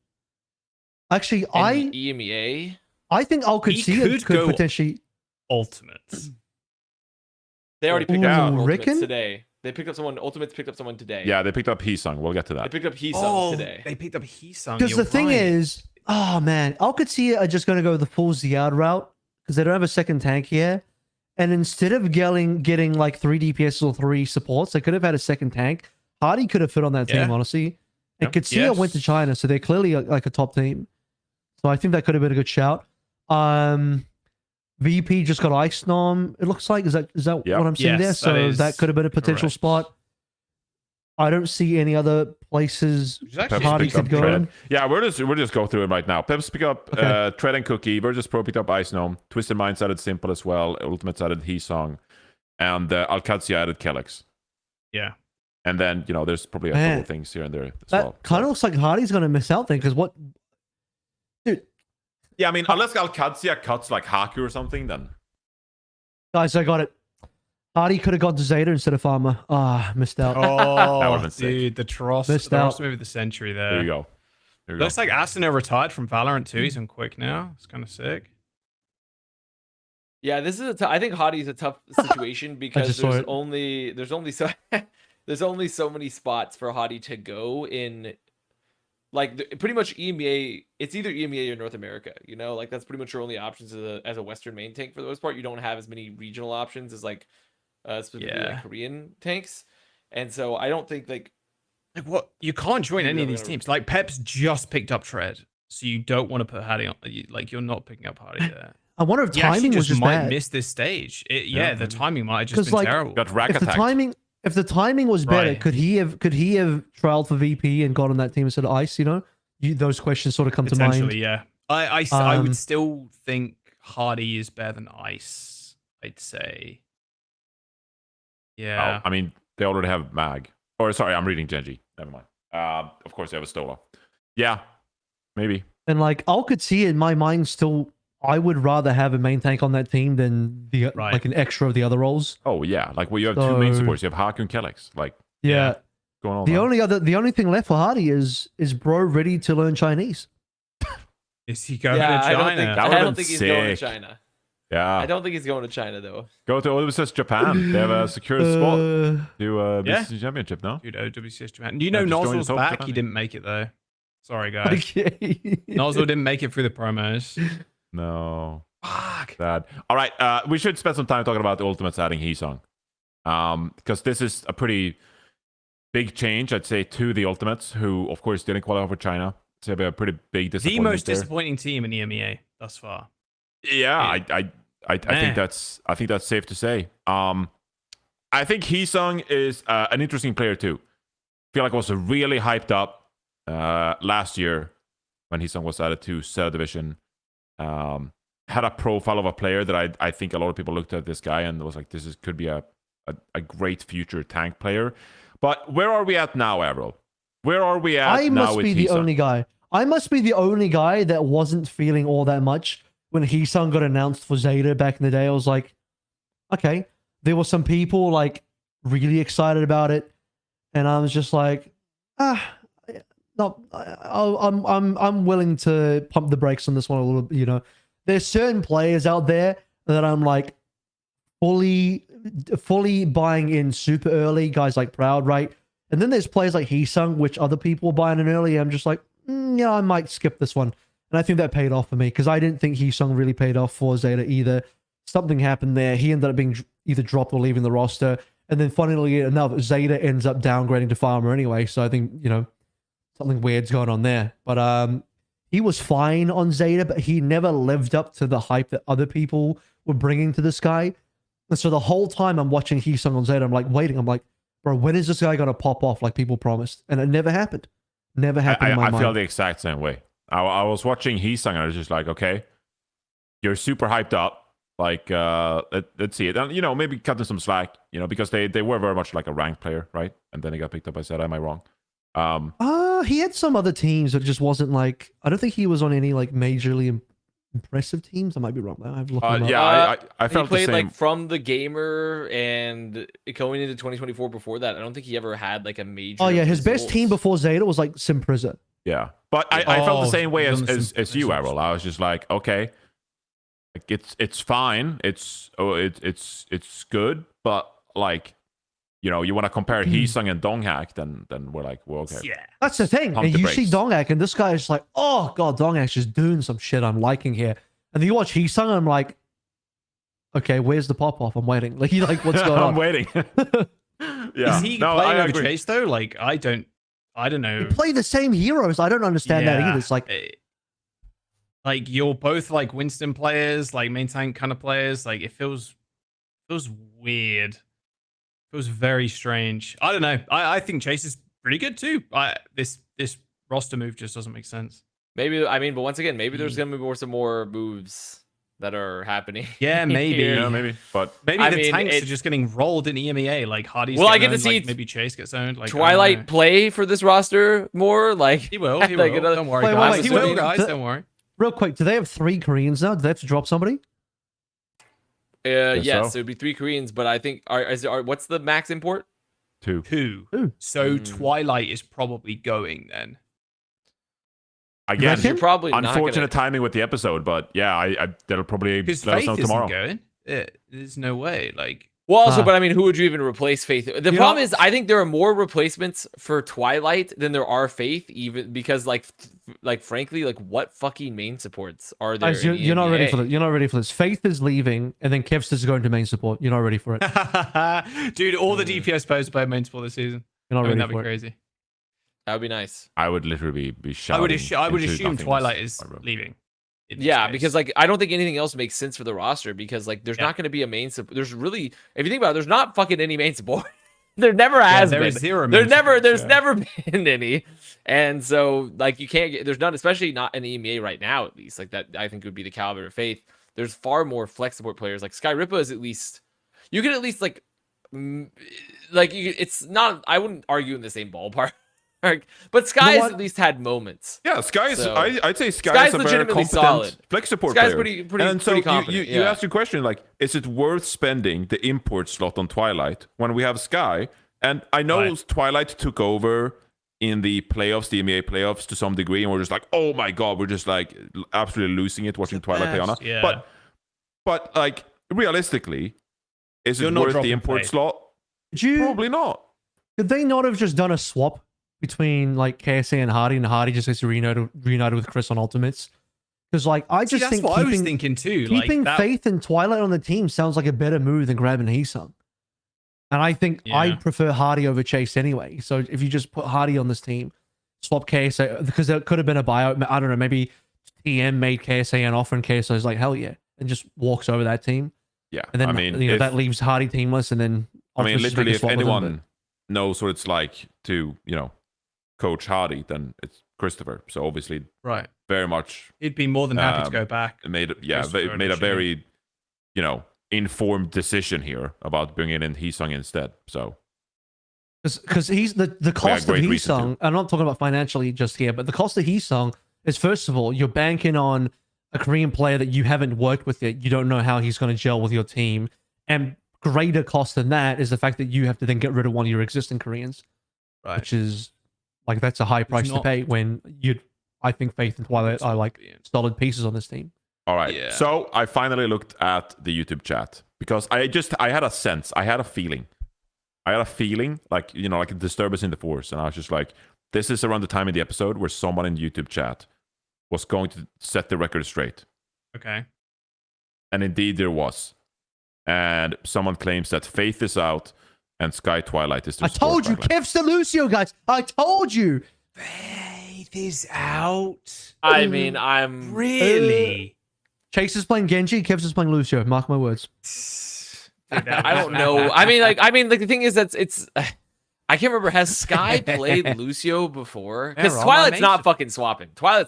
Speaker 2: Actually,
Speaker 3: And EMEA.
Speaker 2: I think Alcacia could
Speaker 4: go-
Speaker 2: potentially.
Speaker 4: Ultimates.
Speaker 3: They already picked
Speaker 2: Ooh,
Speaker 3: up Ultimates
Speaker 2: Ricken?
Speaker 3: today. They picked up someone. Ultimates picked up someone today.
Speaker 1: Yeah, they picked up Heesung. We'll get to
Speaker 3: They
Speaker 1: that.
Speaker 3: picked up Heesung today.
Speaker 4: They picked up Heesung.
Speaker 2: Because the thing is, oh man, Alcacia are just going to go the full Ziad route because they don't have a second tank here. And instead of getting like 3 DPS or 3 supports, they could have had a second tank. Hardy could have fit on that team,
Speaker 4: Yeah.
Speaker 2: honestly. And
Speaker 1: Yep.
Speaker 2: Katsuya went to China, so they're clearly like a top team. So I think that could have been a good shout. VP just got Ice Nom. It looks like is that
Speaker 1: Yep.
Speaker 2: what I'm seeing
Speaker 4: Yes,
Speaker 2: there?
Speaker 4: that
Speaker 2: So
Speaker 4: is
Speaker 2: that could have been a potential
Speaker 4: correct.
Speaker 2: spot. I don't see any other places
Speaker 1: Peps
Speaker 2: Hardy
Speaker 1: picked up
Speaker 2: could go.
Speaker 1: Tread. Yeah, we'll just go through it right now. Peps picked up
Speaker 2: Okay.
Speaker 1: Tread and Cookie. Virtus Pro picked up Ice Gnome. Twisted Minds added Simple as well. Ultimates added Heesung. And Alcazia added Kellex.
Speaker 4: Yeah.
Speaker 1: And then, there's probably a
Speaker 2: Man.
Speaker 1: couple of things here and there as
Speaker 2: That
Speaker 1: well.
Speaker 2: kind of looks like Hardy's going to miss out then, because what? Dude,
Speaker 1: Yeah, I mean, unless Alcazia cuts like Haku or something, then.
Speaker 2: guys, I got it. Hardy could have gone to Zeta instead of Farmer. Ah, missed out.
Speaker 1: That
Speaker 4: Oh,
Speaker 1: would've been sick.
Speaker 4: dude, the Tross
Speaker 2: Missed out.
Speaker 4: move of the century there.
Speaker 1: There you go. There you
Speaker 4: Looks like Asuna retired from Valorant too. He's on Quick now. It's kind of sick.
Speaker 3: Yeah, this is I think Hadi's a tough situation because
Speaker 2: just saw
Speaker 3: there's
Speaker 2: it.
Speaker 3: only so there's only so many spots for Hadi to go in. Like pretty much EMEA, it's either EMEA or North America. Like that's pretty much your only options as a Western main tank for the most part. You don't have as many regional options as like specifically like Korean tanks, and so I don't think like
Speaker 4: What? You can't join any of these
Speaker 3: gonna-
Speaker 4: teams. Like Pep's just picked up Tread, so you don't want to put Hardy on. Like you're not picking up Hardy there.
Speaker 2: I wonder if
Speaker 4: You actually
Speaker 2: timing was just
Speaker 4: might
Speaker 2: bad.
Speaker 4: miss this stage.
Speaker 1: Yeah,
Speaker 4: The timing might have just
Speaker 2: 'Cause,
Speaker 4: been
Speaker 2: like,
Speaker 4: terrible.
Speaker 1: Got rack
Speaker 2: If the
Speaker 1: attacked.
Speaker 2: timing was better,
Speaker 4: Right.
Speaker 2: could he have trialed for VP and got on that team instead of Ice? Those questions sort of come to
Speaker 4: Potentially,
Speaker 2: mind.
Speaker 4: yeah. I
Speaker 2: Um,
Speaker 4: would still think Hardy is better than Ice. I'd say. Yeah.
Speaker 1: Oh, I mean, they already have Mag. Or sorry, I'm reading Genji. Never mind. Of course, they have a Stola. Yeah, maybe.
Speaker 2: And like Alcacia in my mind still, I would rather have a main tank on that team than
Speaker 4: Right.
Speaker 2: like an extra of the other roles.
Speaker 1: Oh yeah, like you have two main
Speaker 2: So-
Speaker 1: supports. You have Haku and Kellex. Like
Speaker 2: Yeah.
Speaker 1: going on.
Speaker 2: The only thing left for Hardy is Bro ready to learn Chinese?
Speaker 4: Is he going
Speaker 3: yeah,
Speaker 4: to
Speaker 3: I
Speaker 4: China?
Speaker 3: don't think
Speaker 1: That
Speaker 3: I
Speaker 1: would've
Speaker 3: don't
Speaker 1: been
Speaker 3: think he's going to
Speaker 1: sick.
Speaker 3: China.
Speaker 1: Yeah.
Speaker 3: I don't think he's going to China though.
Speaker 1: Go to OWCS Japan. They have a secure spot
Speaker 2: Uh,
Speaker 1: to
Speaker 4: Yeah.
Speaker 1: BCC Championship, no?
Speaker 4: Dude, OWCS Japan. You know,
Speaker 1: just join the
Speaker 4: Nozzle's
Speaker 1: top
Speaker 4: back.
Speaker 1: Japan.
Speaker 4: He didn't make it though. Sorry, guys.
Speaker 2: okay.
Speaker 4: Nozzle didn't make it through the promos.
Speaker 1: No.
Speaker 4: Fuck.
Speaker 1: Sad. All right. We should spend some time talking about the Ultimates adding Heesung. Because this is a pretty big change, I'd say, to the Ultimates, who, of course, didn't qualify for China. So they have a pretty big
Speaker 4: The
Speaker 1: disappointment
Speaker 4: most
Speaker 1: there.
Speaker 4: disappointing team in EMEA thus far.
Speaker 1: Yeah, I think that's safe to say. I think Heesung is an interesting player too. I feel like I was really hyped up last year when Heesung was added to Zeta Division. Had a profile of a player that I think a lot of people looked at this guy and was like, could be a great future tank player. But where are we at now, Avril? Where are we at
Speaker 2: I
Speaker 1: now
Speaker 2: must
Speaker 1: with
Speaker 2: be the
Speaker 1: Heesung?
Speaker 2: only guy. I must be the only guy that wasn't feeling all that much when Heesung got announced for Zeta back in the day. I was like, okay. There were some people like really excited about it, and I was just like, no, I'm willing to pump the brakes on this one a little. There's certain players out there that I'm like fully buying in super early. Guys like Proud, right? And then there's players like Heesung, which other people are buying in early. I'm just like, yeah, I might skip this one. And I think that paid off for me because I didn't think Heesung really paid off for Zeta either. something happened there. He ended up being either dropped or leaving the roster. And then funnily enough, ZETA ends up downgrading to farmer anyway. So I think, something weird's going on there. But he was fine on ZETA, but he never lived up to the hype that other people were bringing to this guy. And so the whole time I'm watching Heesung on ZETA, I'm like waiting. I'm like, bro, when is this guy going to pop off like people promised? And it never happened. Never happened in my mind.
Speaker 1: I feel the exact same way. I was watching Heesung and I was just like, okay, you're super hyped up. Like, let's see it. And, maybe cut them some slack, because they were very much like a ranked player, right? And then he got picked up by ZETA. Am I wrong?
Speaker 2: He had some other teams that just wasn't like, I don't think he was on any like majorly impressive teams. I might be wrong though. I've looked him up.
Speaker 1: Yeah, I felt
Speaker 3: he played
Speaker 1: the same.
Speaker 3: like from the gamer and going into 2024 before that. I don't think he ever had like a major.
Speaker 2: Oh yeah, his best team before ZETA was like Simprisa.
Speaker 1: Yeah, but I felt the same way as you, AVRL. I was just like, okay, like it's fine. It's good, but like, you want to compare Heesung and Donghak, then we're like, well, okay.
Speaker 4: Yeah.
Speaker 2: That's the thing. And you see Donghak, and this guy is like, oh god, Donghak's just doing some shit I'm liking here. And then you watch Heesung, and I'm like, okay, where's the pop off? I'm waiting. Like, what's going on?
Speaker 1: I'm waiting. Yeah.
Speaker 5: Is he playing over Chase though? Like, I don't know.
Speaker 2: They play the same heroes. I don't understand that either. It's
Speaker 5: like you're both like Winston players, like main tank kind of players. Like it feels weird. It was very strange. I don't know. I think Chase is pretty good too. This roster move just doesn't make sense.
Speaker 3: Maybe, but once again, maybe there's gonna be some more moves that are happening.
Speaker 5: Yeah, maybe.
Speaker 1: Yeah, maybe. But
Speaker 5: maybe the tanks are just getting rolled in EMEA. Like Hardy's.
Speaker 3: Well, I get to see
Speaker 5: maybe Chase gets owned. Like
Speaker 3: Twilight play for this roster more. Like
Speaker 5: he will. He
Speaker 3: like
Speaker 5: will. Don't worry, guys. He will, guys. Don't worry.
Speaker 2: Real quick, do they have 3 Koreans now? Do they have to drop somebody?
Speaker 3: Yes, it would be 3 Koreans, but I think what's the max import?
Speaker 1: 2.
Speaker 5: So Twilight is probably going then.
Speaker 1: Again,
Speaker 3: you're probably
Speaker 1: unfortunate timing with the episode, but yeah, that'll probably let us know tomorrow.
Speaker 5: Going. There's no way. Like,
Speaker 3: well, also, but I mean, who would you even replace Faith? The problem is, I think there are more replacements for Twilight than there are Faith, even because, like frankly, like what fucking main supports are there?
Speaker 2: Guys, you're not ready for it. You're not ready for this. Faith is leaving, and then Kevs is going to main support. You're not ready for it,
Speaker 5: dude. All the DPS players play main support this season.
Speaker 2: You're not ready
Speaker 5: that'd
Speaker 2: for
Speaker 5: be crazy.
Speaker 3: That would be nice.
Speaker 1: I would literally be shouting.
Speaker 5: I would assume Twilight is leaving.
Speaker 3: Yeah, because like I don't think anything else makes sense for the roster because like there's not going to be a main support. There's really, if you think about it, there's not fucking any main support. There never has been. There's never been any, and so like you can't get. There's none, especially not in the EMEA right now. At least like that, I think would be the caliber of Faith. There's far more flex support players. Like Skyripa is at least you can at least like it's not. I wouldn't argue in the same ballpark. But Sky's at least had moments.
Speaker 1: Yeah, Sky's. I'd say Sky's a very competent
Speaker 3: solid.
Speaker 1: Flex support
Speaker 3: Sky's
Speaker 1: player.
Speaker 3: pretty competent.
Speaker 1: You asked your question like, is it worth spending the import slot on Twilight when we have Sky? And I know Twilight took over in the playoffs, the EMEA playoffs to some degree, and we're just like, oh my god, we're just like absolutely losing it watching Twilight play on it.
Speaker 5: Yeah.
Speaker 1: But like realistically, is it worth the import slot? Probably not.
Speaker 2: Could they not have just done a swap between like KSA and Hardy just gets reunited with Chris on Ultimates? Because like I just think
Speaker 5: that's what I was thinking too.
Speaker 2: Keeping Faith and Twilight on the team sounds like a better move than grabbing Heesung. And I think I prefer Hardy over Chase anyway. So if you just put Hardy on this team, swap KSA, because there could have been a buyout. I don't know, maybe TM made KSA an offer and KSA is like, hell yeah, and just walks over that team.
Speaker 1: Yeah.
Speaker 2: And then, that leaves Hardy teamless. And then,
Speaker 1: literally, if anyone knows what it's like to, coach Hardy, then it's Christopher. So obviously, very much
Speaker 5: he'd be more than happy to go back.
Speaker 1: Made a very, informed decision here about bringing in Heesung instead. So
Speaker 2: because he's the cost of Heesung. I'm not talking about financially just here, but the cost of Heesung is, first of all, you're banking on a Korean player that you haven't worked with yet. You don't know how he's going to gel with your team, and greater cost than that is the fact that you have to then get rid of one of your existing Koreans, which is like that's a high price to pay when I think Faith and Twilight are like solid pieces on this team.
Speaker 1: All right. Yeah. So I finally looked at the YouTube chat because I had a sense, I had a feeling like, like a disturbance in the force. And I was just like, this is around the time in the episode where someone in the YouTube chat was going to set the record straight.
Speaker 5: Okay.
Speaker 1: And indeed there was. and someone claims that Faith is out and Sky Twilight is.
Speaker 2: I told you, Kev's the Lucio, guys. I told you.
Speaker 4: Faith is out.
Speaker 3: I mean, I'm
Speaker 4: Really?
Speaker 2: Chase is playing Genji. Kev's is playing Lucio. Mark my words.
Speaker 3: I don't know. I mean, like the thing is that it's. I can't remember. Has Sky played Lucio before? Because
Speaker 4: Yeah,
Speaker 3: Twilight's not fucking swapping. Twilight.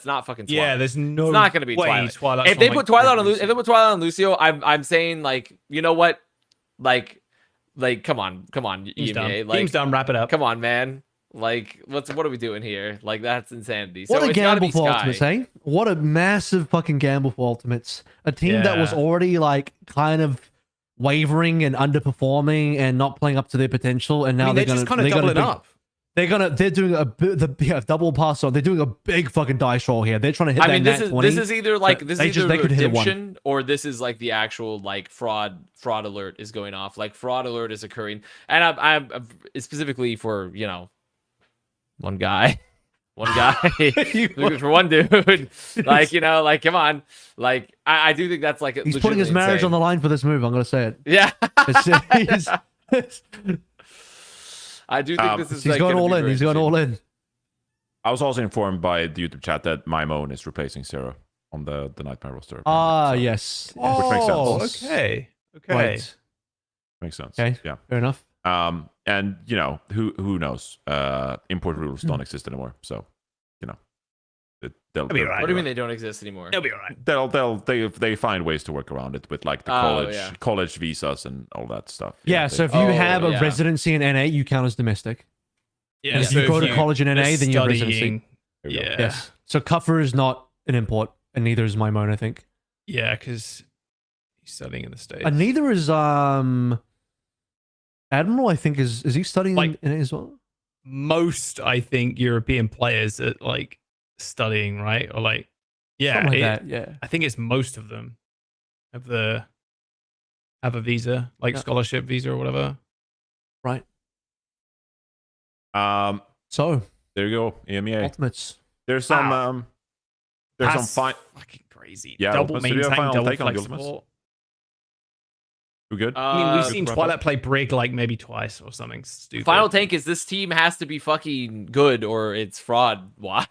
Speaker 4: Yeah, there's no.
Speaker 3: It's not going to be
Speaker 4: way
Speaker 3: Twilight. If they put Twilight on Lucio, if they put Twilight on Lucio, I'm saying like, you know what, like come on,
Speaker 5: Team's done.
Speaker 3: EMEA, like
Speaker 5: Team's done. Wrap it up.
Speaker 3: come on, man. Like what are we doing here? Like that's insanity.
Speaker 2: What
Speaker 3: So
Speaker 2: a
Speaker 3: it's gotta
Speaker 2: gamble
Speaker 3: be
Speaker 2: for
Speaker 3: Sky.
Speaker 2: Ultimates, eh? What a massive fucking gamble for Ultimates. A team that was
Speaker 5: Yeah.
Speaker 2: already like kind of wavering and underperforming and not playing up to their potential, and now
Speaker 4: they're
Speaker 2: they're
Speaker 4: just kind of
Speaker 2: gonna
Speaker 4: doubling up.
Speaker 2: They're doing a double pass on. They're doing a big fucking dice roll here. They're trying to hit
Speaker 3: I
Speaker 2: that
Speaker 3: mean,
Speaker 2: nat 20.
Speaker 3: this is either like this
Speaker 2: They
Speaker 3: is either
Speaker 2: they could hit one.
Speaker 3: redemption or this is like the actual like fraud alert is going off. Like fraud alert is occurring, and I'm specifically for one guy. Looking for one dude. Like, like, come on. Like, I do think that's like
Speaker 2: He's putting his marriage
Speaker 3: insane.
Speaker 2: on the line for this move. I'm gonna say it.
Speaker 3: Yeah.
Speaker 2: It's-
Speaker 3: I do think this is
Speaker 2: he's
Speaker 3: like
Speaker 2: going
Speaker 3: gonna
Speaker 2: all
Speaker 3: be
Speaker 2: in.
Speaker 3: very
Speaker 2: He's going all in.
Speaker 1: I was also informed by the YouTube chat that Mimone is replacing Zeruhh on the Nightmare roster.
Speaker 2: Ah,
Speaker 1: So,
Speaker 2: yes.
Speaker 1: Which makes sense.
Speaker 5: Okay. Okay.
Speaker 2: Right.
Speaker 1: Makes sense.
Speaker 2: Okay.
Speaker 1: Yeah.
Speaker 2: Fair enough.
Speaker 1: And who knows? Import rules don't exist anymore, so they'll
Speaker 5: be right.
Speaker 3: What do you mean they don't exist anymore?
Speaker 5: It'll be all right.
Speaker 1: they find ways to work around it with like the college visas and all that stuff.
Speaker 2: Yeah. So if you have a
Speaker 3: yeah.
Speaker 2: residency in NA, you count as domestic.
Speaker 5: Yeah.
Speaker 2: And if you go to college in NA, then you have residency.
Speaker 5: studying-
Speaker 1: There you go.
Speaker 5: Yeah.
Speaker 2: Yes. So Cuffer is not an import, and neither is Mimone, I think.
Speaker 5: Yeah, because he's studying in the States.
Speaker 2: And neither is Admiral. I think is he studying
Speaker 5: Like-
Speaker 2: in it as well?
Speaker 5: Most, I think, European players are like studying, right? Or like, yeah,
Speaker 2: Something like that. Yeah.
Speaker 5: I think it's most of them have a visa, like
Speaker 2: Yeah.
Speaker 5: scholarship visa or whatever.
Speaker 2: Right.
Speaker 1: So
Speaker 2: So
Speaker 1: there you go, EMEA.
Speaker 2: Ultimates.
Speaker 1: There's some
Speaker 5: That's
Speaker 1: fine.
Speaker 5: fucking crazy.
Speaker 1: Yeah,
Speaker 5: Double
Speaker 1: Ultimates, do you
Speaker 5: main
Speaker 1: have
Speaker 5: tank,
Speaker 1: final
Speaker 5: double
Speaker 1: take on the
Speaker 5: flex
Speaker 1: Ultimates?
Speaker 5: support.
Speaker 1: We're good.
Speaker 5: I mean, we've
Speaker 3: Uh,
Speaker 5: seen
Speaker 1: wrap
Speaker 5: Twilight
Speaker 1: up.
Speaker 5: play Brig like maybe twice or something stupid.
Speaker 3: Final tank is this team has to be fucking good or it's fraud. Why?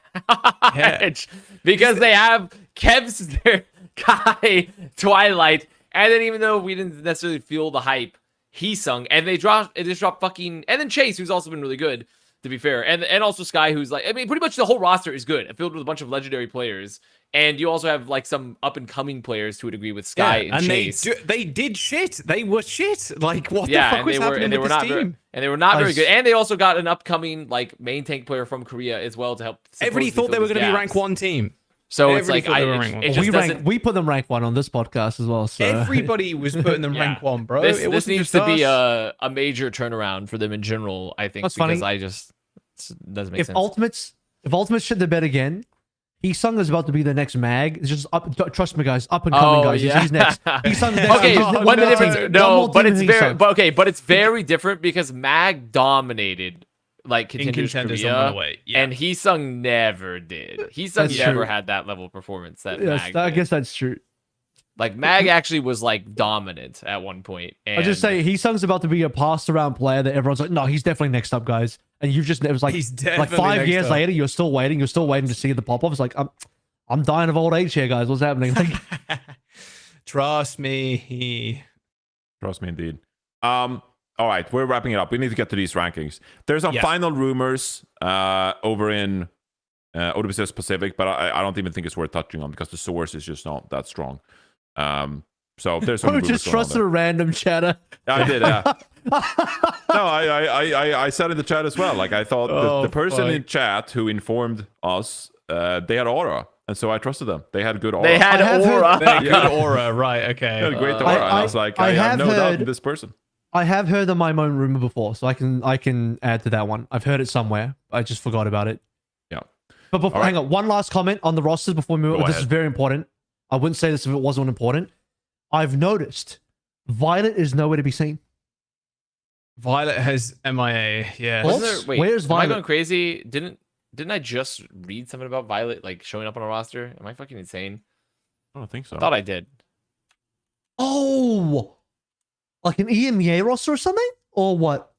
Speaker 3: Because they have Kev's their guy Twilight, and then even though we didn't necessarily feel the hype, he sung, and they just dropped fucking, and then Chase, who's also been really good, to be fair, and also Sky, who's like, I mean, pretty much the whole roster is good, filled with a bunch of legendary players, and you also have like some up and coming players to a degree with Sky and Chase.
Speaker 4: they did shit. They were shit. Like what
Speaker 3: Yeah,
Speaker 4: the fuck
Speaker 3: and
Speaker 4: was
Speaker 3: they were
Speaker 4: happening
Speaker 3: and they
Speaker 4: with
Speaker 3: were
Speaker 4: this
Speaker 3: not
Speaker 4: team?
Speaker 3: and they were not very
Speaker 2: Nice.
Speaker 3: good, and they also got an upcoming like main tank player from Korea as well to help.
Speaker 4: Everybody
Speaker 3: supposedly
Speaker 4: thought they
Speaker 3: fill
Speaker 4: were
Speaker 3: these
Speaker 4: going to be
Speaker 3: gaps.
Speaker 4: rank 1 team.
Speaker 3: So it's
Speaker 4: Everybody
Speaker 3: like
Speaker 4: thought they were rank one.
Speaker 3: it just doesn't.
Speaker 2: We put them rank 1 on this podcast as well. So
Speaker 4: Everybody was putting them
Speaker 3: Yeah.
Speaker 4: rank 1, bro.
Speaker 3: This
Speaker 4: It wasn't
Speaker 3: needs
Speaker 4: just
Speaker 3: to be
Speaker 4: us.
Speaker 3: a major turnaround for them in general. I think
Speaker 2: That's
Speaker 3: because
Speaker 2: funny.
Speaker 3: I just it doesn't make
Speaker 2: if
Speaker 3: sense.
Speaker 2: Ultimates shit the bed again, Heesung is about to be the next mag. It's just up. Trust me, guys. Up and coming, guys. He's next. Heesung's next.
Speaker 3: Okay,
Speaker 2: He's
Speaker 3: what the
Speaker 2: next.
Speaker 3: difference?
Speaker 2: One
Speaker 3: No,
Speaker 2: more
Speaker 3: but
Speaker 2: team
Speaker 3: it's
Speaker 2: than
Speaker 3: very,
Speaker 2: Heesung.
Speaker 3: but it's very different because Mag dominated like
Speaker 5: In
Speaker 3: contenders
Speaker 5: contenders
Speaker 3: Korea,
Speaker 5: on the way. Yeah.
Speaker 3: and Heesung never did. Heesung
Speaker 2: That's
Speaker 3: never
Speaker 2: true.
Speaker 3: had that level of performance that
Speaker 2: Yes,
Speaker 3: Mag.
Speaker 2: I
Speaker 3: did.
Speaker 2: guess that's true.
Speaker 3: Like Mag actually was like dominant at one point. And
Speaker 2: I just say Heesung's about to be a passed around player that everyone's like, no, he's definitely next up, guys. And you've just, it was like,
Speaker 4: He's
Speaker 2: like
Speaker 4: definitely
Speaker 2: 5
Speaker 4: next
Speaker 2: years
Speaker 4: up.
Speaker 2: later, you're still waiting to see the pop off. It's like, I'm dying of old age here, guys. What's happening? Like,
Speaker 4: Trust me.
Speaker 1: Trust me, indeed. All right, we're wrapping it up. We need to get to these rankings. There's some
Speaker 5: Yeah.
Speaker 1: final rumors over in OWCS Pacific, but I don't even think it's worth touching on because the source is just not that strong. So there's some
Speaker 2: bro
Speaker 1: rumors
Speaker 2: just
Speaker 1: going on
Speaker 2: trusted
Speaker 1: there.
Speaker 2: a random chatter.
Speaker 1: I did, yeah. No, I said in the chat as well. Like I thought
Speaker 5: Oh,
Speaker 1: the person
Speaker 5: fuck.
Speaker 1: in chat who informed us, they had aura, and so I trusted them. They had good aura.
Speaker 3: they had
Speaker 2: I have heard-
Speaker 3: aura.
Speaker 5: Very good aura, right?
Speaker 1: They
Speaker 5: Okay.
Speaker 1: had great aura.
Speaker 2: I-
Speaker 1: and I was like,
Speaker 2: I
Speaker 1: I have
Speaker 2: have
Speaker 1: no doubt
Speaker 2: heard-
Speaker 1: in this person.
Speaker 2: I have heard the Mimone rumor before, so I can add to that one. I've heard it somewhere. I just forgot about it.
Speaker 1: Yeah.
Speaker 2: But before,
Speaker 1: All right.
Speaker 2: hang on, one last comment on the rosters before we move
Speaker 1: Go
Speaker 2: on. This
Speaker 1: ahead.
Speaker 2: is very important. I wouldn't say this if it wasn't important. I've noticed Violet is nowhere to be seen.
Speaker 5: Violet has MIA. Yeah.
Speaker 2: What?
Speaker 3: Wasn't there, wait,
Speaker 2: Where's
Speaker 3: am I
Speaker 2: Violet?
Speaker 3: going crazy? Didn't I just read something about Violet like showing up on a roster? Am I fucking insane?
Speaker 1: I don't think so.
Speaker 3: I thought I did.
Speaker 2: Oh, Like an EMEA roster or something, or what?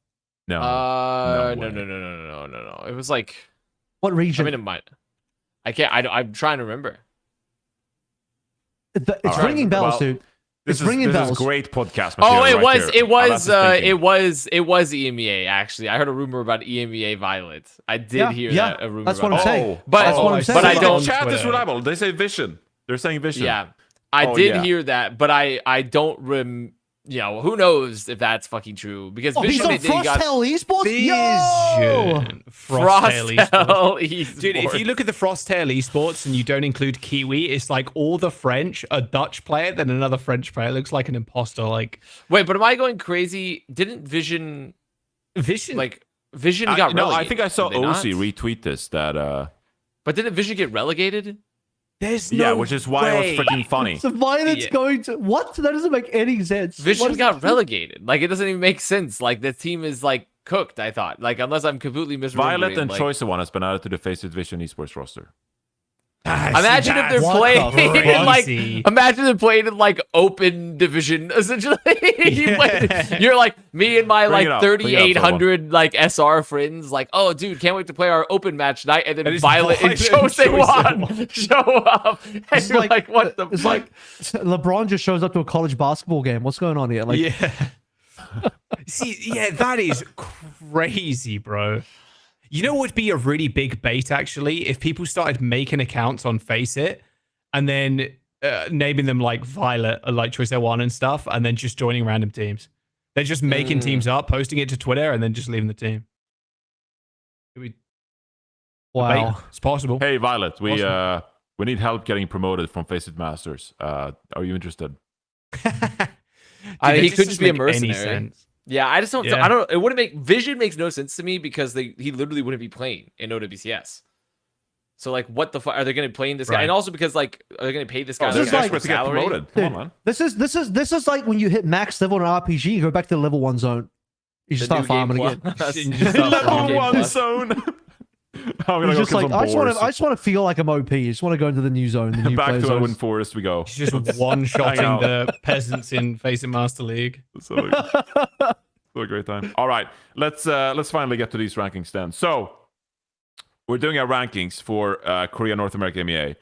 Speaker 1: No.
Speaker 3: No. It was like,
Speaker 2: What
Speaker 3: I
Speaker 2: region?
Speaker 3: mean, it might. I can't. I'm trying to remember.
Speaker 2: It's
Speaker 1: Alright,
Speaker 2: ringing bells,
Speaker 1: well,
Speaker 2: dude.
Speaker 1: This
Speaker 2: It's ringing
Speaker 1: is
Speaker 2: bells.
Speaker 1: great podcast
Speaker 3: Oh,
Speaker 1: material
Speaker 3: it
Speaker 1: right
Speaker 3: was,
Speaker 1: here.
Speaker 3: it was EMEA. Actually, I heard a rumor about EMEA Violet. I did hear that a rumor.
Speaker 2: That's what
Speaker 3: about
Speaker 2: I'm
Speaker 3: that.
Speaker 2: saying.
Speaker 3: But
Speaker 2: That's what I'm saying.
Speaker 3: But I
Speaker 1: The
Speaker 3: don't.
Speaker 1: chat is
Speaker 5: Twitter.
Speaker 1: reliable. They say Vision. They're saying Vision.
Speaker 3: Yeah, I did
Speaker 1: yeah.
Speaker 3: hear that, but I don't who knows if that's fucking true because
Speaker 2: Oh, he's
Speaker 3: Vision
Speaker 2: on
Speaker 3: they got
Speaker 2: Frosthell Esports. Yo!
Speaker 5: Vision. Frosttail Esports.
Speaker 3: Frosthell Esports.
Speaker 5: Dude, if you look at the Frosttail Esports and you don't include Kiwi, it's like all the French, a Dutch player, then another French player. It looks like an imposter. Like
Speaker 3: Wait, but am I going crazy? Didn't Vision got relegated?
Speaker 1: No, I think I saw
Speaker 3: did they
Speaker 1: OC
Speaker 3: not?
Speaker 1: retweet this. But
Speaker 3: didn't Vision get relegated?
Speaker 5: there's
Speaker 1: yeah,
Speaker 5: no
Speaker 1: which is why
Speaker 5: way.
Speaker 1: it was freaking funny.
Speaker 2: So Violet's
Speaker 5: Yeah.
Speaker 2: going to what? That doesn't make any sense. What
Speaker 3: Vision
Speaker 2: is-
Speaker 3: got relegated. Like it doesn't even make sense. Like the team is like cooked. I thought. Like unless I'm completely misremembering.
Speaker 1: Violet and
Speaker 3: like,
Speaker 1: Choice One has been added to the Faceit Vision Esports roster.
Speaker 3: Imagine if they're
Speaker 2: What
Speaker 3: playing
Speaker 2: the
Speaker 3: in like.
Speaker 5: crazy.
Speaker 3: Imagine them playing in like open division. Essentially, you're like me and my
Speaker 1: Bring it
Speaker 3: like
Speaker 1: up, bring it up,
Speaker 3: 3,800 like SR friends. Like, oh, dude, can't wait to play our open match night. And then
Speaker 5: And it's
Speaker 3: Violet and
Speaker 5: Violet and
Speaker 3: Chosen show up. And
Speaker 2: It's
Speaker 3: you're like, what the
Speaker 2: It's
Speaker 3: fuck?
Speaker 2: like LeBron just shows up to a college basketball game. What's going on here? Like,
Speaker 5: Yeah. See, yeah, that is crazy, bro. You know what would be a really big bait, actually? If people started making accounts on Faceit and then naming them like Violet or like Choice 1 and stuff, and then just joining random teams. They're just making teams up, posting it to Twitter, and then just leaving the team.
Speaker 2: wow.
Speaker 5: It's possible.
Speaker 1: Hey, Violet, we
Speaker 5: Awesome.
Speaker 1: we need help getting promoted from Faceit Masters. Are you interested?
Speaker 3: I mean,
Speaker 5: Dude,
Speaker 3: he
Speaker 5: that
Speaker 3: could just be a
Speaker 5: doesn't make any
Speaker 3: mercenary.
Speaker 5: sense.
Speaker 3: Yeah, I just don't.
Speaker 5: Yeah.
Speaker 3: I don't. It wouldn't make Vision makes no sense to me because he literally wouldn't be playing in OWCS. So like, what the fuck are they going to play in this guy?
Speaker 5: Right.
Speaker 3: And also because like, are they going to pay this guy
Speaker 2: Oh,
Speaker 1: They're
Speaker 2: this is like-
Speaker 1: desperate to get
Speaker 3: salary?
Speaker 1: promoted. Come on,
Speaker 2: Dude,
Speaker 1: man.
Speaker 2: This is like when you hit max level in an RPG, you go back to the level 1 zone. You just
Speaker 3: The
Speaker 2: start
Speaker 3: new game
Speaker 2: farming again.
Speaker 3: plus.
Speaker 5: You just start
Speaker 3: Level
Speaker 5: farming.
Speaker 3: game
Speaker 1: One
Speaker 3: plus.
Speaker 1: zone. I'm gonna
Speaker 2: It's
Speaker 1: go
Speaker 2: just
Speaker 1: kill
Speaker 2: like
Speaker 1: some
Speaker 2: I
Speaker 1: boars.
Speaker 2: just want to feel like I'm OP. I just want to go into the new zone. The new
Speaker 1: Back
Speaker 2: play
Speaker 1: to
Speaker 2: zones.
Speaker 1: Owen Forest we go.
Speaker 5: He's just one-shotting the peasants in Faceit Master League.
Speaker 1: So a great time. All right, let's finally get to these rankings then. So we're doing our rankings for Korea, North America, EMEA,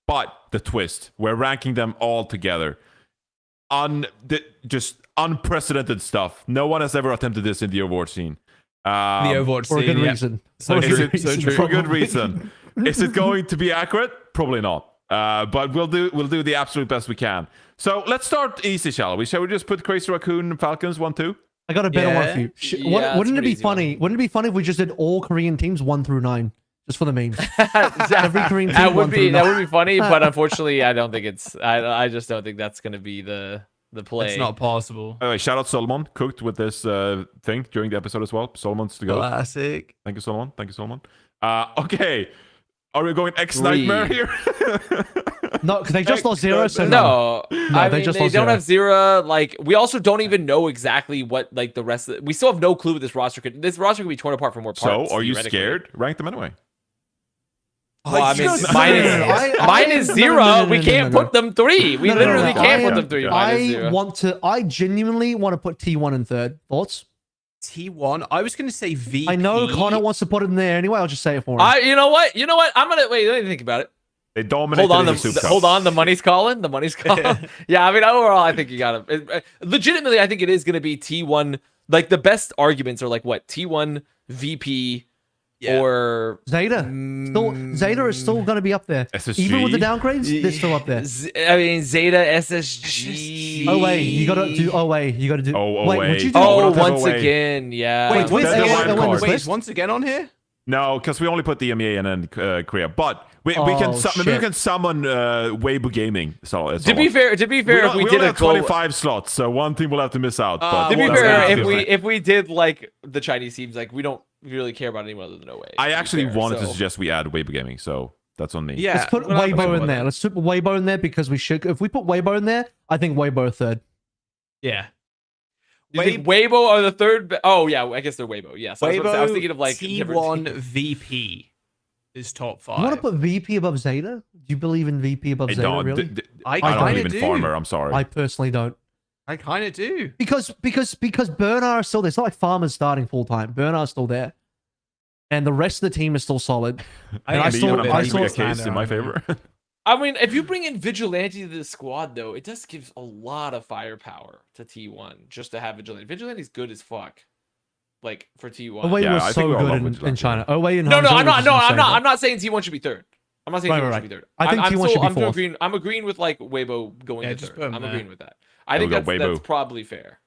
Speaker 1: but the twist, we're ranking them all together. Just unprecedented stuff. No one has ever attempted this in the Overwatch scene.
Speaker 5: The Overwatch
Speaker 2: For a
Speaker 5: scene,
Speaker 2: good
Speaker 5: yeah.
Speaker 2: reason.
Speaker 5: So
Speaker 2: For a
Speaker 1: Is
Speaker 2: good
Speaker 1: it
Speaker 5: so
Speaker 2: reason.
Speaker 5: true.
Speaker 1: for good reason? Is it going to be accurate? Probably not. But we'll do the absolute best we can. So let's start easy, shall we? Shall we just put Crazy Raccoon Falcons 1-2?
Speaker 2: I got a better one for you.
Speaker 3: Yeah, that's
Speaker 2: Wouldn't it
Speaker 3: pretty
Speaker 2: be
Speaker 3: easy one.
Speaker 2: funny? Wouldn't it be funny if we just did all Korean teams 1 through 9, just for the memes? Every Korean team.
Speaker 3: That
Speaker 2: 1
Speaker 3: would
Speaker 2: through
Speaker 3: be
Speaker 2: 9.
Speaker 3: funny, but unfortunately, I don't think it's. I just don't think that's going to be the play.
Speaker 5: It's not possible.
Speaker 1: Anyway, shout out Solomon, cooked with this thing during the episode as well. Solomon's to go.
Speaker 5: Classic.
Speaker 1: Thank you, Solomon. Thank you, Solomon. Okay. Are we going X
Speaker 3: 3.
Speaker 1: Nightmare here?
Speaker 2: No, because they just lost 0, so
Speaker 3: No, I
Speaker 2: they
Speaker 3: mean,
Speaker 2: just
Speaker 3: they
Speaker 2: lost
Speaker 3: don't
Speaker 2: Zeruhh.
Speaker 3: have Zeruhh. Like, we also don't even know exactly what like the rest of. We still have no clue what this roster could. This roster could be torn apart for more
Speaker 1: So,
Speaker 3: parts.
Speaker 1: are you
Speaker 3: theoretically.
Speaker 1: scared? Rank them anyway.
Speaker 3: Well, I mean,
Speaker 2: No,
Speaker 3: mine
Speaker 2: no, no, no,
Speaker 3: is
Speaker 2: I-
Speaker 3: mine
Speaker 2: I-
Speaker 3: is
Speaker 2: no, no,
Speaker 3: Zero.
Speaker 2: no, no,
Speaker 3: We
Speaker 2: no,
Speaker 3: can't
Speaker 2: no, no.
Speaker 3: put them 3. We
Speaker 2: No, no, no,
Speaker 3: literally
Speaker 2: no.
Speaker 3: can't
Speaker 2: I
Speaker 3: put them
Speaker 2: am-
Speaker 3: 3. Minus Zero.
Speaker 2: I genuinely want to put T1 in third. Thoughts?
Speaker 5: T1. I was going to say VP.
Speaker 2: I know Connor wants to put it in there anyway. I'll just say it for him.
Speaker 3: You know what? I'm gonna wait. Let me think about it.
Speaker 1: They dominated
Speaker 3: Hold on,
Speaker 1: in the Soup Cup.
Speaker 3: hold on. The money's calling. The money's calling. Yeah, I mean, overall, I think you got it. Legitimately, I think it is going to be T1. Like the best arguments are like what T1 VP
Speaker 5: Yeah.
Speaker 3: or
Speaker 2: Zeta. Zeta is still going to be up there.
Speaker 1: SSG?
Speaker 2: Even with the downgrades, they're still up there.
Speaker 3: I mean Zeta SSG.
Speaker 2: Oh wait, you gotta do. Oh wait, you gotta do.
Speaker 1: Oh,
Speaker 2: wait,
Speaker 1: wait.
Speaker 2: would you do?
Speaker 1: Oh,
Speaker 3: Oh,
Speaker 1: we're not
Speaker 3: once
Speaker 1: away.
Speaker 3: again, yeah.
Speaker 5: Wait,
Speaker 2: Wait,
Speaker 5: once
Speaker 1: that's the
Speaker 5: again,
Speaker 1: wild card.
Speaker 5: wait,
Speaker 2: list?
Speaker 5: once again on here?
Speaker 1: No, because we only put the EMEA and then Korea. But we can
Speaker 2: Oh,
Speaker 1: maybe we
Speaker 2: shit.
Speaker 1: can summon Weibo Gaming. So
Speaker 3: to be fair, if we
Speaker 1: we
Speaker 3: did
Speaker 1: only
Speaker 3: a
Speaker 1: have
Speaker 3: goal,
Speaker 1: 25 slots, so one team will have to miss out. But
Speaker 3: to be
Speaker 5: Well,
Speaker 3: fair,
Speaker 5: that's
Speaker 3: if
Speaker 5: good.
Speaker 3: we did like the Chinese teams, like we don't really care about anyone other than Away.
Speaker 1: I actually wanted to
Speaker 3: so.
Speaker 1: suggest we add Weibo Gaming, so that's on me.
Speaker 5: Yeah.
Speaker 2: Let's put
Speaker 5: well, I'm
Speaker 2: Weibo
Speaker 5: fine
Speaker 2: in
Speaker 5: with
Speaker 2: there.
Speaker 5: it.
Speaker 2: Let's put Weibo in there because we should. If we put Weibo in there, I think Weibo third.
Speaker 5: Yeah.
Speaker 3: You think Weibo are the third? Oh yeah, I guess they're Weibo. Yes, I was thinking of like
Speaker 5: T1
Speaker 3: different-
Speaker 5: VP is top 5.
Speaker 2: You want to put VP above Zeta? Do you believe in VP above
Speaker 1: I
Speaker 2: Zeta?
Speaker 1: don't.
Speaker 2: Really?
Speaker 5: I
Speaker 1: I don't
Speaker 5: kinda
Speaker 1: believe in
Speaker 5: do.
Speaker 1: Farmer. I'm sorry.
Speaker 2: I personally don't.
Speaker 4: I kind of do.
Speaker 2: Because Bernard is still there. It's not like Farmer's starting full time. Bernard's still there, and the rest of the team is still solid.
Speaker 1: I saw a case in my favor.
Speaker 3: I mean, if you bring in Vigilante to the squad, though, it just gives a lot of firepower to T1 just to have Vigilante. Vigilante's good as fuck. Like for T1.
Speaker 2: Away was so good in China. Away in
Speaker 3: no,
Speaker 2: I'm
Speaker 3: not saying T1 should be third. I'm not saying T1 should be third.
Speaker 2: I think T1 should be fourth.
Speaker 3: I'm agreeing with like Weibo going to third. I'm agreeing with that. I think that's probably fair.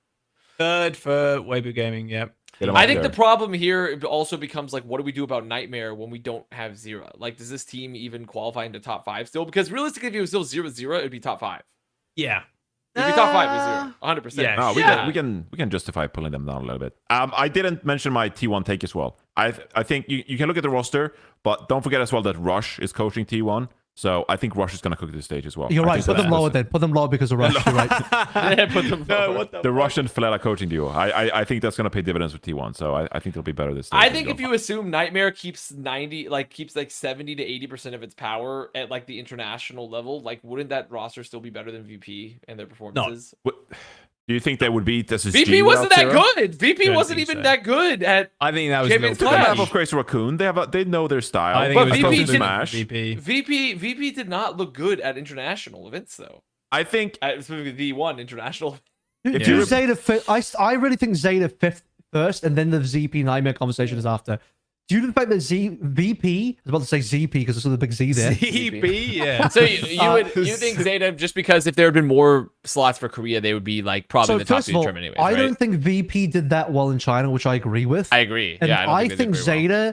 Speaker 4: Third for Weibo Gaming. Yep.
Speaker 3: I think the problem here also becomes like, what do we do about Nightmare when we don't have Zeruhh? Like, does this team even qualify into top 5 still? Because realistically, if it was still 0-0, it'd be top 5.
Speaker 4: Yeah.
Speaker 3: It'd be top 5 with 0. 100%.
Speaker 4: Yeah.
Speaker 1: No, we can justify pulling them down a little bit. I didn't mention my T1 take as well. I think you can look at the roster, but don't forget as well that Rush is coaching T1. So I think Rush is going to cook this stage as well.
Speaker 2: You're right. Put them lower then. Put them lower because of Rush. You're right.
Speaker 3: Yeah, put them lower.
Speaker 1: The Russian Fleta coaching duo. I think that's going to pay dividends with T1. So I think they'll be better this stage.
Speaker 3: I think if you assume Nightmare keeps 70 to 80% of its power at like the international level, like wouldn't that roster still be better than VP and their performances?
Speaker 1: No. Do you think they would beat SSG?
Speaker 3: VP wasn't that good. VP wasn't even that good at.
Speaker 4: I think that was
Speaker 3: Champions
Speaker 1: They
Speaker 3: Clash.
Speaker 1: have of Crazy Raccoon. They know their style.
Speaker 4: I think
Speaker 3: But
Speaker 4: it was
Speaker 3: VP
Speaker 4: close to
Speaker 3: didn't-
Speaker 1: Smash.
Speaker 4: VP.
Speaker 3: VP did not look good at international events though.
Speaker 1: I think
Speaker 3: Specifically V1 international.
Speaker 1: if
Speaker 2: Do
Speaker 1: you
Speaker 2: Zeta I really think Zeta fifth first, and then the ZP Nightmare conversation is after. Due to the fact that VP, I was about to say ZP because there's a big Z there.
Speaker 4: ZP, yeah.
Speaker 3: So you think Zeta just because if there had been more slots for Korea, they would be like probably in the top
Speaker 2: first
Speaker 3: 2
Speaker 2: of all,
Speaker 3: tournament anyways,
Speaker 2: I
Speaker 3: right?
Speaker 2: don't think VP did that well in China, which I agree with.
Speaker 3: I agree.
Speaker 2: And
Speaker 3: Yeah,
Speaker 2: I
Speaker 3: don't
Speaker 2: think
Speaker 3: they did very well.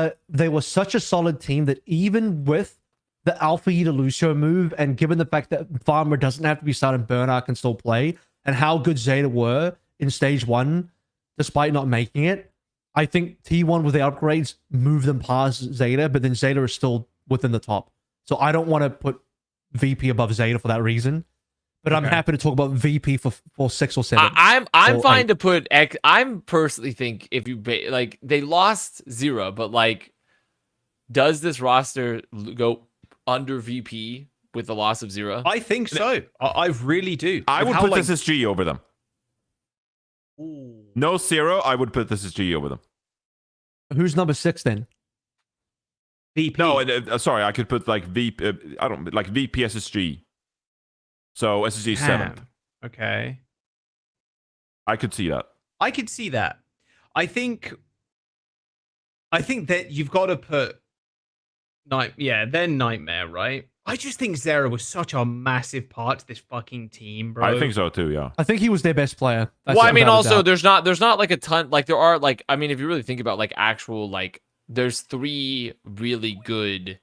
Speaker 2: Zeta, they were such a solid team that even with the Alpha Eda Lucio move, and given the fact that Farmer doesn't have to be starting, Bernard can still play, and how good Zeta were in stage 1, despite not making it, I think T1 with the upgrades moved them past Zeta, but then Zeta is still within the top. So I don't want to put VP above Zeta for that reason. But I'm happy to talk about VP for 6 or 7.
Speaker 3: I'm fine to put X. I'm personally think if you like they lost Zeruhh, but like, does this roster go under VP with the loss of Zeruhh?
Speaker 4: I think so. I really do.
Speaker 1: I would
Speaker 4: How,
Speaker 1: put
Speaker 4: like-
Speaker 1: SSG over them. No Zero, I would put SSG over them.
Speaker 2: Who's number 6 then?
Speaker 4: VP.
Speaker 1: No, sorry, I could put like VP. I don't like VP SSG. So SSG 7th.
Speaker 4: Okay.
Speaker 1: I could see that.
Speaker 4: I could see that. I think that you've got to put then Nightmare, right? I just think Zeruhh was such a massive part to this fucking team, bro.
Speaker 1: I think so too. Yeah.
Speaker 2: I think he was their best player. That's
Speaker 3: Well, I mean,
Speaker 2: without a
Speaker 3: also
Speaker 2: doubt.
Speaker 3: there's not like a ton. Like there are like I mean, if you really think about like actual like there's 3 really good,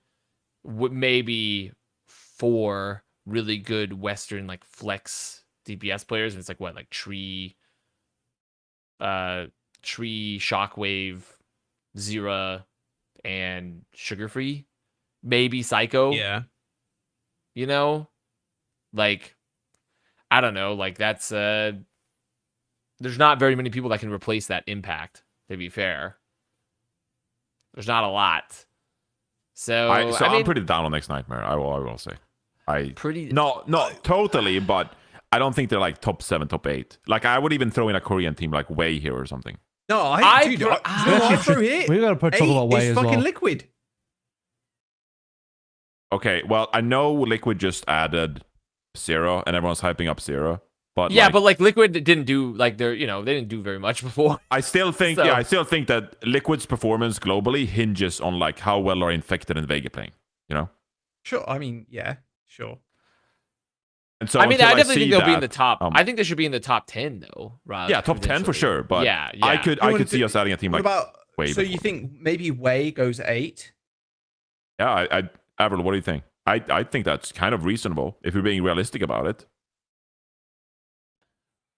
Speaker 3: maybe 4 really good Western like flex DPS players, and it's like what like Tree, Shockwave, Zeruhh, and Sugar Free, maybe Psycho.
Speaker 4: Yeah.
Speaker 3: You know, like I don't know, like that's there's not very many people that can replace that impact, to be fair. There's not a lot. So I mean,
Speaker 1: I'm pretty down on Next Nightmare. I will say. Not totally, but I don't think they're like top 7, top 8. Like I would even throw in a Korean team like Wei here or something.
Speaker 4: No,
Speaker 2: We gotta talk about Wei as
Speaker 4: fucking
Speaker 2: well.
Speaker 4: Liquid.
Speaker 1: Okay, well I know Liquid just added Zero, and everyone's hyping up Zero. But
Speaker 3: yeah, but like Liquid didn't do like they didn't do very much before.
Speaker 1: I still think that Liquid's performance globally hinges on like how well are Infected and Vega playing. You know.
Speaker 4: Sure. I mean, yeah, sure.
Speaker 1: And so
Speaker 3: I mean, I definitely
Speaker 1: see
Speaker 3: think they'll be in
Speaker 1: that,
Speaker 3: the top. I think they should be in the top 10 though.
Speaker 1: Yeah, top 10 for sure. But
Speaker 3: yeah.
Speaker 1: I could see us adding a team
Speaker 4: What
Speaker 1: like
Speaker 4: about?
Speaker 1: Wei.
Speaker 4: So you think maybe Wei goes 8?
Speaker 1: Yeah, Avril, what do you think? I think that's kind of reasonable if you're being realistic about it.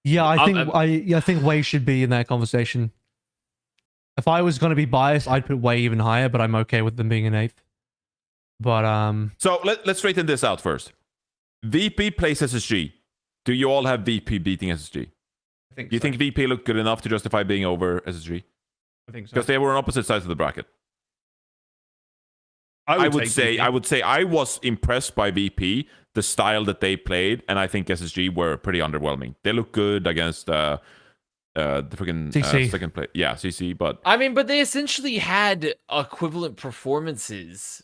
Speaker 2: Yeah, I think Wei should be in that conversation. If I was going to be biased, I'd put Wei even higher, but I'm okay with them being in 8th. But
Speaker 1: So let's straighten this out first. VP plays SSG. Do you all have VP beating SSG?
Speaker 4: I think.
Speaker 1: Do you think VP looked good enough to justify being over SSG?
Speaker 4: I think so.
Speaker 1: Because they were on opposite sides of the bracket. I would say I was impressed by VP, the style that they played, and I think SSG were pretty underwhelming. They look good against the freaking second play. Yeah, CC, but
Speaker 3: I mean, but they essentially had equivalent performances.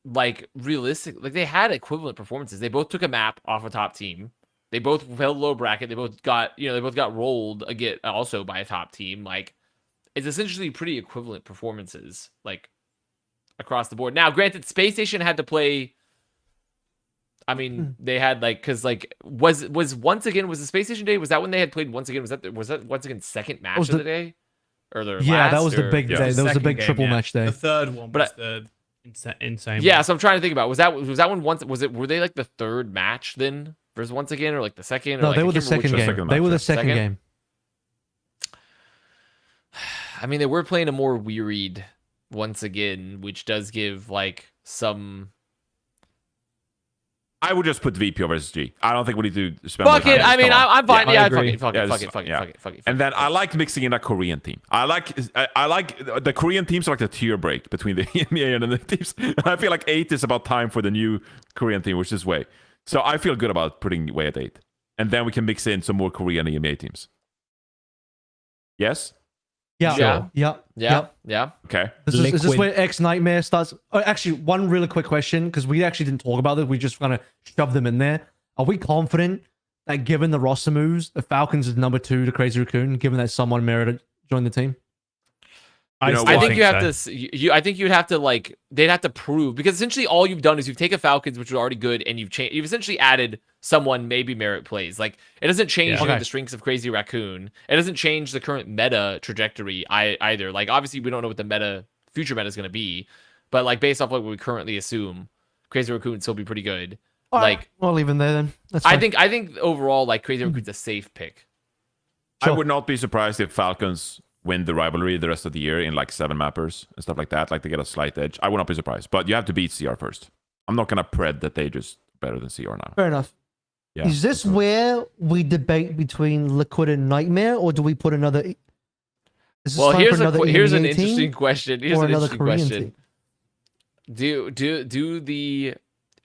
Speaker 3: Like realistic, like they had equivalent performances. They both took a map off a top team. They both fell low bracket. They both got rolled again also by a top team. Like it's essentially pretty equivalent performances, like across the board. Now, granted, Space Station had to play. I mean, they had like because like was once again was the Space Station day? Was that when they had played once again? Was that once again second match of the day? Or their last,
Speaker 2: that was the big day. That was the big triple match day.
Speaker 5: The third one was the insane.
Speaker 3: Yeah, so I'm trying to think about was that one once were they like the third match then versus once again or like the second? Or
Speaker 2: No,
Speaker 3: like,
Speaker 2: they were the second game. They were the second game.
Speaker 3: I mean, they were playing a more wearied once again, which does give like some.
Speaker 1: I would just put VP over SSG. I don't think we need to spend.
Speaker 3: Fuck it. I mean, I'm fine. Yeah, fuck it.
Speaker 1: And then I like mixing in a Korean team. I like the Korean teams are like the tier break between the EMEA and the teams. I feel like 8 is about time for the new Korean team, which is Way. So I feel good about putting Way at 8, and then we can mix in some more Korean EMEA teams. Yes.
Speaker 2: Yeah.
Speaker 1: Okay.
Speaker 2: Is this where X Nightmare starts? Oh, actually, one really quick question, because we actually didn't talk about it. We just kind of shoved them in there. Are we confident that given the roster moves, the Falcons is number 2 to Crazy Raccoon, given that someone merited join the team?
Speaker 3: I think you have to. I think you'd have to like they'd have to prove, because essentially all you've done is you've taken Falcons, which were already good, and you've essentially added someone maybe merit plays. Like it doesn't change the strengths of Crazy Raccoon. It doesn't change the current meta trajectory either. Like obviously we don't know what the future meta is going to be, but like based off what we currently assume, Crazy Raccoon would still be pretty good.
Speaker 2: All
Speaker 3: like
Speaker 2: right. We'll leave him there then. That's
Speaker 3: I
Speaker 2: fine.
Speaker 3: think overall like Crazy Raccoon's a safe pick.
Speaker 1: I would not be surprised if Falcons win the rivalry the rest of the year in like 7 mappers and stuff like that. Like they get a slight edge. I would not be surprised, but you have to beat CR first. I'm not gonna pred that they just better than CR now.
Speaker 6: Fair enough.
Speaker 1: Yeah,
Speaker 6: is this where we debate between Liquid and Nightmare, or do we put another? Is this
Speaker 3: Well,
Speaker 6: time
Speaker 3: here's
Speaker 6: for
Speaker 3: here's an
Speaker 6: EMEA team
Speaker 3: interesting question. Here's
Speaker 6: or
Speaker 3: an
Speaker 6: another
Speaker 3: interesting
Speaker 6: Korean
Speaker 3: question.
Speaker 6: team?
Speaker 3: Do the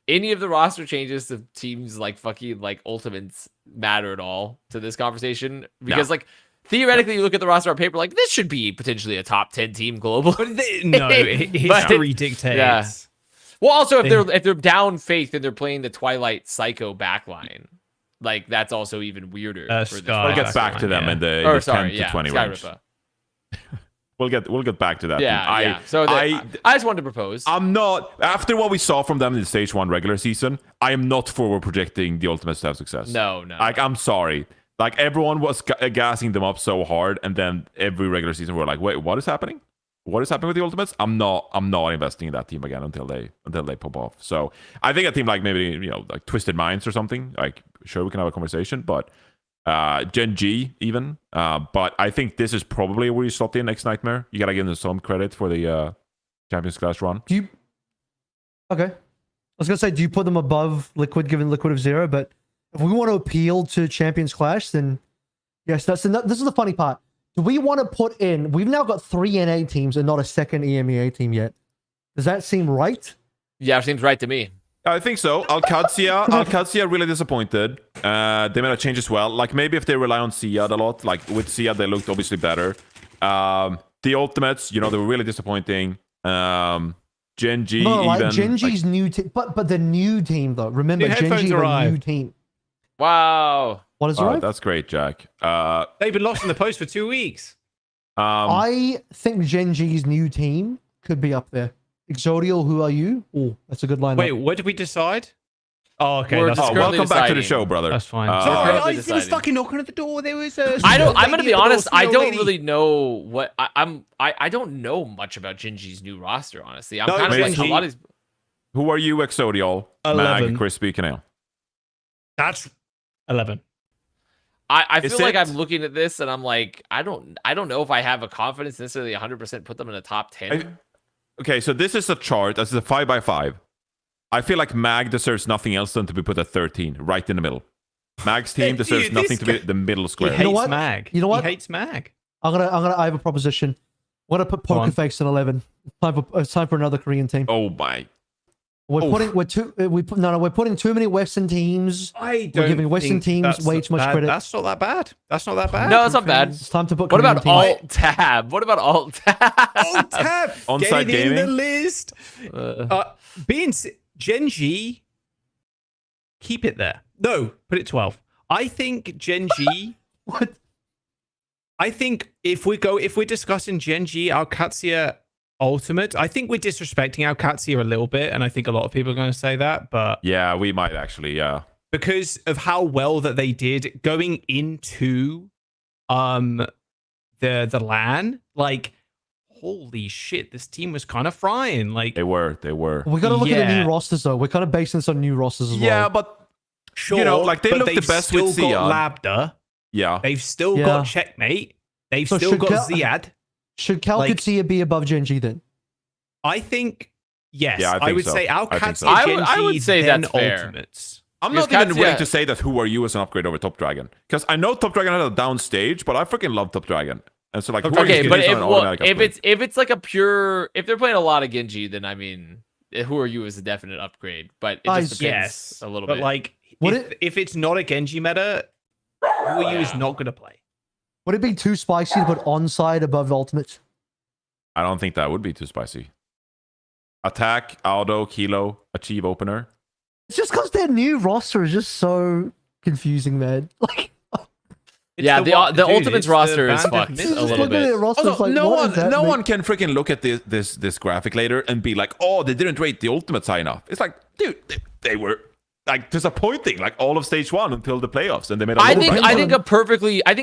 Speaker 3: any of the roster changes to teams like fucking like Ultimates matter at all to this conversation? Because like theoretically, you look at the roster on paper, like this should be potentially a top 10 team global.
Speaker 5: But history dictates.
Speaker 3: Yeah. Well, also if they're down Faith and they're playing the Twilight Psycho backline, like that's also even weirder. For this
Speaker 1: we'll get back to them in the 10 to 20 range. We'll get back to that.
Speaker 3: Yeah. So I just wanted to propose.
Speaker 1: I'm not, after what we saw from them in the stage 1 regular season, I am not forward projecting the Ultimates to have success.
Speaker 3: No.
Speaker 1: Like I'm sorry. Like everyone was gassing them up so hard, and then every regular season we're like, wait, what is happening? What is happening with the Ultimates? I'm not investing in that team again until they pop off. So I think a team like maybe like Twisted Minds or something, like sure we can have a conversation, but Gen G even. But I think this is probably where you slot in X Nightmare. You gotta give them some credit for the Champions Clash run.
Speaker 6: Okay. I was gonna say, do you put them above Liquid, given Liquid of 0? But if we want to appeal to Champions Clash, then yes, this is the funny part. Do we want to put in? We've now got 3 NA teams and not a second EMEA team yet. Does that seem right?
Speaker 3: Yeah, it seems right to me.
Speaker 1: I think so. Alcadzia really disappointed. They made a change as well. Like maybe if they rely on Siad a lot, like with Siad they looked obviously better. The Ultimates, they were really disappointing. Gen G, even
Speaker 6: Gen G's new team, but the new team though. Remember, Gen G are a new team.
Speaker 3: Wow.
Speaker 6: What is right?
Speaker 1: That's great, Jack.
Speaker 5: They've been lost in the post for 2 weeks.
Speaker 6: I think Gen G's new team could be up there. Exodial, who are you? Oh, that's a good line.
Speaker 5: Wait, what did we decide? Oh, okay.
Speaker 1: Welcome back to the show, brother.
Speaker 5: That's fine.
Speaker 3: Sorry,
Speaker 5: there was fucking knocking at the door. There was
Speaker 3: I'm gonna be honest. I don't really know what I don't know much about Gingy's new roster. Honestly, I'm kind of like a lot of.
Speaker 1: Who are you, Exodial?
Speaker 5: 11.
Speaker 1: Mag, Crispy, Canal.
Speaker 5: That's 11.
Speaker 3: I feel like I'm looking at this and I'm like, I don't know if I have a confidence necessarily 100% put them in the top 10.
Speaker 1: Okay, so this is a chart. This is a 5x5. I feel like Mag deserves nothing else than to be put at 13, right in the middle. Mag's team deserves nothing to be the middle square.
Speaker 5: He hates Mag.
Speaker 6: You know what?
Speaker 5: He hates Mag.
Speaker 6: I have a proposition. I'm gonna put Poker Face in 11. It's time for another Korean team.
Speaker 1: Oh my
Speaker 6: We're putting too many Western teams.
Speaker 4: I
Speaker 6: We're giving Western teams way too much credit.
Speaker 4: That's not that bad. That's not that bad.
Speaker 3: No, it's not bad.
Speaker 6: It's time to put.
Speaker 3: What about
Speaker 6: community teams.
Speaker 3: alt tab? What about alt tab?
Speaker 4: Oh, tab.
Speaker 1: On-site
Speaker 4: Get it in the
Speaker 1: gaming?
Speaker 4: list. Gen.G, keep it there. No, put it 12. I think Gen.G.
Speaker 6: What?
Speaker 4: I think if we're discussing Gen.G, Alcatia Ultimate, I think we're disrespecting Alcatia a little bit, and I think a lot of people are going to say that, but
Speaker 1: Yeah, we might actually, yeah.
Speaker 4: because of how well that they did going into the LAN, like holy shit, this team was kind of frying. Like
Speaker 1: They were.
Speaker 6: We got to look at the
Speaker 4: Yeah.
Speaker 6: new rosters though. We're kind of basing this on new rosters as well.
Speaker 1: Yeah, but
Speaker 4: sure,
Speaker 1: you know, like they
Speaker 4: but
Speaker 1: look the
Speaker 4: they've
Speaker 1: best
Speaker 4: still
Speaker 1: with
Speaker 4: got
Speaker 1: Ziad.
Speaker 4: Labda.
Speaker 1: Yeah.
Speaker 4: They've still
Speaker 6: Yeah.
Speaker 4: got Checkmate. They've
Speaker 6: So
Speaker 4: still
Speaker 6: should
Speaker 4: got
Speaker 6: Cal-
Speaker 4: Ziad.
Speaker 6: Should
Speaker 4: like-
Speaker 6: Calcatia be above Gen G then?
Speaker 4: I think yes.
Speaker 1: Yeah, I think
Speaker 4: would
Speaker 1: so.
Speaker 4: say
Speaker 1: I think
Speaker 4: Alcatia
Speaker 1: so.
Speaker 3: I would
Speaker 4: Gen.G,
Speaker 3: say
Speaker 4: then
Speaker 3: that's fair.
Speaker 4: Ultimates.
Speaker 1: I'm
Speaker 3: Because
Speaker 1: not even
Speaker 3: Katsuya-
Speaker 1: willing to say that Who Are You is an upgrade over Top Dragon. Because I know Top Dragon had a down stage, but I freaking love Top Dragon. And so like, Who Are
Speaker 3: Okay,
Speaker 1: You
Speaker 3: but
Speaker 1: is
Speaker 3: if
Speaker 1: not an automatic upgrade.
Speaker 3: it's like a pure, if they're playing a lot of Genji, then I mean, Who Are You is a definite upgrade. But it just depends
Speaker 4: Yes,
Speaker 3: a little
Speaker 4: but
Speaker 3: bit.
Speaker 4: like if it's not a Genji meta, Who Are You is not going to play.
Speaker 6: Would it be too spicy to put onside above ultimate?
Speaker 1: I don't think that would be too spicy. Attack, Aldo, Kilo, Achieve Opener.
Speaker 6: It's just because their new roster is just so confusing, man. Like,
Speaker 4: It's
Speaker 3: Yeah,
Speaker 4: the
Speaker 3: the Ultimates roster is
Speaker 4: band of
Speaker 3: fucked
Speaker 4: myths.
Speaker 3: a
Speaker 6: just
Speaker 3: little
Speaker 6: looking at
Speaker 3: bit.
Speaker 6: their roster, it's
Speaker 1: Also,
Speaker 6: like,
Speaker 1: no
Speaker 6: what
Speaker 1: one,
Speaker 6: does that
Speaker 1: no
Speaker 6: mean?
Speaker 1: one can freaking look at this graphic later and be like, oh, they didn't rate the Ultimates high enough. It's like, dude, they were like disappointing, like all of stage one until the playoffs, and they made.
Speaker 3: I
Speaker 1: low
Speaker 3: think
Speaker 1: rank.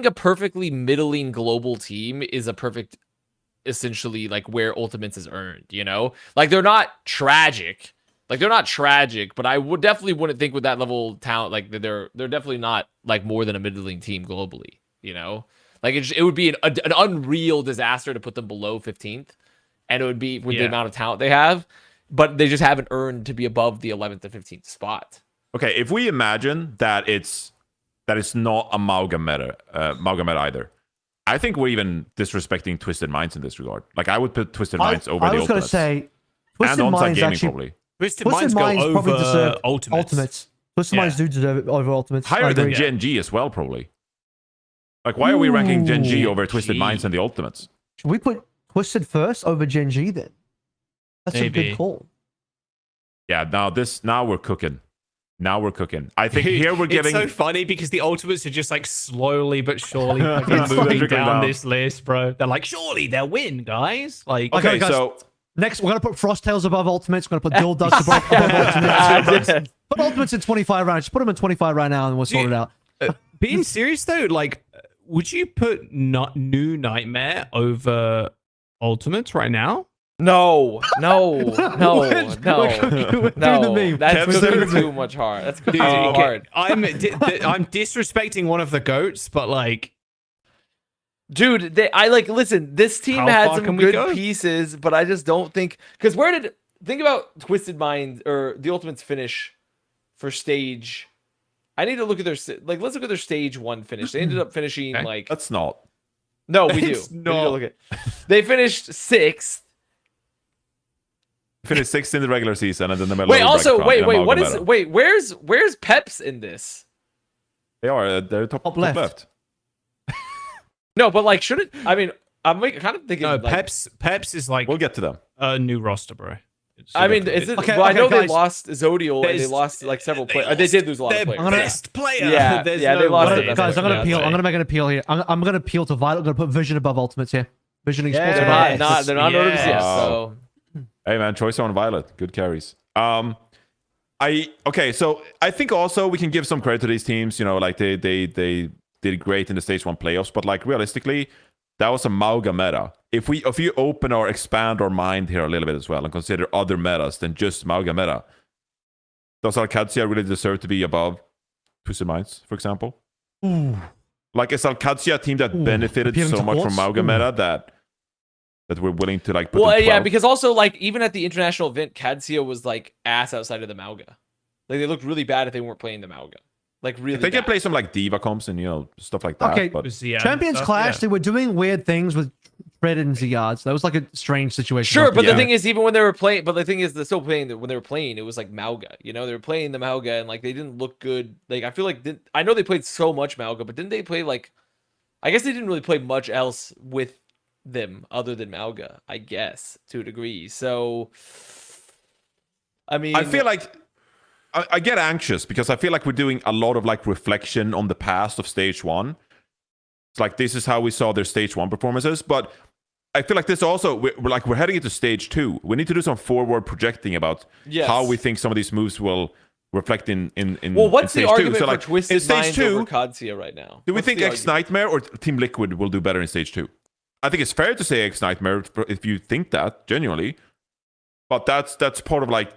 Speaker 3: a perfectly middling global team is a perfect, essentially like where Ultimates is earned. You know, like they're not tragic. Like they're not tragic, but I would definitely wouldn't think with that level of talent, like they're definitely not like more than a middling team globally. You know, like it would be an unreal disaster to put them below 15th, and it would be with the amount of talent they have, but they just haven't earned to be above the 11th to 15th spot.
Speaker 1: Okay, if we imagine that it's not amalgam meta either, I think we're even disrespecting Twisted Minds in this regard. Like I would put Twisted Minds over
Speaker 6: I
Speaker 1: the
Speaker 6: was going to
Speaker 1: Ultimates.
Speaker 6: say,
Speaker 1: And
Speaker 6: Twisted
Speaker 1: on-site
Speaker 6: Minds
Speaker 1: gaming
Speaker 6: actually.
Speaker 1: probably.
Speaker 4: Twisted
Speaker 6: Twisted
Speaker 4: Minds go
Speaker 6: Minds probably
Speaker 4: over
Speaker 6: deserve
Speaker 4: Ultimates.
Speaker 6: Twisted
Speaker 4: Yeah.
Speaker 6: Minds do deserve it over Ultimates. I
Speaker 1: Higher than
Speaker 6: agree.
Speaker 1: Gen G as well, probably. Like, why are we ranking Gen G
Speaker 6: Ooh,
Speaker 1: over Twisted
Speaker 4: G.
Speaker 1: Minds and the Ultimates?
Speaker 6: Should we put Twisted first over Gen G then? That's a
Speaker 5: Maybe.
Speaker 6: good call.
Speaker 1: Yeah, now we're cooking. Now we're cooking. I think here we're giving.
Speaker 4: It's so funny because the Ultimates are just like slowly but surely fucking
Speaker 1: It's
Speaker 4: moving
Speaker 1: trickling
Speaker 4: down
Speaker 1: down.
Speaker 4: this list, bro. They're like, surely they'll win, guys. Like,
Speaker 1: Okay,
Speaker 6: guys.
Speaker 1: so
Speaker 6: Next, we're going to put Frosttails above Ultimates. We're going to put Dual Ducks above Ultimates. Put Ultimates in 25 rounds. Just put them in 25 right now and we'll sort it out.
Speaker 4: being serious though, like, would you put New Nightmare over Ultimates right now?
Speaker 3: No.
Speaker 6: We're doing the meme.
Speaker 3: That's
Speaker 1: Kev's
Speaker 3: cooking
Speaker 1: doing
Speaker 3: too much hard. That's cooking
Speaker 4: Dude,
Speaker 3: too
Speaker 4: okay,
Speaker 3: hard.
Speaker 4: I'm disrespecting one of the goats, but like,
Speaker 3: Dude, listen, this team
Speaker 4: How
Speaker 3: had
Speaker 4: far
Speaker 3: some
Speaker 4: can we
Speaker 3: good
Speaker 4: go?
Speaker 3: pieces, but I just don't think think about Twisted Minds or the Ultimates finish for stage. I need to look at their let's look at their stage 1 finish. They ended up finishing
Speaker 4: Okay.
Speaker 3: like
Speaker 1: that's not.
Speaker 3: no, we do.
Speaker 4: It's
Speaker 3: We need to
Speaker 4: not.
Speaker 3: look at. They finished 6th.
Speaker 1: Finished 6th in the regular season and then the
Speaker 3: Wait, also wait,
Speaker 1: what
Speaker 3: what is where's Peps in this?
Speaker 1: They are. They're top left.
Speaker 3: No, but like shouldn't I mean I'm kind of thinking
Speaker 4: no,
Speaker 3: like,
Speaker 4: Peps is like
Speaker 1: We'll get to them.
Speaker 4: a new roster, bro.
Speaker 3: I mean, is it?
Speaker 6: Okay,
Speaker 3: well, I know
Speaker 6: okay,
Speaker 3: they
Speaker 6: guys.
Speaker 3: lost Zodiel and they
Speaker 4: There's-
Speaker 3: lost like several
Speaker 4: they
Speaker 3: players. They did lose a lot
Speaker 4: their
Speaker 3: of players.
Speaker 4: best player.
Speaker 3: Yeah,
Speaker 4: There's
Speaker 3: yeah,
Speaker 4: no
Speaker 3: they lost
Speaker 4: way.
Speaker 3: it.
Speaker 6: Guys, I'm going to
Speaker 4: Yeah,
Speaker 6: appeal.
Speaker 4: like-
Speaker 6: I'm going to make an appeal here. I'm going to appeal to Vital. I'm going to put Vision above Ultimates here. Vision Esports
Speaker 3: They're
Speaker 6: above
Speaker 3: not they're not noticed yet.
Speaker 4: Yes.
Speaker 3: So
Speaker 1: Hey man, choice on Violet. Good carries. Okay, so I think also we can give some credit to these teams. You know, like they did great in the stage 1 playoffs, but like realistically, that was a Mauga meta. If you open or expand our mind here a little bit as well and consider other metas than just Mauga meta, does Alcatia really deserve to be above Twisted Minds, for example? Like is Alcatia a team that benefited
Speaker 6: Appealing
Speaker 1: so
Speaker 6: to
Speaker 1: much from
Speaker 6: quartz?
Speaker 1: Mauga meta that we're willing to like put
Speaker 3: well,
Speaker 1: them
Speaker 3: yeah,
Speaker 1: 12?
Speaker 3: because also like even at the international event, Cadsia was like ass outside of the Mauga. Like they looked really bad if they weren't playing the Mauga. Like really.
Speaker 1: If they can
Speaker 3: bad.
Speaker 1: play some like Diva comps and stuff like that.
Speaker 6: Okay.
Speaker 1: but
Speaker 4: Was the,
Speaker 6: Champions
Speaker 4: stuff,
Speaker 6: Clash,
Speaker 4: yeah.
Speaker 6: they were doing weird things with
Speaker 2: Fred and Ziyad. That was like a strange situation.
Speaker 3: Sure, but
Speaker 1: Yeah.
Speaker 3: the thing is, even when they were playing, but the thing is, they're still playing. When they were playing, it was like Mauga. You know, they were playing the Mauga, and like they didn't look good. Like I feel like I know they played so much Mauga, but didn't they play like? I guess they didn't really play much else with them other than Mauga. I guess to a degree. So, I mean,
Speaker 1: I feel like I get anxious because I feel like we're doing a lot of like reflection on the past of stage one. It's like this is how we saw their stage one performances, but I feel like this also we're heading into stage two. We need to do some forward projecting about how we think some of these moves will reflect in
Speaker 3: well, what's
Speaker 1: in
Speaker 3: the
Speaker 1: stage
Speaker 3: argument
Speaker 1: two. So
Speaker 3: for
Speaker 1: like in
Speaker 3: Twisted
Speaker 1: stage
Speaker 3: Minds
Speaker 1: two,
Speaker 3: over Kadsia right now?
Speaker 1: do we
Speaker 3: What's
Speaker 1: think
Speaker 3: the
Speaker 1: X
Speaker 3: argument?
Speaker 1: Nightmare or Team Liquid will do better in stage two? I think it's fair to say X Nightmare if you think that genuinely, but that's part of like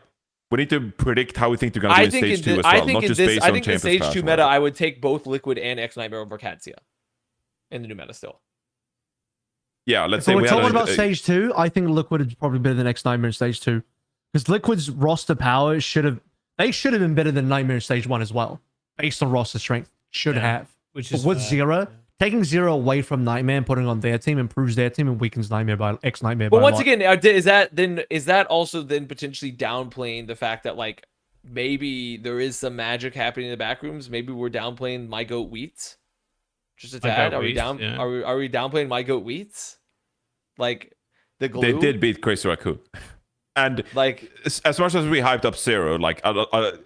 Speaker 1: we need to predict how we think they're going to do in stage two as well, not just based
Speaker 3: I
Speaker 1: on
Speaker 3: think in
Speaker 1: Champions
Speaker 3: stage
Speaker 1: Clash
Speaker 3: 2
Speaker 1: or
Speaker 3: meta,
Speaker 1: whatever.
Speaker 3: I would take both Liquid and X Nightmare over Kadsia in the new meta still.
Speaker 1: Yeah, let's
Speaker 2: So
Speaker 1: say
Speaker 2: we're
Speaker 1: we had
Speaker 2: talking
Speaker 1: a-
Speaker 2: about stage 2. I think Liquid is probably better than X Nightmare in stage 2 because Liquid's roster power should have been better than Nightmare in stage 1 as well, based on roster strength. Should have.
Speaker 5: Which
Speaker 2: But
Speaker 5: is
Speaker 2: with
Speaker 5: fair.
Speaker 2: Zeruhh, taking Zeruhh away from Nightmare and putting on their team improves their team and weakens Nightmare by X Nightmare.
Speaker 3: But
Speaker 2: by a
Speaker 3: once
Speaker 2: lot.
Speaker 3: again, is that also then potentially downplaying the fact that like maybe there is some magic happening in the back rooms? Maybe we're downplaying My Goat Wheats just a
Speaker 5: My
Speaker 3: tad.
Speaker 5: Goat
Speaker 3: Are we
Speaker 5: Wheats,
Speaker 3: down?
Speaker 5: yeah.
Speaker 3: Are we downplaying My Goat Wheats? Like the glue.
Speaker 1: They did beat Crazy Raccoon. And
Speaker 3: Like
Speaker 1: as much as we hyped up Zeruhh, like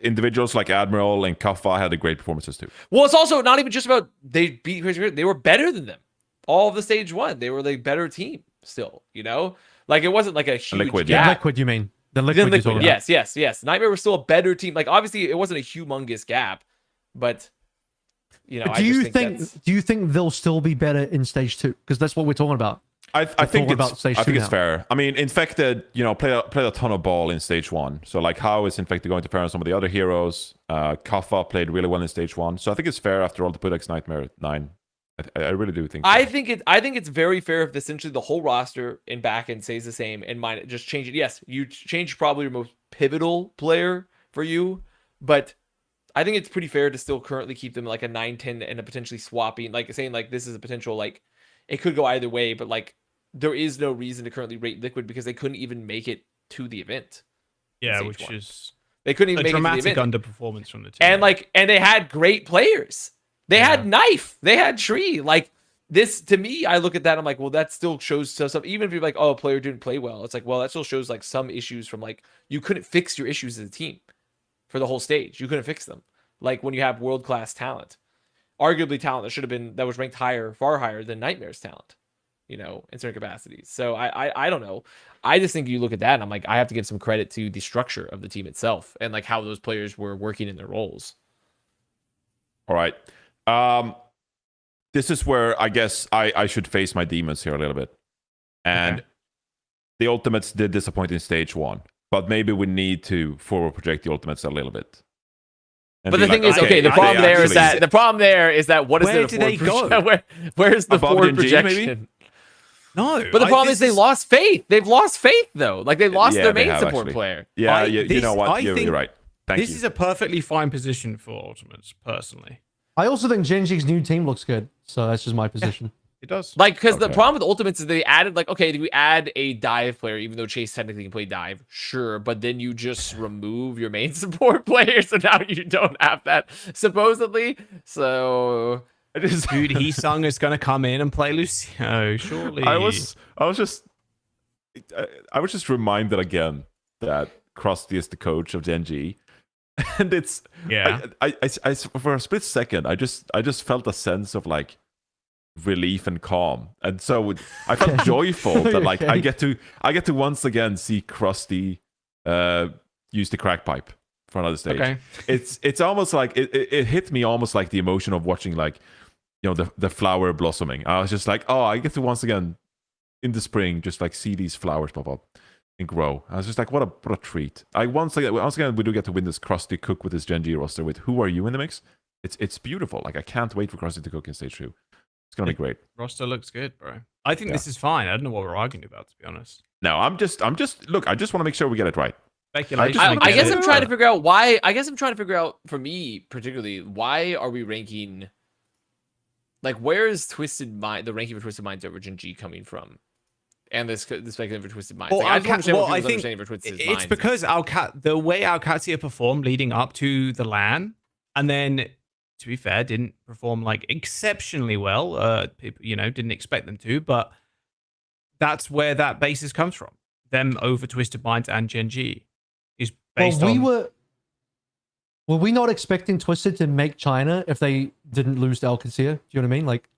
Speaker 1: individuals like Admiral and Kaffa had great performances too.
Speaker 3: well, it's also not even just about they beat Crazy Raccoon. They were better than them. All of the stage one, they were the better team still. You know, like it wasn't like a huge
Speaker 1: Liquid,
Speaker 3: gap.
Speaker 2: Yeah, Liquid, you mean? The Liquid,
Speaker 3: Then
Speaker 2: you're
Speaker 3: Liquid,
Speaker 2: talking about.
Speaker 3: yes. Nightmare was still a better team. Like obviously, it wasn't a humongous gap, but you know,
Speaker 2: But
Speaker 3: I
Speaker 2: do
Speaker 3: just
Speaker 2: you
Speaker 3: think
Speaker 2: think?
Speaker 3: that's-
Speaker 2: Do you think they'll still be better in stage 2? Because that's what we're talking about.
Speaker 1: I think
Speaker 2: talking about
Speaker 1: it's
Speaker 2: stage
Speaker 1: I
Speaker 2: two
Speaker 1: think it's
Speaker 2: now.
Speaker 1: fair. I mean, Infected, played a ton of ball in stage one. So like, how is Infected going to fare on some of the other heroes? Kaffa played really well in stage one. So I think it's fair after all to put X Nightmare at 9. I really do think.
Speaker 3: I
Speaker 1: so.
Speaker 3: think it's very fair if essentially the whole roster in back end stays the same and mine just change it. Yes, you change probably your most pivotal player for you, but I think it's pretty fair to still currently keep them like a 9-10 and a potentially swapping, like saying like this is a potential like it could go either way, but like there is no reason to currently rate Liquid because they couldn't even make it to the event.
Speaker 5: Yeah,
Speaker 3: stage
Speaker 5: which
Speaker 3: one.
Speaker 5: is
Speaker 3: They couldn't
Speaker 5: a
Speaker 3: even make it
Speaker 5: dramatic
Speaker 3: to the event.
Speaker 5: underperformance from the team.
Speaker 3: And they had great players. They
Speaker 5: Yeah.
Speaker 3: had Knife. They had Tree. Like this to me, I look at that. I'm like, well, that still shows stuff. Even if you're like, oh, a player didn't play well, it's like, well, that still shows like some issues from like you couldn't fix your issues as a team for the whole stage. You couldn't fix them. Like when you have world class talent, arguably talent that should have been that was ranked higher, far higher than Nightmare's talent. You know, in certain capacities. So I don't know. I just think you look at that and I'm like, I have to give some credit to the structure of the team itself and like how those players were working in their roles.
Speaker 1: All right. This is where I guess I should face my demons here a little bit. And the Ultimates did disappoint in stage one, but maybe we need to forward project the Ultimates a little bit. And
Speaker 3: But
Speaker 1: be
Speaker 3: the thing
Speaker 1: like,
Speaker 3: is, okay, the
Speaker 1: if
Speaker 3: problem
Speaker 1: they
Speaker 3: there is
Speaker 1: actually-
Speaker 3: that what is
Speaker 5: Where
Speaker 3: there
Speaker 5: do they go?
Speaker 3: Where's the
Speaker 1: Above
Speaker 3: forward
Speaker 1: the NG, maybe?
Speaker 3: projection?
Speaker 5: no,
Speaker 3: But the problem is they lost faith. They've lost faith though. Like they lost
Speaker 1: Yeah,
Speaker 3: their
Speaker 1: they
Speaker 3: main
Speaker 1: have,
Speaker 3: support
Speaker 1: actually.
Speaker 3: player.
Speaker 1: Yeah, you know what?
Speaker 5: I
Speaker 1: You're
Speaker 5: think
Speaker 1: right. Thank
Speaker 5: this
Speaker 1: you.
Speaker 5: is a perfectly fine position for Ultimates, personally.
Speaker 6: I also think Genji's new team looks good. So that's just my position.
Speaker 5: It does.
Speaker 3: Like, because the
Speaker 1: Okay.
Speaker 3: problem with Ultimates is they added, like, okay, we add a dive player, even though Chase technically can play dive, sure, but then you just remove your main support player, so now you don't have that, supposedly. So, I just.
Speaker 5: Dude, Heesung is going to come in and play Lucio, surely.
Speaker 1: I was just reminded again that Krusty is the coach of Genji. And it's
Speaker 5: Yeah.
Speaker 1: I for a split second I just felt a sense of like relief and calm, and so I felt joyful that like I get to once again see Krusty use the crack pipe for another stage.
Speaker 5: Okay.
Speaker 1: It's almost like it hit me almost like the emotion of watching like the flower blossoming. I was just like, oh, I get to once again in the spring just like see these flowers pop up and grow. I was just like, what a treat. Once again we do get to win this Krusty cook with this Genji roster with Who Are You in the mix. It's beautiful. Like I can't wait for Krusty to cook in stage 2. It's gonna be great.
Speaker 5: Roster looks good, bro. I think this is fine. I don't know what we're arguing about, to be honest.
Speaker 1: No, I'm just look, I just want to make sure we get it right.
Speaker 5: Speculation.
Speaker 1: I
Speaker 3: I
Speaker 1: get
Speaker 3: guess
Speaker 1: it.
Speaker 3: I'm trying to figure out why. I guess I'm trying to figure out, for me particularly, why are we ranking? Like, where is Twisted Mind, the ranking for Twisted Minds over Gen G coming from? and this speculating for Twisted Minds.
Speaker 4: Well,
Speaker 3: Like, I just understand what
Speaker 4: I
Speaker 3: people's
Speaker 4: think
Speaker 3: understanding for Twisted
Speaker 4: it's
Speaker 3: Minds.
Speaker 4: because the way Alcatia performed leading up to the LAN, and then to be fair, didn't perform like exceptionally well. People, didn't expect them to, but that's where that basis comes from. Them over Twisted Minds and Gen G is based on.
Speaker 6: Were we not expecting Twisted to make China if they didn't lose to Alcatia? Do you know what I mean? Like,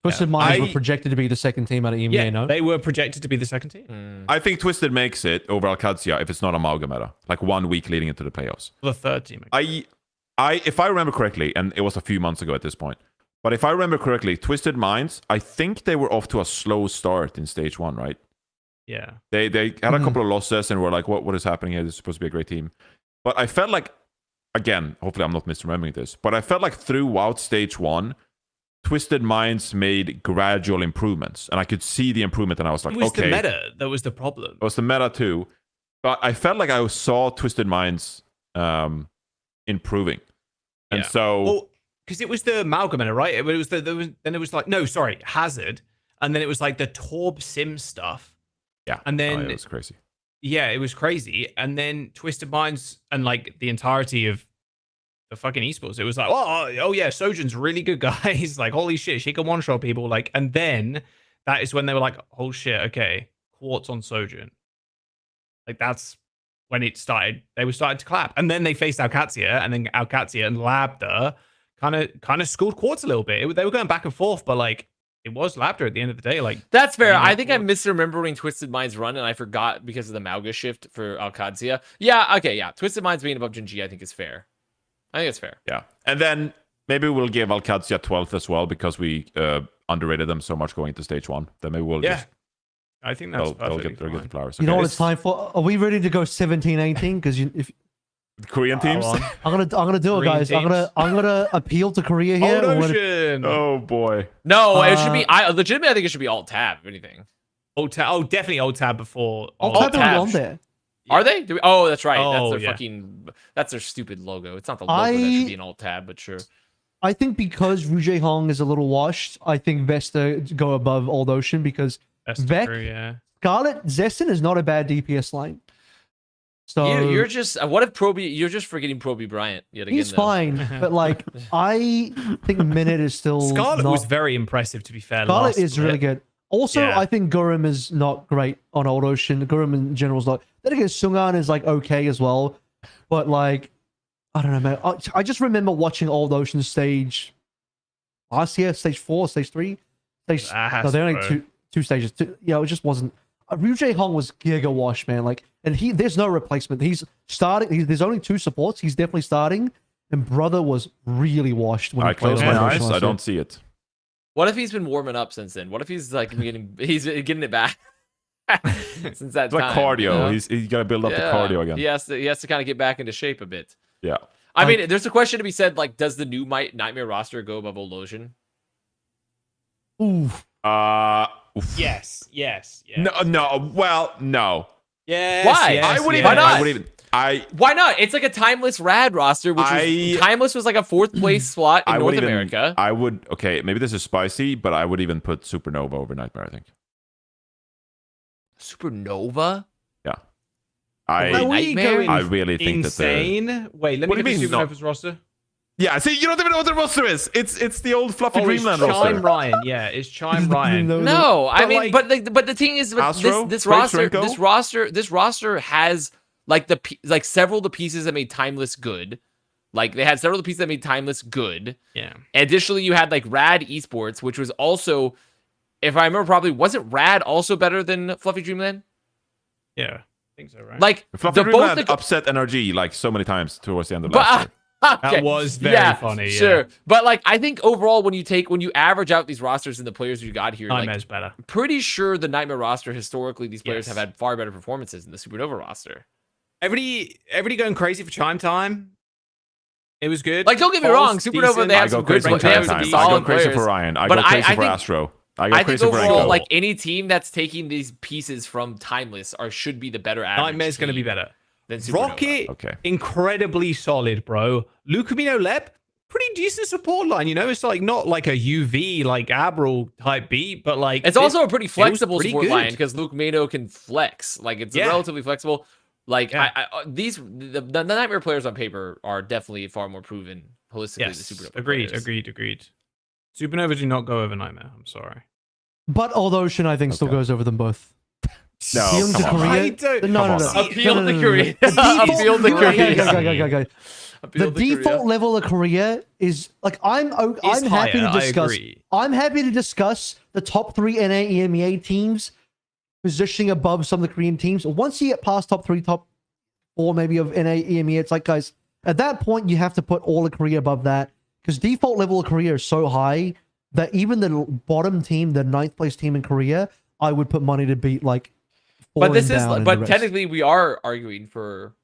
Speaker 6: Twisted Minds were projected to be the second team out of EMEA,
Speaker 4: Yeah,
Speaker 6: no?
Speaker 4: they were projected to be the second team.
Speaker 1: I think Twisted makes it over Alcatia if it's not Amalgameta, like 1 week leading into the playoffs.
Speaker 4: The third team.
Speaker 1: If I remember correctly, and it was a few months ago at this point, but if I remember correctly, Twisted Minds, I think they were off to a slow start in stage 1, right?
Speaker 4: Yeah.
Speaker 1: They had a couple of losses and were like, what is happening here? This is supposed to be a great team. But I felt like, again, hopefully I'm not misremembering this, but I felt like throughout stage 1, Twisted Minds made gradual improvements, and I could see the improvement, and I was like,
Speaker 4: It was
Speaker 1: okay.
Speaker 4: the meta that was the problem.
Speaker 1: It was the meta too, but I felt like I saw Twisted Minds improving, and so
Speaker 4: because it was the Amalgameta, right? It was Hazard, and then it was like the Torb Sim stuff.
Speaker 1: yeah,
Speaker 4: and then
Speaker 1: it was crazy.
Speaker 4: Yeah, it was crazy, and then Twisted Minds and like the entirety of the fucking esports, it was like, oh yeah, Sojourn's really good, guys. Like, holy shit, she can one-shot people. Like, and then that is when they were like, oh shit, okay, Quartz on Sojourn. Like, that's when it started. They were starting to clap, and then they faced Alcatia, and then Alcatia and Labda kind of schooled Quartz a little bit. They were going back and forth, but like, it was Labda at the end of the day. Like,
Speaker 3: That's fair. I think I'm misremembering Twisted Minds run, and I forgot because of the Mauga shift for Alcatia. Yeah, okay, yeah. Twisted Minds being above Gen G, I think is fair. I think it's fair.
Speaker 1: Yeah, and then maybe we'll give Alcatia 12th as well because we underrated them so much going into stage 1. Then maybe we'll just
Speaker 4: I think that's
Speaker 1: they'll
Speaker 4: perfectly
Speaker 1: get the flowers.
Speaker 6: You know
Speaker 1: Okay.
Speaker 6: what it's time for? Are we ready to go 17-18? Because if
Speaker 1: Korean teams.
Speaker 6: I'm gonna do it,
Speaker 4: Korean
Speaker 6: guys. I'm gonna appeal to Korea here.
Speaker 4: Old
Speaker 6: I'm gonna-
Speaker 4: Ocean.
Speaker 1: Oh boy.
Speaker 3: No, it should be. I legitimately, I think it should be alt tab. If anything,
Speaker 4: Old tab. Oh, definitely old tab before.
Speaker 6: I'll
Speaker 3: Alt
Speaker 6: type it
Speaker 3: tab.
Speaker 6: on there.
Speaker 3: are they? Oh, that's right.
Speaker 4: Oh,
Speaker 3: That's their
Speaker 4: yeah.
Speaker 3: fucking. That's their stupid logo. It's not the logo that should be an alt tab, but sure.
Speaker 6: I think because Rujay Hong is a little washed, I think Vesta go above Old Ocean because
Speaker 4: That's
Speaker 6: Vec-
Speaker 4: true, yeah.
Speaker 6: Scarlet Zessen is not a bad DPS line. So
Speaker 3: You're just. What if Proby? You're just forgetting Proby Bryant yet again.
Speaker 6: he's
Speaker 3: though.
Speaker 6: fine, but like I think Minute is still
Speaker 4: Scarlet
Speaker 6: not.
Speaker 4: was very impressive, to be fair.
Speaker 6: Scarlet
Speaker 4: last
Speaker 6: is really
Speaker 4: split.
Speaker 6: good. Also,
Speaker 4: Yeah.
Speaker 6: I think Gurum is not great on Old Ocean. Gurum in general is not. Then again, Sungan is like okay as well, but like I don't know, man. I just remember watching Old Ocean stage last year, stage 4, stage 3, stage. No, they're only
Speaker 4: bro.
Speaker 6: two stages. Yeah, it just wasn't. Rujay Hong was giga wash, man. Like, and there's no replacement. He's starting. There's only 2 supports. He's definitely starting. And brother was really washed when
Speaker 1: I
Speaker 6: he played
Speaker 1: close
Speaker 6: on
Speaker 1: my
Speaker 6: Old
Speaker 1: eyes.
Speaker 6: Ocean
Speaker 1: I
Speaker 6: last
Speaker 1: don't see it.
Speaker 3: What if he's been warming up since then? What if he's like he's getting it back since that
Speaker 1: It's like
Speaker 3: time?
Speaker 1: cardio.
Speaker 3: you know?
Speaker 1: He's got to build up the cardio again.
Speaker 3: He has to kind of get back into shape a bit.
Speaker 1: Yeah.
Speaker 3: I mean, there's a question to be said, like, does the new Nightmare roster go above Old Ocean?
Speaker 6: year. Oof.
Speaker 1: Oof.
Speaker 4: Yes.
Speaker 1: No. Well, no.
Speaker 4: Yes.
Speaker 3: Why?
Speaker 4: Yes,
Speaker 3: I wouldn't
Speaker 4: yes.
Speaker 3: Why not?
Speaker 1: I would even.
Speaker 3: Why not? It's like a timeless rad roster, which was, timeless was like a 4th place slot in North America.
Speaker 1: I would. Okay, maybe this is spicy, but I would even put Supernova over Nightmare. I think.
Speaker 3: Supernova?
Speaker 1: Yeah.
Speaker 4: Are we going
Speaker 1: I really think
Speaker 4: insane? Wait, let me
Speaker 1: What do
Speaker 4: get
Speaker 1: you
Speaker 4: the
Speaker 1: mean,
Speaker 4: Supernova's roster.
Speaker 1: Yeah. See, you don't even know what the roster is. It's the old fluffy
Speaker 4: Oh, it's
Speaker 1: Dreamland
Speaker 4: Chime
Speaker 1: roster.
Speaker 4: Ryan. Yeah, it's Chime Ryan.
Speaker 3: No, I
Speaker 4: But,
Speaker 3: mean,
Speaker 4: like,
Speaker 3: but the thing is,
Speaker 1: Astro,
Speaker 3: this
Speaker 1: Frank
Speaker 3: roster,
Speaker 1: Strenko?
Speaker 3: this roster has like several of the pieces that made Timeless good. Like they had several of the pieces that made Timeless good.
Speaker 4: Yeah.
Speaker 3: Additionally, you had like Rad Esports, which was also, if I remember properly, wasn't Rad also better than Fluffy Dreamland?
Speaker 4: Yeah. I think so, right?
Speaker 3: Like
Speaker 1: Fluffy
Speaker 3: the
Speaker 1: Dreamland
Speaker 3: both
Speaker 1: upset NRG like so many times towards the end of
Speaker 3: but,
Speaker 1: last year.
Speaker 3: okay.
Speaker 4: That was very funny, yeah.
Speaker 3: Sure, but like I think overall, when you average out these rosters and the players you got here,
Speaker 4: Nightmare's
Speaker 3: like
Speaker 4: better.
Speaker 3: pretty sure the Nightmare roster historically, these players
Speaker 4: Yes.
Speaker 3: have had far better performances than the Supernova roster.
Speaker 4: Everybody going crazy for Chime Time. It was good.
Speaker 3: Like, don't get me
Speaker 4: False,
Speaker 3: wrong, Supernova,
Speaker 4: decent.
Speaker 3: they
Speaker 1: I
Speaker 3: have
Speaker 1: go
Speaker 3: some good
Speaker 1: crazy for
Speaker 3: players,
Speaker 1: Time
Speaker 3: some
Speaker 1: Time. I
Speaker 3: solid
Speaker 1: go crazy
Speaker 3: players.
Speaker 1: for Ryan. I
Speaker 3: But
Speaker 1: go crazy
Speaker 3: I
Speaker 1: for
Speaker 3: think-
Speaker 1: Astro. I
Speaker 3: I
Speaker 1: go
Speaker 3: think
Speaker 1: crazy for
Speaker 3: overall,
Speaker 1: Echo.
Speaker 3: like any team that's taking these pieces from Timeless should be the better average.
Speaker 4: Nightmare's going to be better.
Speaker 3: than Supernova.
Speaker 4: Rocket,
Speaker 1: Okay.
Speaker 4: incredibly solid, bro. Lucamino Lep,
Speaker 5: pretty decent support line. You know, it's like not like a UV like AVRL type beat, but like
Speaker 3: It's also a pretty flexible
Speaker 5: pretty
Speaker 3: support
Speaker 5: good.
Speaker 3: line because Luke Mano can flex. Like it's relatively flexible. Like the Nightmare players on paper are definitely far more proven holistically.
Speaker 5: Yes,
Speaker 3: the Supernova
Speaker 5: agreed.
Speaker 3: players.
Speaker 5: Supernova do not go over Nightmare. I'm sorry.
Speaker 6: But Old Ocean, I think, still goes over them both.
Speaker 1: No,
Speaker 6: Appealing to
Speaker 1: come on.
Speaker 5: I
Speaker 6: Korea.
Speaker 5: don't-
Speaker 6: No, no,
Speaker 1: come
Speaker 6: no.
Speaker 1: on.
Speaker 3: Appeal
Speaker 6: No, no,
Speaker 3: to
Speaker 6: no, no, no.
Speaker 3: Korea.
Speaker 6: The default-
Speaker 3: Appeal to Korea.
Speaker 6: Okay.
Speaker 3: Appeal
Speaker 6: The
Speaker 3: to
Speaker 6: default
Speaker 3: Korea.
Speaker 6: level of Korea is like I'm happy
Speaker 5: higher,
Speaker 6: to
Speaker 5: I
Speaker 6: discuss.
Speaker 5: agree.
Speaker 6: I'm happy to discuss the top 3 NA EMEA teams positioning above some of the Korean teams. Once you get past top 3, top 4 maybe of NA EMEA, it's like, guys, at that point you have to put all of Korea above that because default level of Korea is so high that even the bottom team, the 9th place team in Korea, I would put money to beat like.
Speaker 3: But this is,
Speaker 6: down in the
Speaker 3: but
Speaker 6: rest.
Speaker 3: technically we are arguing for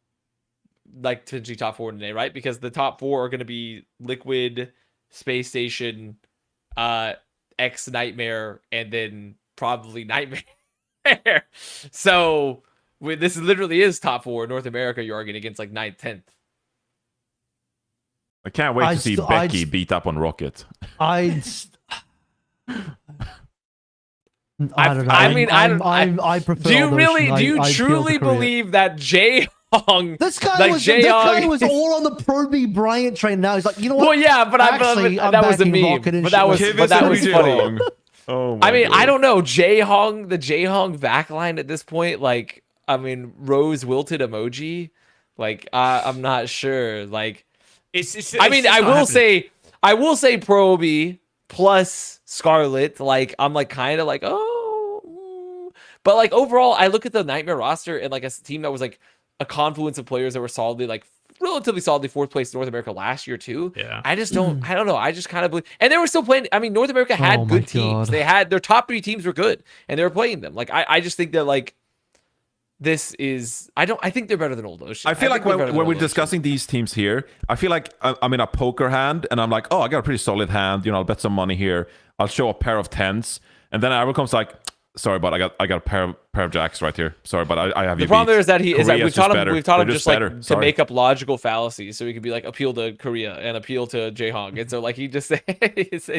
Speaker 3: like potentially top 4 today, right? Because the top 4 are going to be Liquid, Space Station, X Nightmare, and then probably Nightmare. So this literally is top 4 North America. You're arguing against like 9th, 10th.
Speaker 1: I can't wait to see Becky beat up on Rocket.
Speaker 6: I don't know.
Speaker 3: I
Speaker 6: prefer.
Speaker 3: Do you
Speaker 6: Old
Speaker 3: really?
Speaker 6: Ocean.
Speaker 3: Do you
Speaker 6: I feel
Speaker 3: truly
Speaker 6: the Korea.
Speaker 3: believe that Jae Hong?
Speaker 6: This guy
Speaker 3: like
Speaker 6: was.
Speaker 3: Jae
Speaker 6: This
Speaker 3: Hong-
Speaker 6: guy was all on the Pro B Bryant train. Now he's like, you know what?
Speaker 3: Well, yeah, but
Speaker 6: Actually, I'm
Speaker 3: that was a
Speaker 6: backing
Speaker 3: meme.
Speaker 6: Rocket and
Speaker 3: But that
Speaker 6: shit.
Speaker 3: was funny.
Speaker 1: Wrong. Oh my
Speaker 3: I mean,
Speaker 1: God.
Speaker 3: I don't know. Jae Hong, the Jae Hong backline at this point, like, I mean, Rose wilted emoji. Like, I'm not sure. Like, I mean, I will say Pro B plus Scarlet. Like, I'm like kind of like, oh, but like overall, I look at the Nightmare roster and like a team that was like a confluence of players that were solidly like relatively solidly 4th place in North America last year too.
Speaker 5: Yeah.
Speaker 3: I just don't. I don't know. I just kind of believe, and they were still playing. I mean, North America had
Speaker 6: Oh my
Speaker 3: good teams.
Speaker 6: God.
Speaker 3: They had their top 3 teams were good, and they were playing them. Like I just think that like this is. I think they're better than Old Ocean.
Speaker 1: I feel like
Speaker 3: think they're better
Speaker 1: when
Speaker 3: than
Speaker 1: we're
Speaker 3: Old
Speaker 1: discussing these teams here, I feel like I'm in a poker hand and I'm like, oh, I got a pretty solid hand. You know, I'll bet some money here. I'll show a pair of 10s, and then Aaron comes like, sorry, but I got a pair of jacks right here. Sorry, but I have
Speaker 3: The
Speaker 1: you
Speaker 3: problem
Speaker 1: beat.
Speaker 3: there is that we've taught him
Speaker 1: They're
Speaker 3: just like
Speaker 1: better.
Speaker 3: to
Speaker 1: Sorry.
Speaker 3: make up logical fallacies, so he could be like appeal to Korea and appeal to Jae Hong, and so like he just say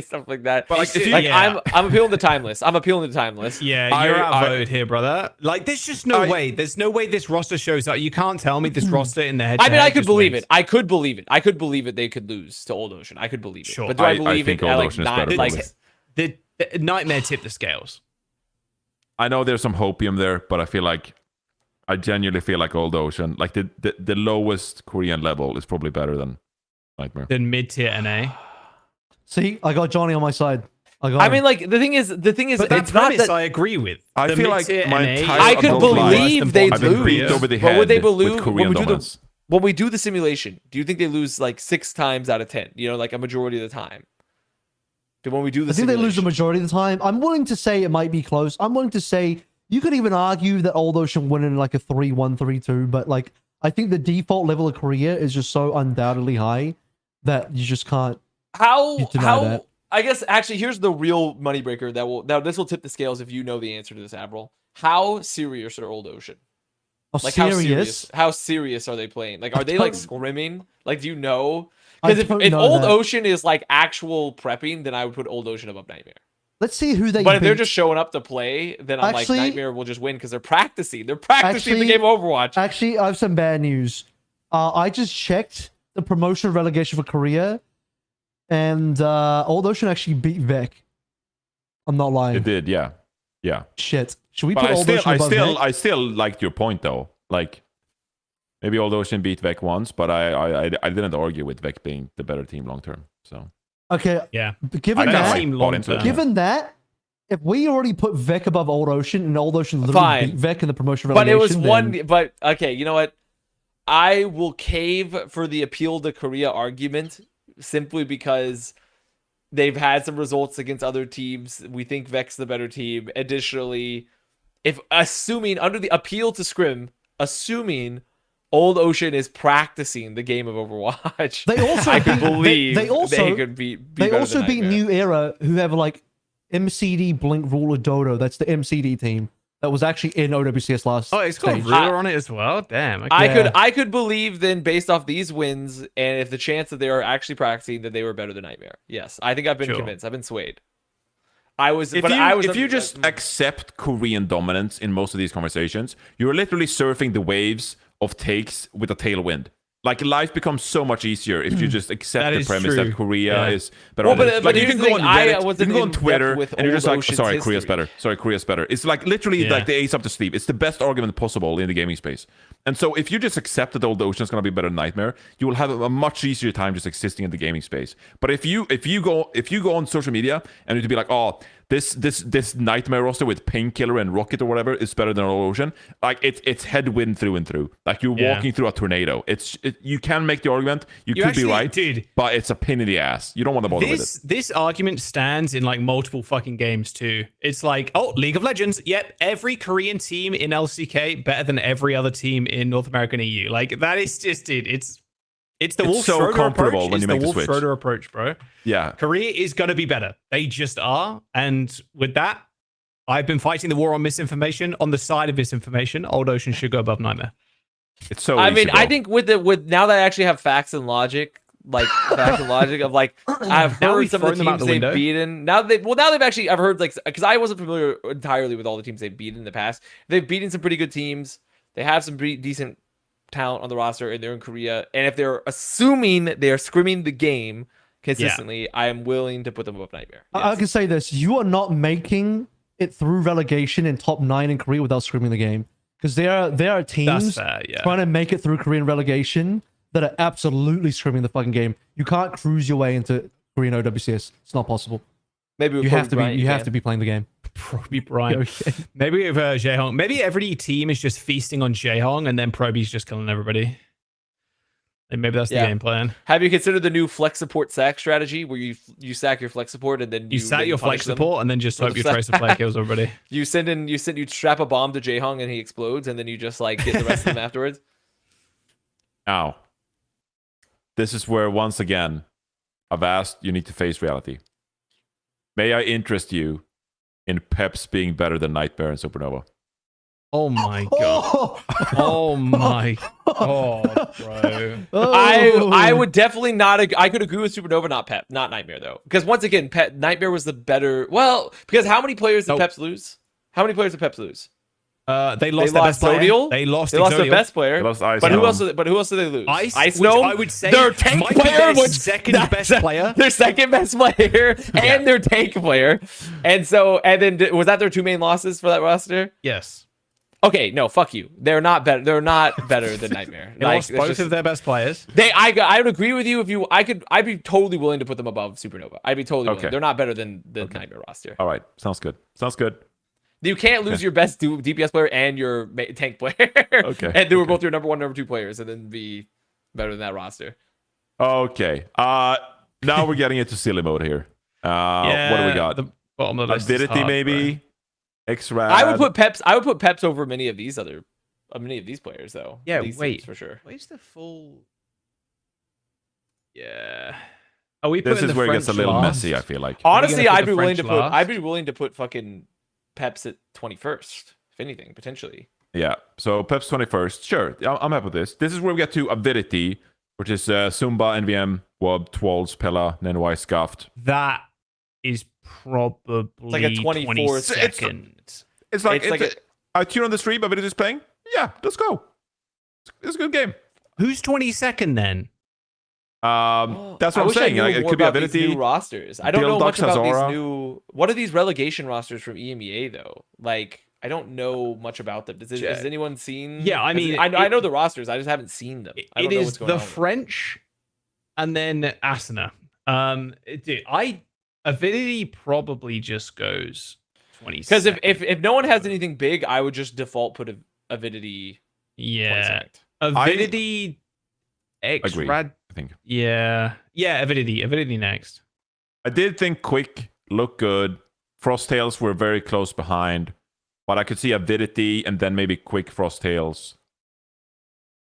Speaker 3: stuff like that.
Speaker 1: But, like, if you-
Speaker 3: like
Speaker 5: Yeah.
Speaker 3: I'm appealing to Timeless. I'm appealing to Timeless.
Speaker 5: Yeah, you're outvoted here, brother. Like, there's just no way. There's no way this roster shows up. You can't tell me this roster in the head.
Speaker 3: I mean, I could believe it. I could believe it. I could believe it. They could lose to Old Ocean. I could believe it.
Speaker 5: Sure.
Speaker 3: But do I
Speaker 1: I
Speaker 3: believe
Speaker 1: think
Speaker 3: it? At
Speaker 1: Old
Speaker 3: like
Speaker 1: Ocean is
Speaker 3: 9,
Speaker 1: better,
Speaker 3: like
Speaker 1: probably.
Speaker 5: The Nightmare tipped the scales.
Speaker 1: I know there's some hopium there, but I feel like I genuinely feel like Old Ocean, like the lowest Korean level is probably better than Nightmare.
Speaker 5: Then mid-tier NA.
Speaker 6: See, I got Johnny on my side.
Speaker 3: I mean, like the thing is,
Speaker 5: But that
Speaker 3: it's not
Speaker 5: premise
Speaker 3: that
Speaker 5: I agree with.
Speaker 1: I
Speaker 5: The
Speaker 1: feel like
Speaker 5: mid-tier
Speaker 1: my
Speaker 5: NA
Speaker 1: entire
Speaker 3: I could
Speaker 1: adult life,
Speaker 3: believe they'd
Speaker 1: I've been beat
Speaker 3: lose.
Speaker 1: over the
Speaker 3: But
Speaker 1: head
Speaker 3: would they
Speaker 1: with
Speaker 3: believe
Speaker 1: Korean dominance.
Speaker 3: when we do the simulation? Do you think they lose like 6 times out of 10? You know, like a majority of the time. But when we do the
Speaker 6: I think they lose the
Speaker 3: simulation-
Speaker 6: majority of the time. I'm willing to say it might be close. I'm willing to say you could even argue that Old Ocean win in like a 3-1, 3-2, but like I think the default level of Korea is just so undoubtedly high that you just can't. You deny that.
Speaker 3: I guess actually here's the real moneybreaker this will tip the scales if you know the answer to this, Avril. How serious are Old Ocean?
Speaker 6: Oh,
Speaker 3: Like
Speaker 6: serious.
Speaker 3: how serious are they playing? Like are they
Speaker 6: don't-
Speaker 3: like scrimming? Like do you know?
Speaker 6: I
Speaker 3: Because
Speaker 6: don't
Speaker 3: if
Speaker 6: know
Speaker 3: Old
Speaker 6: that.
Speaker 3: Ocean is like actual prepping, then I would put Old Ocean above Nightmare.
Speaker 6: Let's see who they.
Speaker 3: But if they're
Speaker 6: beat.
Speaker 3: just showing up to play, then I'm
Speaker 6: Actually-
Speaker 3: like Nightmare will just win because they're practicing. They're practicing the
Speaker 6: Actually-
Speaker 3: game of Overwatch.
Speaker 6: Actually, I have some bad news. I just checked the promotion relegation for Korea, and Old Ocean actually beat Vec. I'm not lying.
Speaker 1: It did, yeah.
Speaker 6: Shit. Should we
Speaker 1: But
Speaker 6: put Old Ocean above Vec?
Speaker 1: I still liked your point though. Like maybe Old Ocean beat Vec once, but I didn't argue with Vec being the better team long term. So
Speaker 6: Okay.
Speaker 5: Yeah.
Speaker 6: Given
Speaker 1: I
Speaker 6: that,
Speaker 1: kinda
Speaker 5: Team
Speaker 1: bought
Speaker 5: long
Speaker 1: into
Speaker 5: term.
Speaker 1: it.
Speaker 6: given that, if we already put Vec above Old Ocean and Old Ocean literally
Speaker 3: Fine.
Speaker 6: beat Vec in the promotion
Speaker 3: But it
Speaker 6: relegation,
Speaker 3: was one.
Speaker 6: then-
Speaker 3: But okay, you know what? I will cave for the appeal to Korea argument simply because they've had some results against other teams. We think Vec's the better team. Additionally, if assuming under the appeal to Scrim, assuming Old Ocean is practicing the game of Overwatch,
Speaker 6: They also
Speaker 3: I could
Speaker 6: beat-
Speaker 3: believe
Speaker 6: they also-
Speaker 3: could be
Speaker 6: They
Speaker 3: better
Speaker 6: also
Speaker 3: than
Speaker 6: beat
Speaker 3: Nightmare.
Speaker 6: New Era, who have like MCD Blink Ruler Dodo. That's the MCD team. that was actually in OWCS last
Speaker 5: Oh, it's got a
Speaker 6: stage.
Speaker 5: ruler on it as well. Damn. Okay.
Speaker 3: I could believe then based off these wins and if the chance that they are actually practicing that they were better than Nightmare. Yes, I think I've been convinced. I've been swayed.
Speaker 1: If you just accept Korean dominance in most of these conversations, you're literally surfing the waves of takes with a tailwind. Like, life becomes so much easier if you just accept the premise that Korea is better.
Speaker 3: Well,
Speaker 1: but
Speaker 3: but
Speaker 1: you can go on Reddit, you can go on
Speaker 3: in
Speaker 1: Twitter,
Speaker 3: depth
Speaker 1: and you're just
Speaker 3: Old
Speaker 1: like,
Speaker 3: Ocean's
Speaker 1: sorry, Korea's
Speaker 3: history.
Speaker 1: better. Sorry, Korea's better. It's like literally like the ace up to sleep. It's the best argument possible in the gaming space. And so if you just accept that Old Ocean's going to be better than Nightmare, you will have a much easier time just existing in the gaming space. But if you go on social media and you'd be like, oh, this Nightmare roster with Painkiller and Rocket or whatever is better than Old Ocean, like it's headwind through and through. Like you're walking through a tornado. You can make the argument. You could
Speaker 5: actually,
Speaker 1: be right,
Speaker 5: dude.
Speaker 1: But it's a pain in the ass. You don't want to bother with it.
Speaker 5: This argument stands in like multiple fucking games too. It's like, oh, League of Legends. Yep, every Korean team in LCK better than every other team in North America and EU. Like that is just it. It's the Wolf
Speaker 1: so
Speaker 5: Schroeder
Speaker 1: comparable
Speaker 5: approach.
Speaker 1: when you
Speaker 5: It's
Speaker 1: make
Speaker 5: the
Speaker 1: the
Speaker 5: Wolf
Speaker 1: switch.
Speaker 5: Schroeder approach, bro.
Speaker 1: Yeah.
Speaker 5: Korea is going to be better. They just are. And with that, I've been fighting the war on misinformation. On the side of misinformation, Old Ocean should go above Nightmare.
Speaker 1: It's so
Speaker 3: I
Speaker 1: easy,
Speaker 3: mean,
Speaker 1: bro.
Speaker 3: I think with now that I actually have facts and logic, of like I've
Speaker 5: Now
Speaker 3: heard
Speaker 5: we've
Speaker 3: some of the
Speaker 5: thrown them out
Speaker 3: teams
Speaker 5: the
Speaker 3: they've
Speaker 5: window.
Speaker 3: beaten. Now they've actually I've heard like because I wasn't familiar entirely with all the teams they've beaten in the past. They've beaten some pretty good teams. They have some pretty decent talent on the roster, and they're in Korea. And if they're assuming they are scrimming the game consistently, I am willing to put them above Nightmare.
Speaker 6: I
Speaker 3: Yes.
Speaker 6: can say this: you are not making it through relegation in top 9 in Korea without screaming the game, because there are teams
Speaker 5: fair, yeah.
Speaker 6: trying to make it through Korean relegation that are absolutely screaming the fucking game. You can't cruise your way into Korean OWCS. It's not possible.
Speaker 3: Maybe with
Speaker 6: You
Speaker 3: Kobe
Speaker 6: have to
Speaker 3: Bryant,
Speaker 6: be. You have to be playing the game.
Speaker 5: Proby Bryant.
Speaker 6: Okay.
Speaker 5: Maybe with Jaehong. Maybe every team is just feasting on Jaehong and then Proby's just killing everybody. And maybe that's the game plan.
Speaker 3: Have you considered the new flex support sack strategy where you sack your flex support and then
Speaker 5: You sack
Speaker 3: then
Speaker 5: your
Speaker 3: punish
Speaker 5: flex
Speaker 3: them?
Speaker 5: support and then just
Speaker 3: For
Speaker 5: hope
Speaker 3: the
Speaker 5: your tracer player kills everybody.
Speaker 3: You strap a bomb to Jaehong and he explodes, and then you just like get the rest of them afterwards.
Speaker 1: Now, this is where once again, Avast, you need to face reality. May I interest you in Peps being better than Nightmare and Supernova?
Speaker 5: Oh my god. Oh my god, bro.
Speaker 3: I would definitely not. I could agree with Supernova, not Nightmare though, because once again, Nightmare was the better. Well, because how many players did Peps lose? How many players did Peps lose?
Speaker 5: They lost their best player.
Speaker 3: Zodial?
Speaker 5: They lost
Speaker 3: their
Speaker 5: Zodial.
Speaker 3: best player.
Speaker 1: They lost Ice
Speaker 3: but who
Speaker 1: Gnome.
Speaker 3: else? But who else did they lose?
Speaker 5: Ice
Speaker 3: Gnome.
Speaker 5: I would say
Speaker 3: their tank
Speaker 5: might be
Speaker 3: player,
Speaker 5: their
Speaker 3: which
Speaker 5: second best player.
Speaker 3: Their second best player and their tank player. And then was that their two main losses for that roster?
Speaker 5: Yes.
Speaker 3: Okay, no, fuck you. They're not better. They're not better than Nightmare.
Speaker 5: They lost both of their best players.
Speaker 3: I would agree with you I'd be totally willing to put them above Supernova. I'd be totally willing.
Speaker 1: Okay.
Speaker 3: They're not better than the Nightmare roster.
Speaker 1: All right, sounds good. Sounds good.
Speaker 3: You can't lose your best DPS player and your tank player.
Speaker 1: Okay.
Speaker 3: And they were both your number 1, number 2 players, and then be better than that roster.
Speaker 1: Okay. Now we're getting into silly mode here. What do we got?
Speaker 5: The bottom of the list is
Speaker 1: Avidity,
Speaker 5: hard,
Speaker 1: maybe. X-Rad.
Speaker 3: I would put Peps over many of these players though.
Speaker 5: Yeah,
Speaker 3: These
Speaker 5: wait.
Speaker 3: teams, for sure.
Speaker 5: Where's the full? Yeah. Are we
Speaker 1: This
Speaker 5: putting
Speaker 1: is
Speaker 5: the
Speaker 1: where it
Speaker 5: French
Speaker 1: gets a little
Speaker 5: last?
Speaker 1: messy, I feel like.
Speaker 3: Honestly,
Speaker 5: gonna put
Speaker 3: I'd
Speaker 5: the
Speaker 3: be willing
Speaker 5: French
Speaker 3: to put.
Speaker 5: last?
Speaker 3: I'd be willing to put fucking Peps at 21st, if anything, potentially.
Speaker 1: Yeah. So Peps 21st. Sure. I'm happy with this. This is where we get to Avidity, which is Zumba, NVM, Wob, Twals, Pella, Nenwai, Scuffed.
Speaker 5: That is probably
Speaker 3: like a 24
Speaker 5: second.
Speaker 1: It's like,
Speaker 3: It's like
Speaker 1: I tune on the stream, Avidity is playing. Yeah, let's go. It's a good game.
Speaker 5: Who's 22nd then?
Speaker 1: That's what
Speaker 3: I
Speaker 1: I'm
Speaker 3: wish I
Speaker 1: saying.
Speaker 3: knew
Speaker 1: Like, it
Speaker 3: more
Speaker 1: could be
Speaker 3: about these
Speaker 1: Avidity.
Speaker 3: new rosters. I don't
Speaker 1: Bill
Speaker 3: know much
Speaker 1: Ducks,
Speaker 3: about
Speaker 1: Azora.
Speaker 3: these new. What are these relegation rosters from EMEA though? Like, I don't know much about them. Has anyone seen?
Speaker 5: Yeah, I mean,
Speaker 3: I know the rosters. I just haven't seen them. I don't
Speaker 5: It
Speaker 3: know
Speaker 5: is
Speaker 3: what's going
Speaker 5: the
Speaker 3: on with them.
Speaker 5: French, and then Asuna. Dude, Avidity probably just goes 20.
Speaker 3: Because if no one has anything big, I would just default put Avidity.
Speaker 5: yeah,
Speaker 3: 22nd.
Speaker 5: Avidity,
Speaker 1: Agree,
Speaker 5: X-Rad.
Speaker 1: I think.
Speaker 5: Yeah, Avidity next.
Speaker 1: I did think Quick looked good. Frosttails were very close behind, but I could see Avidity and then maybe Quick Frosttails.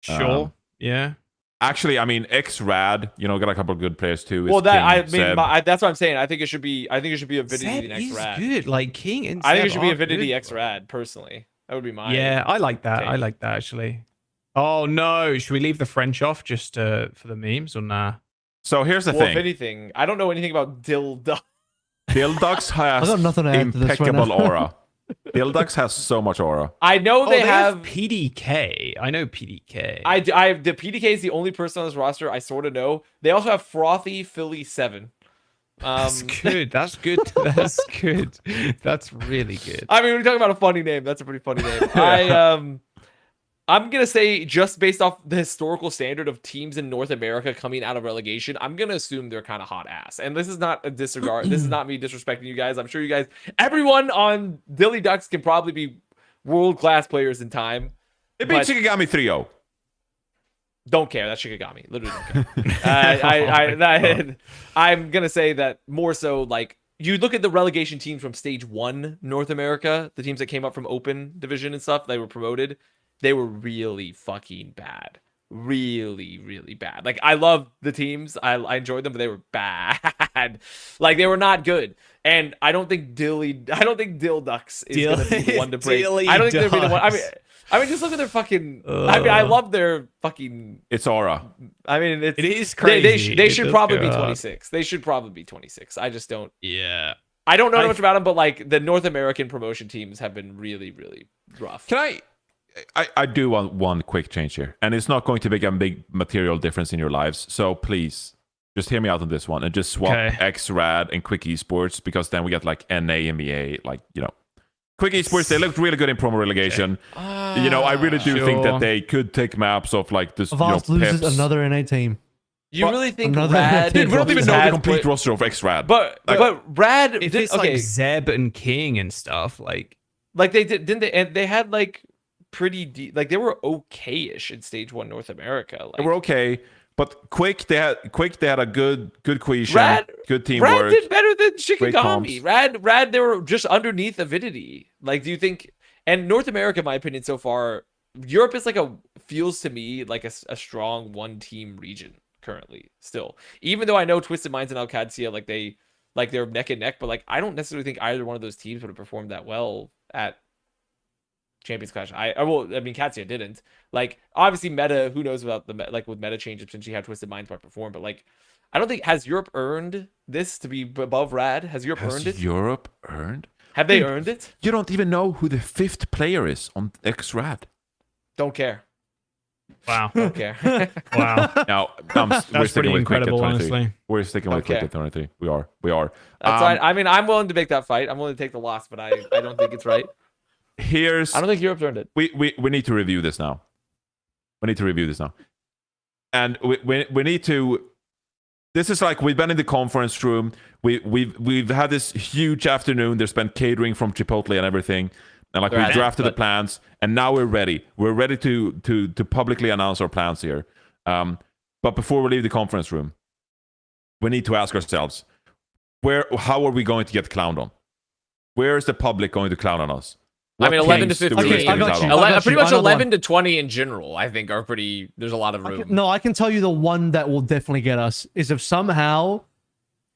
Speaker 5: Sure. Yeah.
Speaker 1: Actually, I mean, X-Rad, got a couple of good players too.
Speaker 3: Well,
Speaker 1: It's King, Zeb.
Speaker 3: that's what I'm saying. I think it should be Avidity
Speaker 4: Zeb
Speaker 3: the next
Speaker 4: is
Speaker 3: Rad.
Speaker 4: good. Like King and
Speaker 3: I think it
Speaker 4: Zeb
Speaker 3: should be
Speaker 4: are
Speaker 3: Avidity
Speaker 4: good,
Speaker 3: X
Speaker 4: bro.
Speaker 3: Rad personally. That would be mine.
Speaker 5: Yeah, I like that. I
Speaker 3: take.
Speaker 5: like that actually. Oh no, should we leave the French off just for the memes or nah?
Speaker 1: So here's the
Speaker 3: Well, if
Speaker 1: thing.
Speaker 3: anything, I don't know anything about Dildo.
Speaker 1: Dildux
Speaker 6: I
Speaker 1: has
Speaker 6: got nothing to add to this right
Speaker 1: impeccable
Speaker 6: now.
Speaker 1: aura. Dildux has so much aura.
Speaker 3: I know
Speaker 4: Oh,
Speaker 3: they have.
Speaker 4: PDK. I know PDK.
Speaker 3: The PDK is the only person on this roster I sort of know. They also have Frothy Philly 7.
Speaker 4: That's good. That's good. That's good. That's really good.
Speaker 3: I mean, we're talking about a funny name. That's a pretty funny name. I'm gonna say, just based off the historical standard of teams in North America coming out of relegation, I'm gonna assume they're kind of hot ass. And this is not a disregard. This is not me disrespecting you guys. I'm sure you guys, everyone on Dilly Ducks can probably be world class players in time.
Speaker 1: It beat
Speaker 3: But-
Speaker 1: Shikigami 3-0.
Speaker 3: Don't care. That's Shikigami. Literally don't care. I'm gonna say that more so. Like, you look at the relegation teams from Stage 1 North America, the teams that came up from Open Division and stuff, they were promoted. They were really fucking bad. Really, really bad. Like, I love the teams. I enjoyed them, but they were bad. Like, they were not good. And I don't think Dill Ducks is gonna be the one to break. I don't think they'll be the one. I mean, just look at their fucking. I mean, I love their fucking.
Speaker 1: It's aura.
Speaker 3: I mean,
Speaker 4: It is crazy.
Speaker 3: They
Speaker 4: It
Speaker 3: should
Speaker 4: does
Speaker 3: probably
Speaker 4: go
Speaker 3: be
Speaker 4: up.
Speaker 3: 26. They should probably be 26. I just don't.
Speaker 4: Yeah.
Speaker 3: I don't know much about them, but like the North American promotion teams have been really, really rough.
Speaker 1: Can I do want one quick change here, and it's not going to make a big material difference in your lives. So please, just hear me out on this one, and just swap
Speaker 4: Okay.
Speaker 1: X-Rad and Quick Esports, because then we get like NA, EMEA, like Quick Esports. They looked really good in promo relegation. I really do think that
Speaker 4: Sure.
Speaker 1: they could take maps of like this.
Speaker 6: Avast loses
Speaker 1: Pips.
Speaker 6: another NA team.
Speaker 3: You
Speaker 1: But
Speaker 3: really think
Speaker 6: another
Speaker 3: Rad?
Speaker 6: team
Speaker 1: Dude, we don't even know the
Speaker 3: has
Speaker 1: complete
Speaker 3: put-
Speaker 1: roster of X-Rad.
Speaker 3: But Rad.
Speaker 4: If
Speaker 3: did-
Speaker 4: it's
Speaker 3: okay,
Speaker 4: like Zeb and King and stuff, like
Speaker 3: like they did, didn't they? And they had like pretty deep. Like they were okay-ish in Stage 1 North America. Like,
Speaker 1: they were okay, but Quick they had a good cohesion,
Speaker 3: Rad-
Speaker 1: good teamwork.
Speaker 3: Rad did better than
Speaker 1: Great comps.
Speaker 3: Shikigami. Rad, they were just underneath Avidity. Like, do you think? And North America, in my opinion, so far, Europe is feels to me like a strong one-team region currently. Still, even though I know Twisted Minds and Alcadia, they're neck and neck, but like I don't necessarily think either one of those teams would have performed that well at Champions Clash. I mean, Katsia didn't. Like, obviously, meta. Who knows about with meta changes since she had Twisted Minds might perform, but like, I don't think has Europe earned this to be above Rad. Has Europe earned it?
Speaker 1: Europe earned?
Speaker 3: Have they
Speaker 1: Dude,
Speaker 3: earned it?
Speaker 1: You don't even know who the 5th player is on X-Rad.
Speaker 3: Don't care.
Speaker 4: wow.
Speaker 3: Don't care.
Speaker 4: Wow.
Speaker 1: Now, we're
Speaker 4: That's
Speaker 1: sticking
Speaker 4: pretty
Speaker 1: with Quick at
Speaker 4: incredible,
Speaker 1: 23.
Speaker 4: honestly.
Speaker 1: We're sticking with Quick at 23. We are.
Speaker 3: That's fine. I mean, I'm willing to make that fight. I'm willing to take the loss, but I don't think it's right.
Speaker 1: Here's
Speaker 3: I don't think Europe's earned it.
Speaker 1: we need to review this now. And we need to. This is like we've been in the conference room. We've had this huge afternoon. There's been catering from Chipotle and everything, and like we
Speaker 3: Right.
Speaker 1: drafted the
Speaker 3: But-
Speaker 1: plans, and now we're ready. We're ready to publicly announce our plans here. But before we leave the conference room, we need to ask ourselves, how are we going to get clowned on? Where is the public going to clown on us?
Speaker 3: I mean,
Speaker 1: What
Speaker 3: 11 to
Speaker 1: kings do we
Speaker 3: 15.
Speaker 1: risk getting
Speaker 6: I got
Speaker 1: clowned
Speaker 6: you.
Speaker 1: on?
Speaker 6: I got
Speaker 3: Pretty
Speaker 6: you.
Speaker 3: much
Speaker 6: I know the
Speaker 3: 11
Speaker 6: one.
Speaker 3: to 20 in general, I think, are pretty. There's a lot of room.
Speaker 6: No, I can tell you the one that will definitely get us is if somehow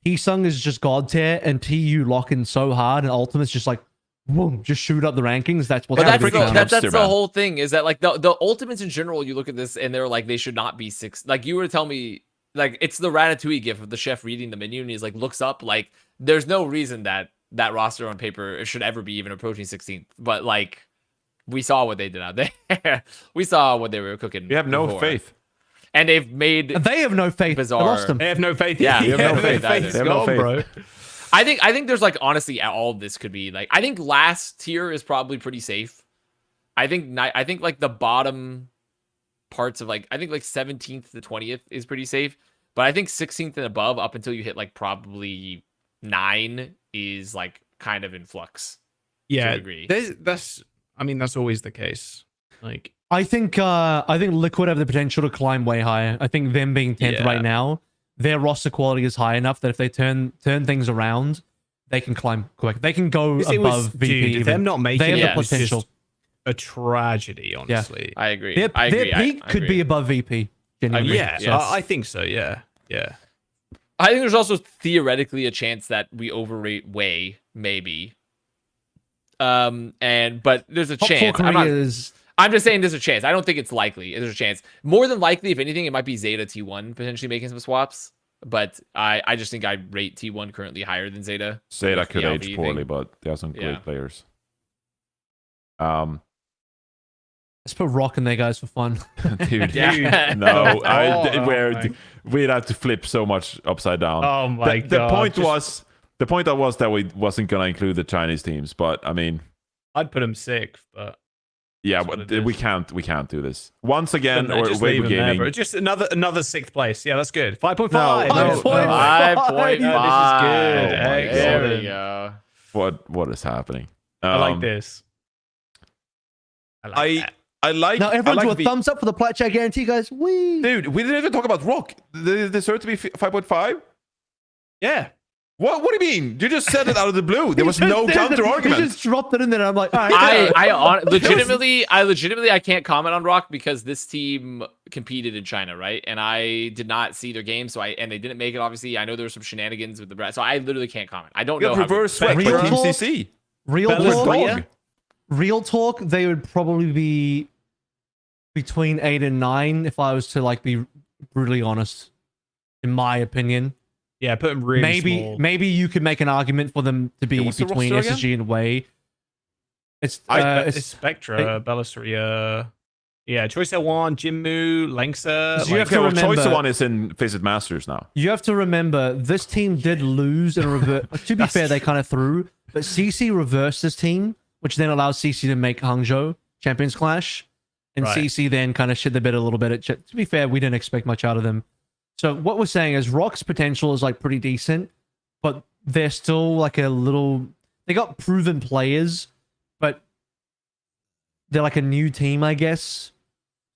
Speaker 6: Heesung is just god tier and TU lock in so hard and Ultimate's just like, boom, just shoot up the rankings. That's what's
Speaker 3: But that's
Speaker 1: freaking
Speaker 3: the, that's
Speaker 1: hamster,
Speaker 3: the
Speaker 1: man.
Speaker 3: whole thing, is that like the ultimates in general, you look at this and they're like, they should not be 6. Like, you were to tell me, like, it's the Ratatouille gif of the chef reading the menu and he's like, looks up. Like, there's no reason that roster on paper should ever be even approaching 16th. But like, we saw what they did out there. We saw what they were cooking.
Speaker 1: We have no
Speaker 3: before.
Speaker 1: faith.
Speaker 3: And they've made.
Speaker 6: They have no faith.
Speaker 3: Bizarre.
Speaker 6: They lost them.
Speaker 4: They have no faith.
Speaker 3: Yeah, we have no faith either.
Speaker 4: Faith's
Speaker 1: They have no
Speaker 4: gone,
Speaker 1: faith.
Speaker 4: bro.
Speaker 3: I think there's like, honestly, all of this could be like, I think last tier is probably pretty safe. I think like the bottom parts of like, I think like 17th to 20th is pretty safe, but I think 16th and above up until you hit like probably 9 is like kind of in flux.
Speaker 4: Yeah,
Speaker 3: a degree.
Speaker 4: that's always the case. Like,
Speaker 6: I think Liquid have the potential to climb way higher. I think them being 10th
Speaker 4: Yeah.
Speaker 6: right now, their roster quality is high enough that if they turn things around, they can climb quick. They can go
Speaker 4: it
Speaker 6: above
Speaker 4: was,
Speaker 6: VP.
Speaker 4: dude,
Speaker 6: even.
Speaker 4: them not making
Speaker 6: They have
Speaker 4: it
Speaker 3: the
Speaker 4: was
Speaker 6: potential.
Speaker 4: just a tragedy, honestly.
Speaker 3: I agree.
Speaker 6: Their
Speaker 3: I agree.
Speaker 6: peak
Speaker 3: I
Speaker 6: could
Speaker 3: agree.
Speaker 6: be above VP.
Speaker 2: Genuinely.
Speaker 4: Yeah,
Speaker 3: Yes.
Speaker 4: I think so. Yeah.
Speaker 3: I think there's also theoretically a chance that we overrate Wei, maybe. But there's a
Speaker 2: Top
Speaker 3: chance.
Speaker 2: 4 Korea is.
Speaker 3: I'm just saying there's a chance. I don't think it's likely. There's a chance. More than likely, if anything, it might be ZETA T1 potentially making some swaps. But I just think I rate T1 currently higher than ZETA.
Speaker 1: ZETA
Speaker 3: with
Speaker 1: could
Speaker 3: the
Speaker 1: age
Speaker 3: LV
Speaker 1: poorly,
Speaker 3: thing.
Speaker 1: but they have some great
Speaker 3: Yeah.
Speaker 1: players.
Speaker 2: Let's put Rock in there, guys, for fun.
Speaker 1: Dude,
Speaker 3: Yeah.
Speaker 1: no,
Speaker 4: Oh,
Speaker 1: we'd have to flip so much upside down.
Speaker 4: Oh my
Speaker 1: the
Speaker 4: god.
Speaker 1: point was that we wasn't gonna include the Chinese teams, but I mean,
Speaker 4: I'd put them 6th, but
Speaker 1: yeah,
Speaker 4: That's what
Speaker 1: but
Speaker 4: it
Speaker 1: we
Speaker 4: is.
Speaker 1: can't do this once again.
Speaker 4: Couldn't they
Speaker 1: Or
Speaker 4: just
Speaker 1: Weibo
Speaker 4: leave 'em there,
Speaker 1: Gaming.
Speaker 4: bro? Just another 6th place. Yeah, that's good. 5.5.
Speaker 1: No,
Speaker 4: Nice.
Speaker 3: 5.5.
Speaker 4: Yeah, this is good.
Speaker 1: Oh my
Speaker 3: There
Speaker 4: Excellent.
Speaker 3: we go.
Speaker 1: What is happening?
Speaker 4: I like this. I like that.
Speaker 1: I like.
Speaker 6: Now everyone
Speaker 1: I
Speaker 6: do
Speaker 1: like
Speaker 6: a thumbs up for the Plat Chat guarantee, guys. Wee.
Speaker 1: Dude, we didn't even talk about Rock. They deserve to be 5.5.
Speaker 4: Yeah.
Speaker 1: What do you mean? You just said it out of the blue. There was no counter
Speaker 6: He
Speaker 1: argument.
Speaker 6: just dropped it in there. And I'm like, all right.
Speaker 3: I legitimately I can't comment on Rock because this team competed in China, right? And I did not see their game, and they didn't make it. Obviously, I know there were some shenanigans with the Brad, so I literally can't comment. I don't
Speaker 1: You
Speaker 3: know.
Speaker 1: got reverse sweat by
Speaker 6: Real
Speaker 1: Team
Speaker 6: talk?
Speaker 1: CC.
Speaker 6: Real
Speaker 1: Bella's
Speaker 6: talk.
Speaker 1: dog.
Speaker 6: Real talk. They would probably be between 8 and 9 if I was to like be brutally honest, in my opinion.
Speaker 4: Yeah, put them really small.
Speaker 6: Maybe you could make an argument for them to be
Speaker 1: what's the
Speaker 6: between
Speaker 1: roster
Speaker 6: SSG and Wei.
Speaker 4: It's
Speaker 6: It's
Speaker 4: Spectra, Bellasaria. Yeah, Choice L1, Jinmu, Langsa.
Speaker 6: So you have
Speaker 1: Okay,
Speaker 6: to
Speaker 1: well, Choice
Speaker 6: remember-
Speaker 1: One is in Face It Masters now.
Speaker 6: You have to remember this team did lose in a reverse. To be fair, they kind of threw, but CC reversed this team, which then allows CC to make Hangzhou Champions Clash, and
Speaker 4: Right.
Speaker 6: CC then kind of shit the bed a little bit. To be fair, we didn't expect much out of them. So what we're saying is Rock's potential is like pretty decent, but they're still like a little. They got proven players, but they're like a new team, I guess.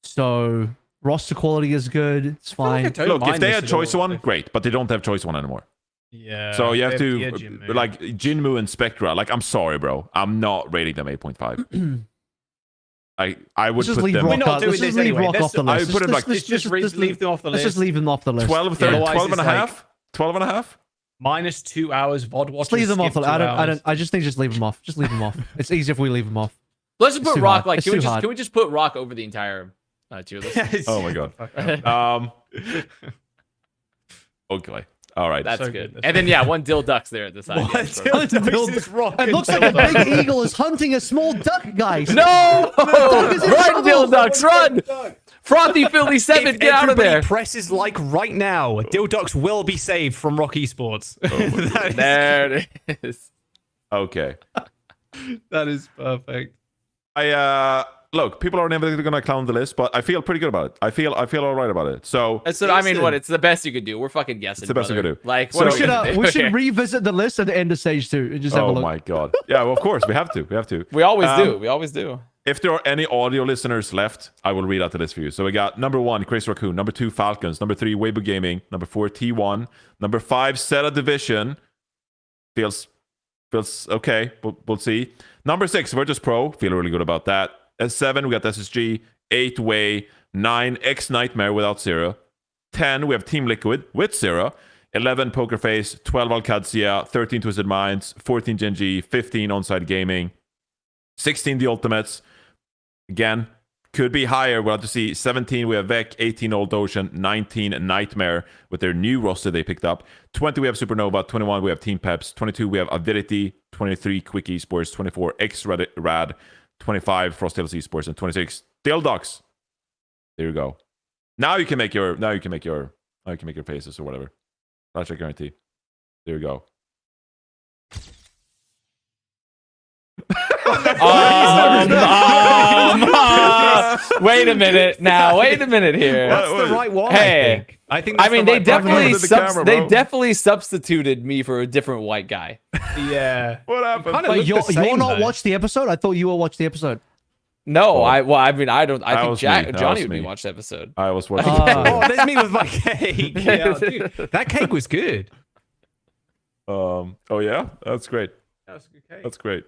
Speaker 6: So roster quality is good. It's fine.
Speaker 1: Look, if they had Choice One, great, but they don't have Choice One anymore.
Speaker 4: Yeah.
Speaker 1: So you have to,
Speaker 4: Jinmu.
Speaker 1: like, Jinmu and Spectra. Like, I'm sorry, bro. I'm not rating them 8.5. I would
Speaker 6: Let's just
Speaker 1: put
Speaker 6: leave
Speaker 1: them
Speaker 4: We're
Speaker 6: Rock
Speaker 4: not
Speaker 6: off.
Speaker 4: doing
Speaker 6: Let's
Speaker 4: this
Speaker 6: just leave
Speaker 4: anyway.
Speaker 6: Rock
Speaker 4: Let's-
Speaker 6: off the
Speaker 1: I
Speaker 6: list.
Speaker 1: would put it like-
Speaker 4: Just leave them off the list.
Speaker 6: Let's just leave them off the list.
Speaker 1: 12,
Speaker 4: Yeah.
Speaker 1: 12 and a
Speaker 4: Otherwise,
Speaker 1: half? 12 and a half?
Speaker 4: Minus 2 hours. VOD watchers.
Speaker 6: Just leave them off.
Speaker 4: skip
Speaker 6: The, I
Speaker 4: 2
Speaker 6: don't.
Speaker 4: hours.
Speaker 6: I just think just leave them off. Just leave them off. It's easier if we leave them off.
Speaker 3: Let's just
Speaker 6: It's
Speaker 3: put
Speaker 6: too
Speaker 3: Rock.
Speaker 6: hard.
Speaker 3: Like,
Speaker 6: It's
Speaker 3: can we
Speaker 6: too
Speaker 3: just
Speaker 6: hard.
Speaker 3: can we just put Rock over the entire tier list?
Speaker 1: Oh my god. Okay. All right.
Speaker 3: That's
Speaker 4: So
Speaker 3: good.
Speaker 4: good.
Speaker 3: And then yeah, one Dill Ducks there at the side.
Speaker 4: What?
Speaker 3: Yes, perfect.
Speaker 6: It looks like a big eagle is hunting a small duck, guys.
Speaker 3: No!
Speaker 6: is in
Speaker 3: Run,
Speaker 6: trouble.
Speaker 3: Dill Ducks, run! Frothy Philly 7,
Speaker 4: If
Speaker 3: get out of
Speaker 4: everybody
Speaker 3: there!
Speaker 4: presses like right now, Dildox will be saved from Rock Esports. That is-
Speaker 3: There it is.
Speaker 1: Okay.
Speaker 4: that is perfect.
Speaker 1: Look, people are never gonna clown the list, but I feel pretty good about it. I feel all right about it. So
Speaker 3: So I mean, what? It's the best you could do. We're fucking guessing.
Speaker 1: It's the best you
Speaker 3: brother.
Speaker 1: could do.
Speaker 3: Like,
Speaker 1: So-
Speaker 3: what
Speaker 6: We
Speaker 3: are
Speaker 6: should,
Speaker 3: gonna do
Speaker 6: we should
Speaker 3: here?
Speaker 6: revisit the list at the end of stage 2 and just have a
Speaker 1: oh
Speaker 6: look.
Speaker 1: my god. Yeah, well, of course we have to. We have to.
Speaker 3: We always
Speaker 1: Um,
Speaker 3: do. We always do.
Speaker 1: If there are any audio listeners left, I will read out the list for you. So we got number 1, Chris Raccoon. Number 2, Falcons. Number 3, Weibo Gaming. Number 4, T1. Number 5, ZETA Division. Feels okay. We'll see. Number 6, Virtus Pro. Feel really good about that. At 7, we got SSG. 8, Wei. 9, X Nightmare without Zeruhh. 10, we have Team Liquid with Zeruhh. 11, Poker Face. 12, Alcadzia. 13, Twisted Minds. 14, Genji. 15, Onside Gaming. 16, The Ultimates. Again, could be higher. We'll have to see. 17, we have Vec. 18, Old Ocean. 19, Nightmare with their new roster they picked up. 20, we have Supernova. 21, we have Team Peps. 22, we have Avidity. 23, Quick Esports. 24, X-Rad. 25, Frost Hills Esports. And 26, Dildox. There you go. Now you can make your faces or whatever. That's your guarantee. There you go.
Speaker 3: Wait a minute now. Wait a minute here.
Speaker 4: That's the right one.
Speaker 3: Hey.
Speaker 4: I think.
Speaker 3: I mean, they definitely
Speaker 1: to the camera,
Speaker 3: they
Speaker 1: bro.
Speaker 3: definitely substituted me for a different white guy.
Speaker 4: Yeah.
Speaker 1: What happened?
Speaker 4: Kinda
Speaker 6: Wait,
Speaker 4: look the
Speaker 6: you're
Speaker 4: same,
Speaker 6: not
Speaker 4: though.
Speaker 6: watched the episode? I thought you all watched the episode.
Speaker 3: No,
Speaker 1: Oh.
Speaker 3: I think
Speaker 1: was me. That
Speaker 3: Johnny
Speaker 1: was
Speaker 3: would be
Speaker 1: me.
Speaker 3: watched the episode.
Speaker 1: I was watching.
Speaker 4: Oh, there's me with my cake. Yeah, dude, that cake was good.
Speaker 1: Oh yeah, that's great.
Speaker 4: That was a good cake.
Speaker 1: That's great.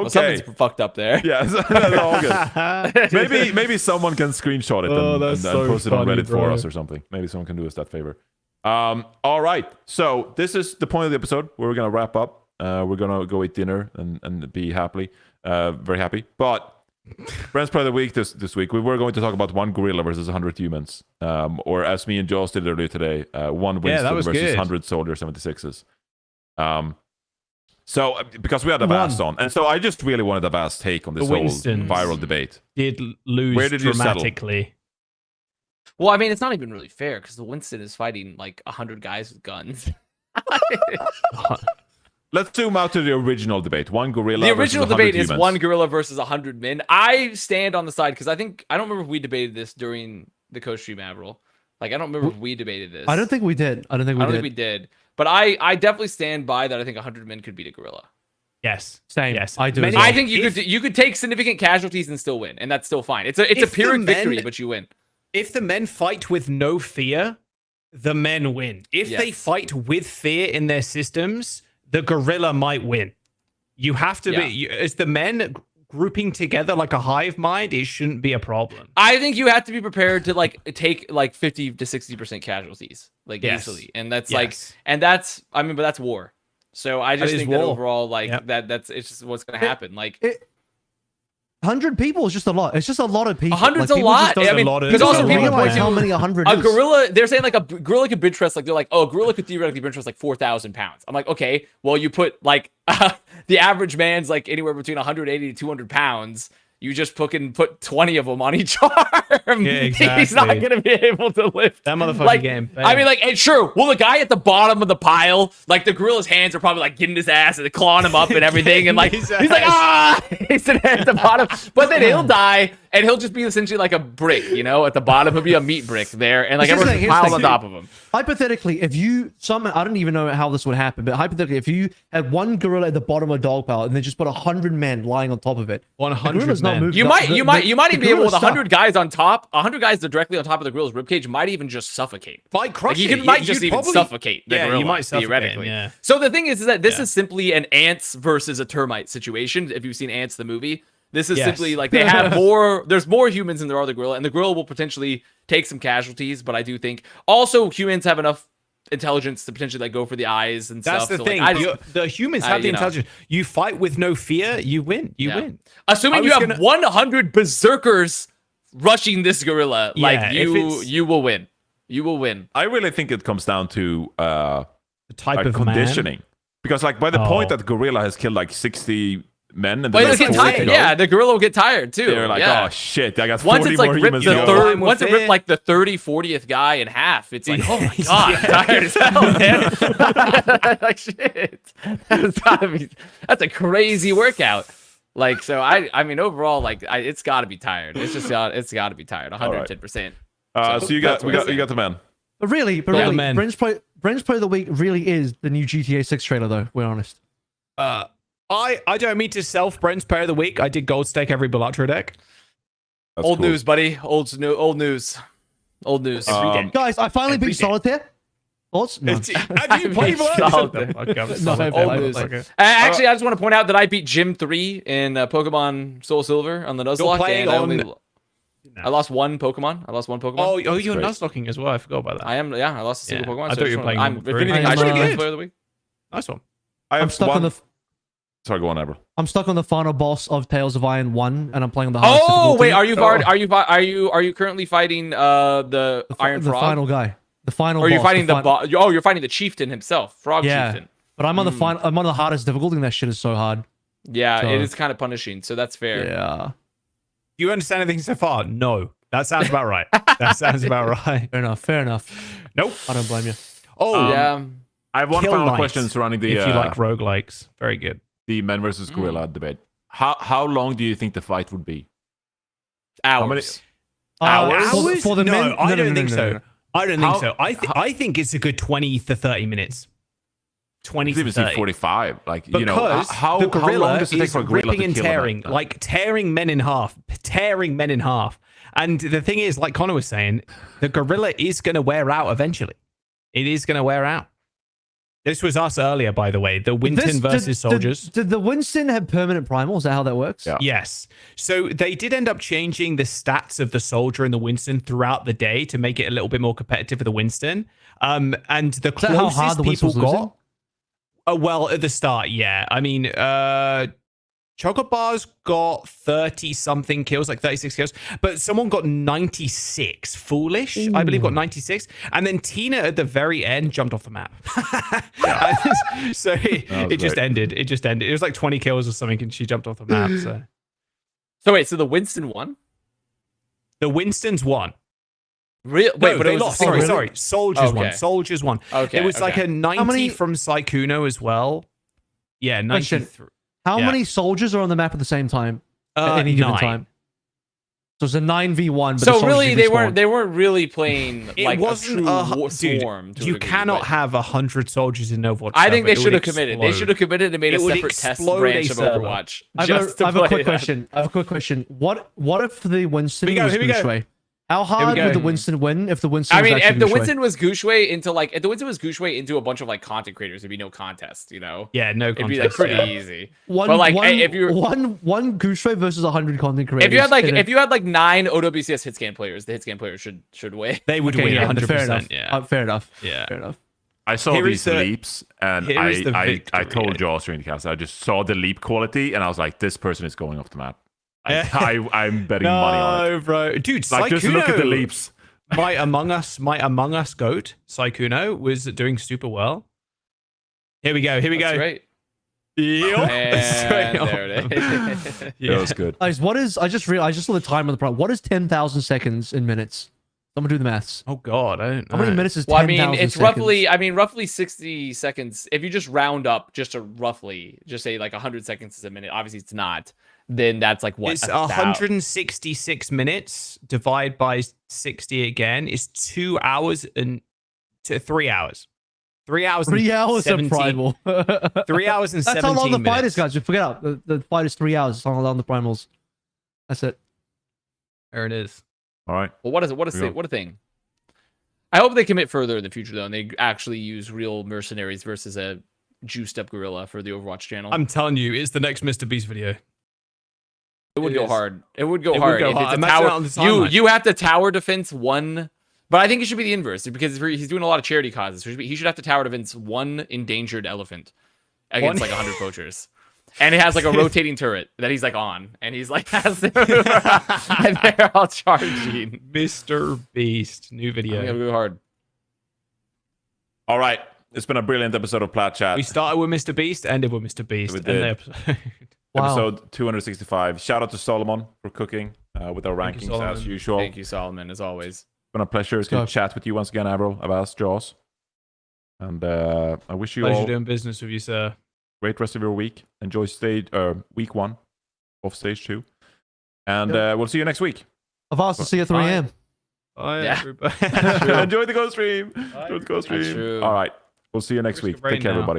Speaker 3: Well, something's fucked up there.
Speaker 1: Yeah, that's all good. Maybe someone can screenshot it and post it on Reddit for us or something. Maybe someone can do us that favor. All right. So this is the point of the episode where we're gonna wrap up. We're gonna go eat dinner and be very happy. But Bren's Player of the Week this week, we were going to talk about one gorilla versus 100 humans, or as me and Joss did earlier today, one Winston versus 100 Soldier 76s. So, because we had Avast on, and so I just really wanted Avast's take on this whole viral debate.
Speaker 5: Did lose
Speaker 1: Where did you
Speaker 5: dramatically.
Speaker 3: Well, I mean, it's not even really fair because the Winston is fighting like 100 guys with guns.
Speaker 1: Let's zoom out to the original debate. One gorilla.
Speaker 3: The original
Speaker 1: versus 100
Speaker 3: debate
Speaker 1: humans.
Speaker 3: is one gorilla versus 100 men. I stand on the side because I don't remember if we debated this during the co-stream AVRL. Like, I don't remember if we debated this.
Speaker 6: I don't think we did. I don't think we did.
Speaker 3: But I definitely stand by that. I think 100 men could beat a gorilla.
Speaker 5: Yes.
Speaker 6: Same.
Speaker 5: Yes.
Speaker 6: I do.
Speaker 3: I think you could take significant casualties and still win, and that's still fine. It's a pyrrhic victory, but you win.
Speaker 5: If the men fight with no fear, the men win. If they fight with fear in their systems, the gorilla might win. You have to be as the men grouping together like a hive mind. It shouldn't be a problem.
Speaker 3: I think you have to be prepared to like take like 50 to 60% casualties, like easily, and that's but that's war. So I just think that overall, like that's it's just what's gonna happen. Like
Speaker 6: 100 people is just a lot. It's just a lot of people.
Speaker 3: 100's
Speaker 6: like,
Speaker 3: a lot. I mean, because also people point
Speaker 6: how many 100
Speaker 3: a
Speaker 6: is.
Speaker 3: gorilla. They're saying like a gorilla could bench press. Like they're like, oh, a gorilla could theoretically bench press like 4,000 pounds. I'm like, okay, well you put like the average man's like anywhere between 180 to 200 pounds. You just put 20 of them on each arm.
Speaker 5: Yeah, exactly.
Speaker 3: He's not going to be able to lift.
Speaker 5: That motherfucking game. Bam.
Speaker 3: I mean, like, and sure, well, the guy at the bottom of the pile, like, the gorilla's hands are probably, like, getting his ass and clawing him up and everything. And, like, he's like, he's sitting there at the bottom. But then he'll die, and he'll just be essentially like a brick, you know? At the bottom, he'll be a meat brick there. And, like, everyone's just piled on top of him.
Speaker 6: Hypothetically, if you I don't even know how this would happen, but hypothetically, if you had one gorilla at the bottom of a dog pile and then just put 100 men lying on top of it,
Speaker 5: 100 men.
Speaker 3: You might even be able with 100 guys on top, 100 guys directly on top of the gorilla's ribcage might even just suffocate.
Speaker 5: Might crush
Speaker 3: like,
Speaker 5: it.
Speaker 3: might just even suffocate the gorilla,
Speaker 5: you might suffocate
Speaker 3: theoretically.
Speaker 5: him, yeah.
Speaker 3: So the thing is that this is simply an ants versus a termite situation. If you've seen Ants the movie, this is simply like they have there's more humans than there are the gorilla, and the gorilla will potentially take some casualties, but I do think also humans have enough intelligence to potentially like go for the eyes and
Speaker 5: stuff. That's the thing. The humans have the intelligence. You fight with no fear, you win. You win.
Speaker 3: Assuming you have 100 berserkers rushing this gorilla, like you will win. You will win.
Speaker 1: I really think it comes down to
Speaker 5: the type of
Speaker 1: conditioning.
Speaker 5: Man.
Speaker 1: Because like by the point that gorilla has killed like 60 men, and
Speaker 3: then the gorilla will get tired too.
Speaker 1: They're like, oh shit, I got 40
Speaker 3: once it's like
Speaker 1: more
Speaker 3: ripped
Speaker 1: humans.
Speaker 3: Once it ripped like the 40th guy in half, it's like, oh my god, tired as hell, man. Like shit, that's a crazy workout. Like so, I mean overall, like it's got to be tired. It's got to be tired, 110%.
Speaker 1: So you got the man.
Speaker 6: But really, Bren's Play of the Week really is the new GTA 6 trailer, though. We're honest.
Speaker 5: I don't mean to self Bren's Player of the Week. I did gold stake every Balatro deck.
Speaker 1: That's
Speaker 3: old
Speaker 1: cool.
Speaker 3: news, buddy. Old news.
Speaker 6: Guys, I finally beat Solitaire. Thoughts? No.
Speaker 5: Have you played Solitaire?
Speaker 3: Actually, I just want to point out that I beat Gym 3 in Pokemon Soul Silver on the Nuzlocke. I lost one Pokemon.
Speaker 5: Oh, you're Nuzlocking as well. I forgot about that.
Speaker 3: I am. Yeah, I lost a single Pokemon.
Speaker 5: I thought you were playing.
Speaker 3: If anything, I should be Player of the Week.
Speaker 5: Nice one.
Speaker 6: I'm stuck on the.
Speaker 1: Sorry, go on, Ever.
Speaker 6: I'm stuck on the final boss of Tales of Iron 1, and I'm playing on the hardest
Speaker 3: difficulty.
Speaker 6: wait,
Speaker 3: are you currently fighting the Iron Frog?
Speaker 6: The final guy. The final
Speaker 3: or
Speaker 6: boss.
Speaker 3: You're fighting the boss. Oh, you're fighting the chieftain himself, Frog Chieftain.
Speaker 6: But I'm on the final. I'm on the hardest difficulty, and that shit is so hard.
Speaker 3: Yeah, it is kind of punishing, so that's fair.
Speaker 6: Yeah.
Speaker 5: Do you understand anything so far? No. That sounds about right. Fair enough. Nope.
Speaker 6: I don't blame you.
Speaker 5: Oh,
Speaker 3: yeah.
Speaker 1: I have one final question surrounding the.
Speaker 5: If you like roguelikes, very good.
Speaker 1: The men versus gorilla debate. How long do you think the fight would be?
Speaker 3: Hours.
Speaker 5: Hours?
Speaker 6: For the men?
Speaker 5: No, I don't think so. I don't think so. I think it's a good 20 to 30 minutes. 20 to 30.
Speaker 1: 45. Like,
Speaker 5: because
Speaker 1: you know, how long does it take for a gorilla to kill
Speaker 5: tearing, like tearing men in half. And the thing is, like Connor was saying, the gorilla is going to wear out eventually. It is going to wear out.
Speaker 4: This was us earlier, by the way. The Winston versus Soldiers.
Speaker 6: Did the Winston have permanent primal? Is that how that works?
Speaker 1: Yeah.
Speaker 4: Yes. So they did end up changing the stats of the Soldier and the Winston throughout the day to make it a little bit more competitive for the Winston. And the
Speaker 6: Is that how hard
Speaker 4: closest
Speaker 6: the Winston
Speaker 4: people
Speaker 6: was losing?
Speaker 4: got. Well, at the start, yeah. I mean, Chocobars got 30-something kills, like 36 kills, but someone got 96. Foolish, I believe, got 96. And then Tina at the very end jumped off the map. So it just ended. It just ended. It was like 20 kills or something, and she jumped off the map.
Speaker 3: So wait, so the Winston won?
Speaker 4: The Winston's won.
Speaker 3: Wait,
Speaker 4: No,
Speaker 3: but
Speaker 4: they
Speaker 3: it was
Speaker 4: lost.
Speaker 3: a
Speaker 4: Sorry,
Speaker 3: single-
Speaker 4: sorry. Soldiers won.
Speaker 3: Okay.
Speaker 4: Soldiers won.
Speaker 3: Okay,
Speaker 4: It was like a 90
Speaker 6: many-
Speaker 4: from Saikuno as well. Yeah, 93.
Speaker 6: How
Speaker 4: Yeah.
Speaker 6: many soldiers are on the map at the same time at any given
Speaker 4: 9.
Speaker 6: time? So it's a 9v1. But the
Speaker 3: So
Speaker 6: soldiers
Speaker 3: really,
Speaker 6: respawn.
Speaker 3: they weren't really playing
Speaker 4: It
Speaker 3: like
Speaker 4: wasn't
Speaker 3: a true
Speaker 4: dude,
Speaker 3: swarm. To a
Speaker 4: you
Speaker 3: degree,
Speaker 4: cannot
Speaker 3: but
Speaker 4: have 100 soldiers in Overwatch.
Speaker 3: I think they
Speaker 4: server. It
Speaker 3: should
Speaker 4: would
Speaker 3: have committed. They
Speaker 4: explode.
Speaker 3: should have committed and made
Speaker 4: It
Speaker 3: a
Speaker 4: would
Speaker 3: separate test
Speaker 4: explode
Speaker 3: branch
Speaker 4: a
Speaker 3: of
Speaker 4: server.
Speaker 3: Overwatch.
Speaker 6: I
Speaker 3: just to
Speaker 6: have a
Speaker 3: play
Speaker 6: quick
Speaker 3: that.
Speaker 6: question. I have a quick question. What if the Winston
Speaker 4: Here we go,
Speaker 6: was
Speaker 4: here we go.
Speaker 6: Gushue? How hard
Speaker 4: go.
Speaker 6: would the Winston win if the Winston
Speaker 3: I
Speaker 6: was
Speaker 3: mean,
Speaker 6: actually
Speaker 3: if the
Speaker 6: Gushue?
Speaker 3: Winston was Gushue into a bunch of like content creators, it'd be no contest. You know,
Speaker 4: Yeah, no
Speaker 3: it'd be like
Speaker 4: contest.
Speaker 3: pretty
Speaker 4: yeah.
Speaker 3: easy.
Speaker 6: One,
Speaker 3: but, like,
Speaker 6: one,
Speaker 3: if you're-
Speaker 6: one Gushue versus 100 content creators.
Speaker 3: If you had like
Speaker 6: in a-
Speaker 3: if you had like 9 OWCS hitscan players, the hitscan players should win.
Speaker 4: They would
Speaker 6: Okay,
Speaker 4: win
Speaker 6: yeah,
Speaker 4: 100%.
Speaker 6: fair enough.
Speaker 4: Yeah.
Speaker 6: Fair enough.
Speaker 4: Yeah.
Speaker 6: Fair enough.
Speaker 1: I saw
Speaker 4: Here
Speaker 1: these
Speaker 4: is the-
Speaker 1: leaps, and
Speaker 4: here is the
Speaker 1: I
Speaker 4: victory.
Speaker 1: told Joss during the cast, I just saw the leap quality, and I was like, this person is going off the map. I'm betting money on it.
Speaker 4: No, bro. Dude,
Speaker 1: Like, just look at the
Speaker 4: Saikuno,
Speaker 1: leaps.
Speaker 4: my Among Us goat, Saikuno, was doing super well. Here we go. Here we
Speaker 3: That's
Speaker 4: go.
Speaker 3: right.
Speaker 4: Yup.
Speaker 3: And there it is.
Speaker 1: That
Speaker 4: Yeah.
Speaker 1: was good.
Speaker 6: Guys, what is? I just saw the time on the problem. What is 10,000 seconds in minutes? Someone do the maths.
Speaker 4: Oh God, I don't know.
Speaker 6: How many minutes is
Speaker 3: Well,
Speaker 6: 10,000
Speaker 3: I mean, it's
Speaker 6: seconds?
Speaker 3: roughly 60 seconds. If you just round up, just to roughly, just say like 100 seconds is a minute. Obviously, it's not. Then that's like what?
Speaker 4: It's 166 minutes divided by 60 again. Is 2 hours and 3 hours. 3 hours.
Speaker 6: 3 hours of
Speaker 4: 17
Speaker 6: primal.
Speaker 4: 3 hours and
Speaker 6: That's
Speaker 4: 17
Speaker 6: how long the
Speaker 4: minutes.
Speaker 6: fight is, guys. Just forget out. The fight is 3 hours. That's how long the primals. That's it.
Speaker 4: There it is.
Speaker 1: All right.
Speaker 3: Well, what a thing. I hope they commit further in the future though, and they actually use real mercenaries versus a juiced up gorilla for the Overwatch channel.
Speaker 4: I'm telling you, it's the next Mr. Beast video.
Speaker 3: It would
Speaker 4: It
Speaker 3: go
Speaker 4: is.
Speaker 3: hard. It would go
Speaker 4: It would
Speaker 3: hard.
Speaker 4: go
Speaker 3: If
Speaker 4: hard.
Speaker 3: it's a
Speaker 4: Imagine
Speaker 3: tower,
Speaker 4: it on the timeline.
Speaker 3: you have to tower defense one, but I think it should be the inverse because he's doing a lot of charity causes. He should have to tower defense one endangered elephant against like 100 poachers. And it has like a rotating turret that he's like on, and he's like has and they're all charging.
Speaker 4: Mr. Beast, new
Speaker 3: It'll
Speaker 4: video.
Speaker 3: go hard.
Speaker 1: All right. It's been a brilliant episode of Plat Chat.
Speaker 4: We started with Mr. Beast, ended with Mr. Beast.
Speaker 1: We
Speaker 4: End the
Speaker 1: did.
Speaker 4: episode.
Speaker 6: Wow.
Speaker 1: Episode 265. Shout out to Solomon for cooking with our
Speaker 4: Thank you,
Speaker 1: rankings as
Speaker 4: Solomon.
Speaker 1: usual.
Speaker 3: Thank you, Solomon, as always.
Speaker 1: It's been a pleasure to
Speaker 6: go.
Speaker 1: chat with you once again, Avro, Avast, Jaws. And I wish you
Speaker 4: Pleasure
Speaker 1: all
Speaker 4: doing business with you, sir.
Speaker 1: great rest of your week. Enjoy week 1 of stage 2. And we'll see you next week.
Speaker 6: Avast will see you at 3
Speaker 4: Bye.
Speaker 6: a.m.
Speaker 4: Bye,
Speaker 3: Yeah.
Speaker 4: everybody.
Speaker 1: Enjoy the ghost stream. Enjoy the ghost
Speaker 3: That's
Speaker 1: stream.
Speaker 3: true.
Speaker 1: All right. We'll see you next
Speaker 4: Risk
Speaker 1: week.
Speaker 4: of rain
Speaker 1: Take care,
Speaker 4: now.
Speaker 1: everybody.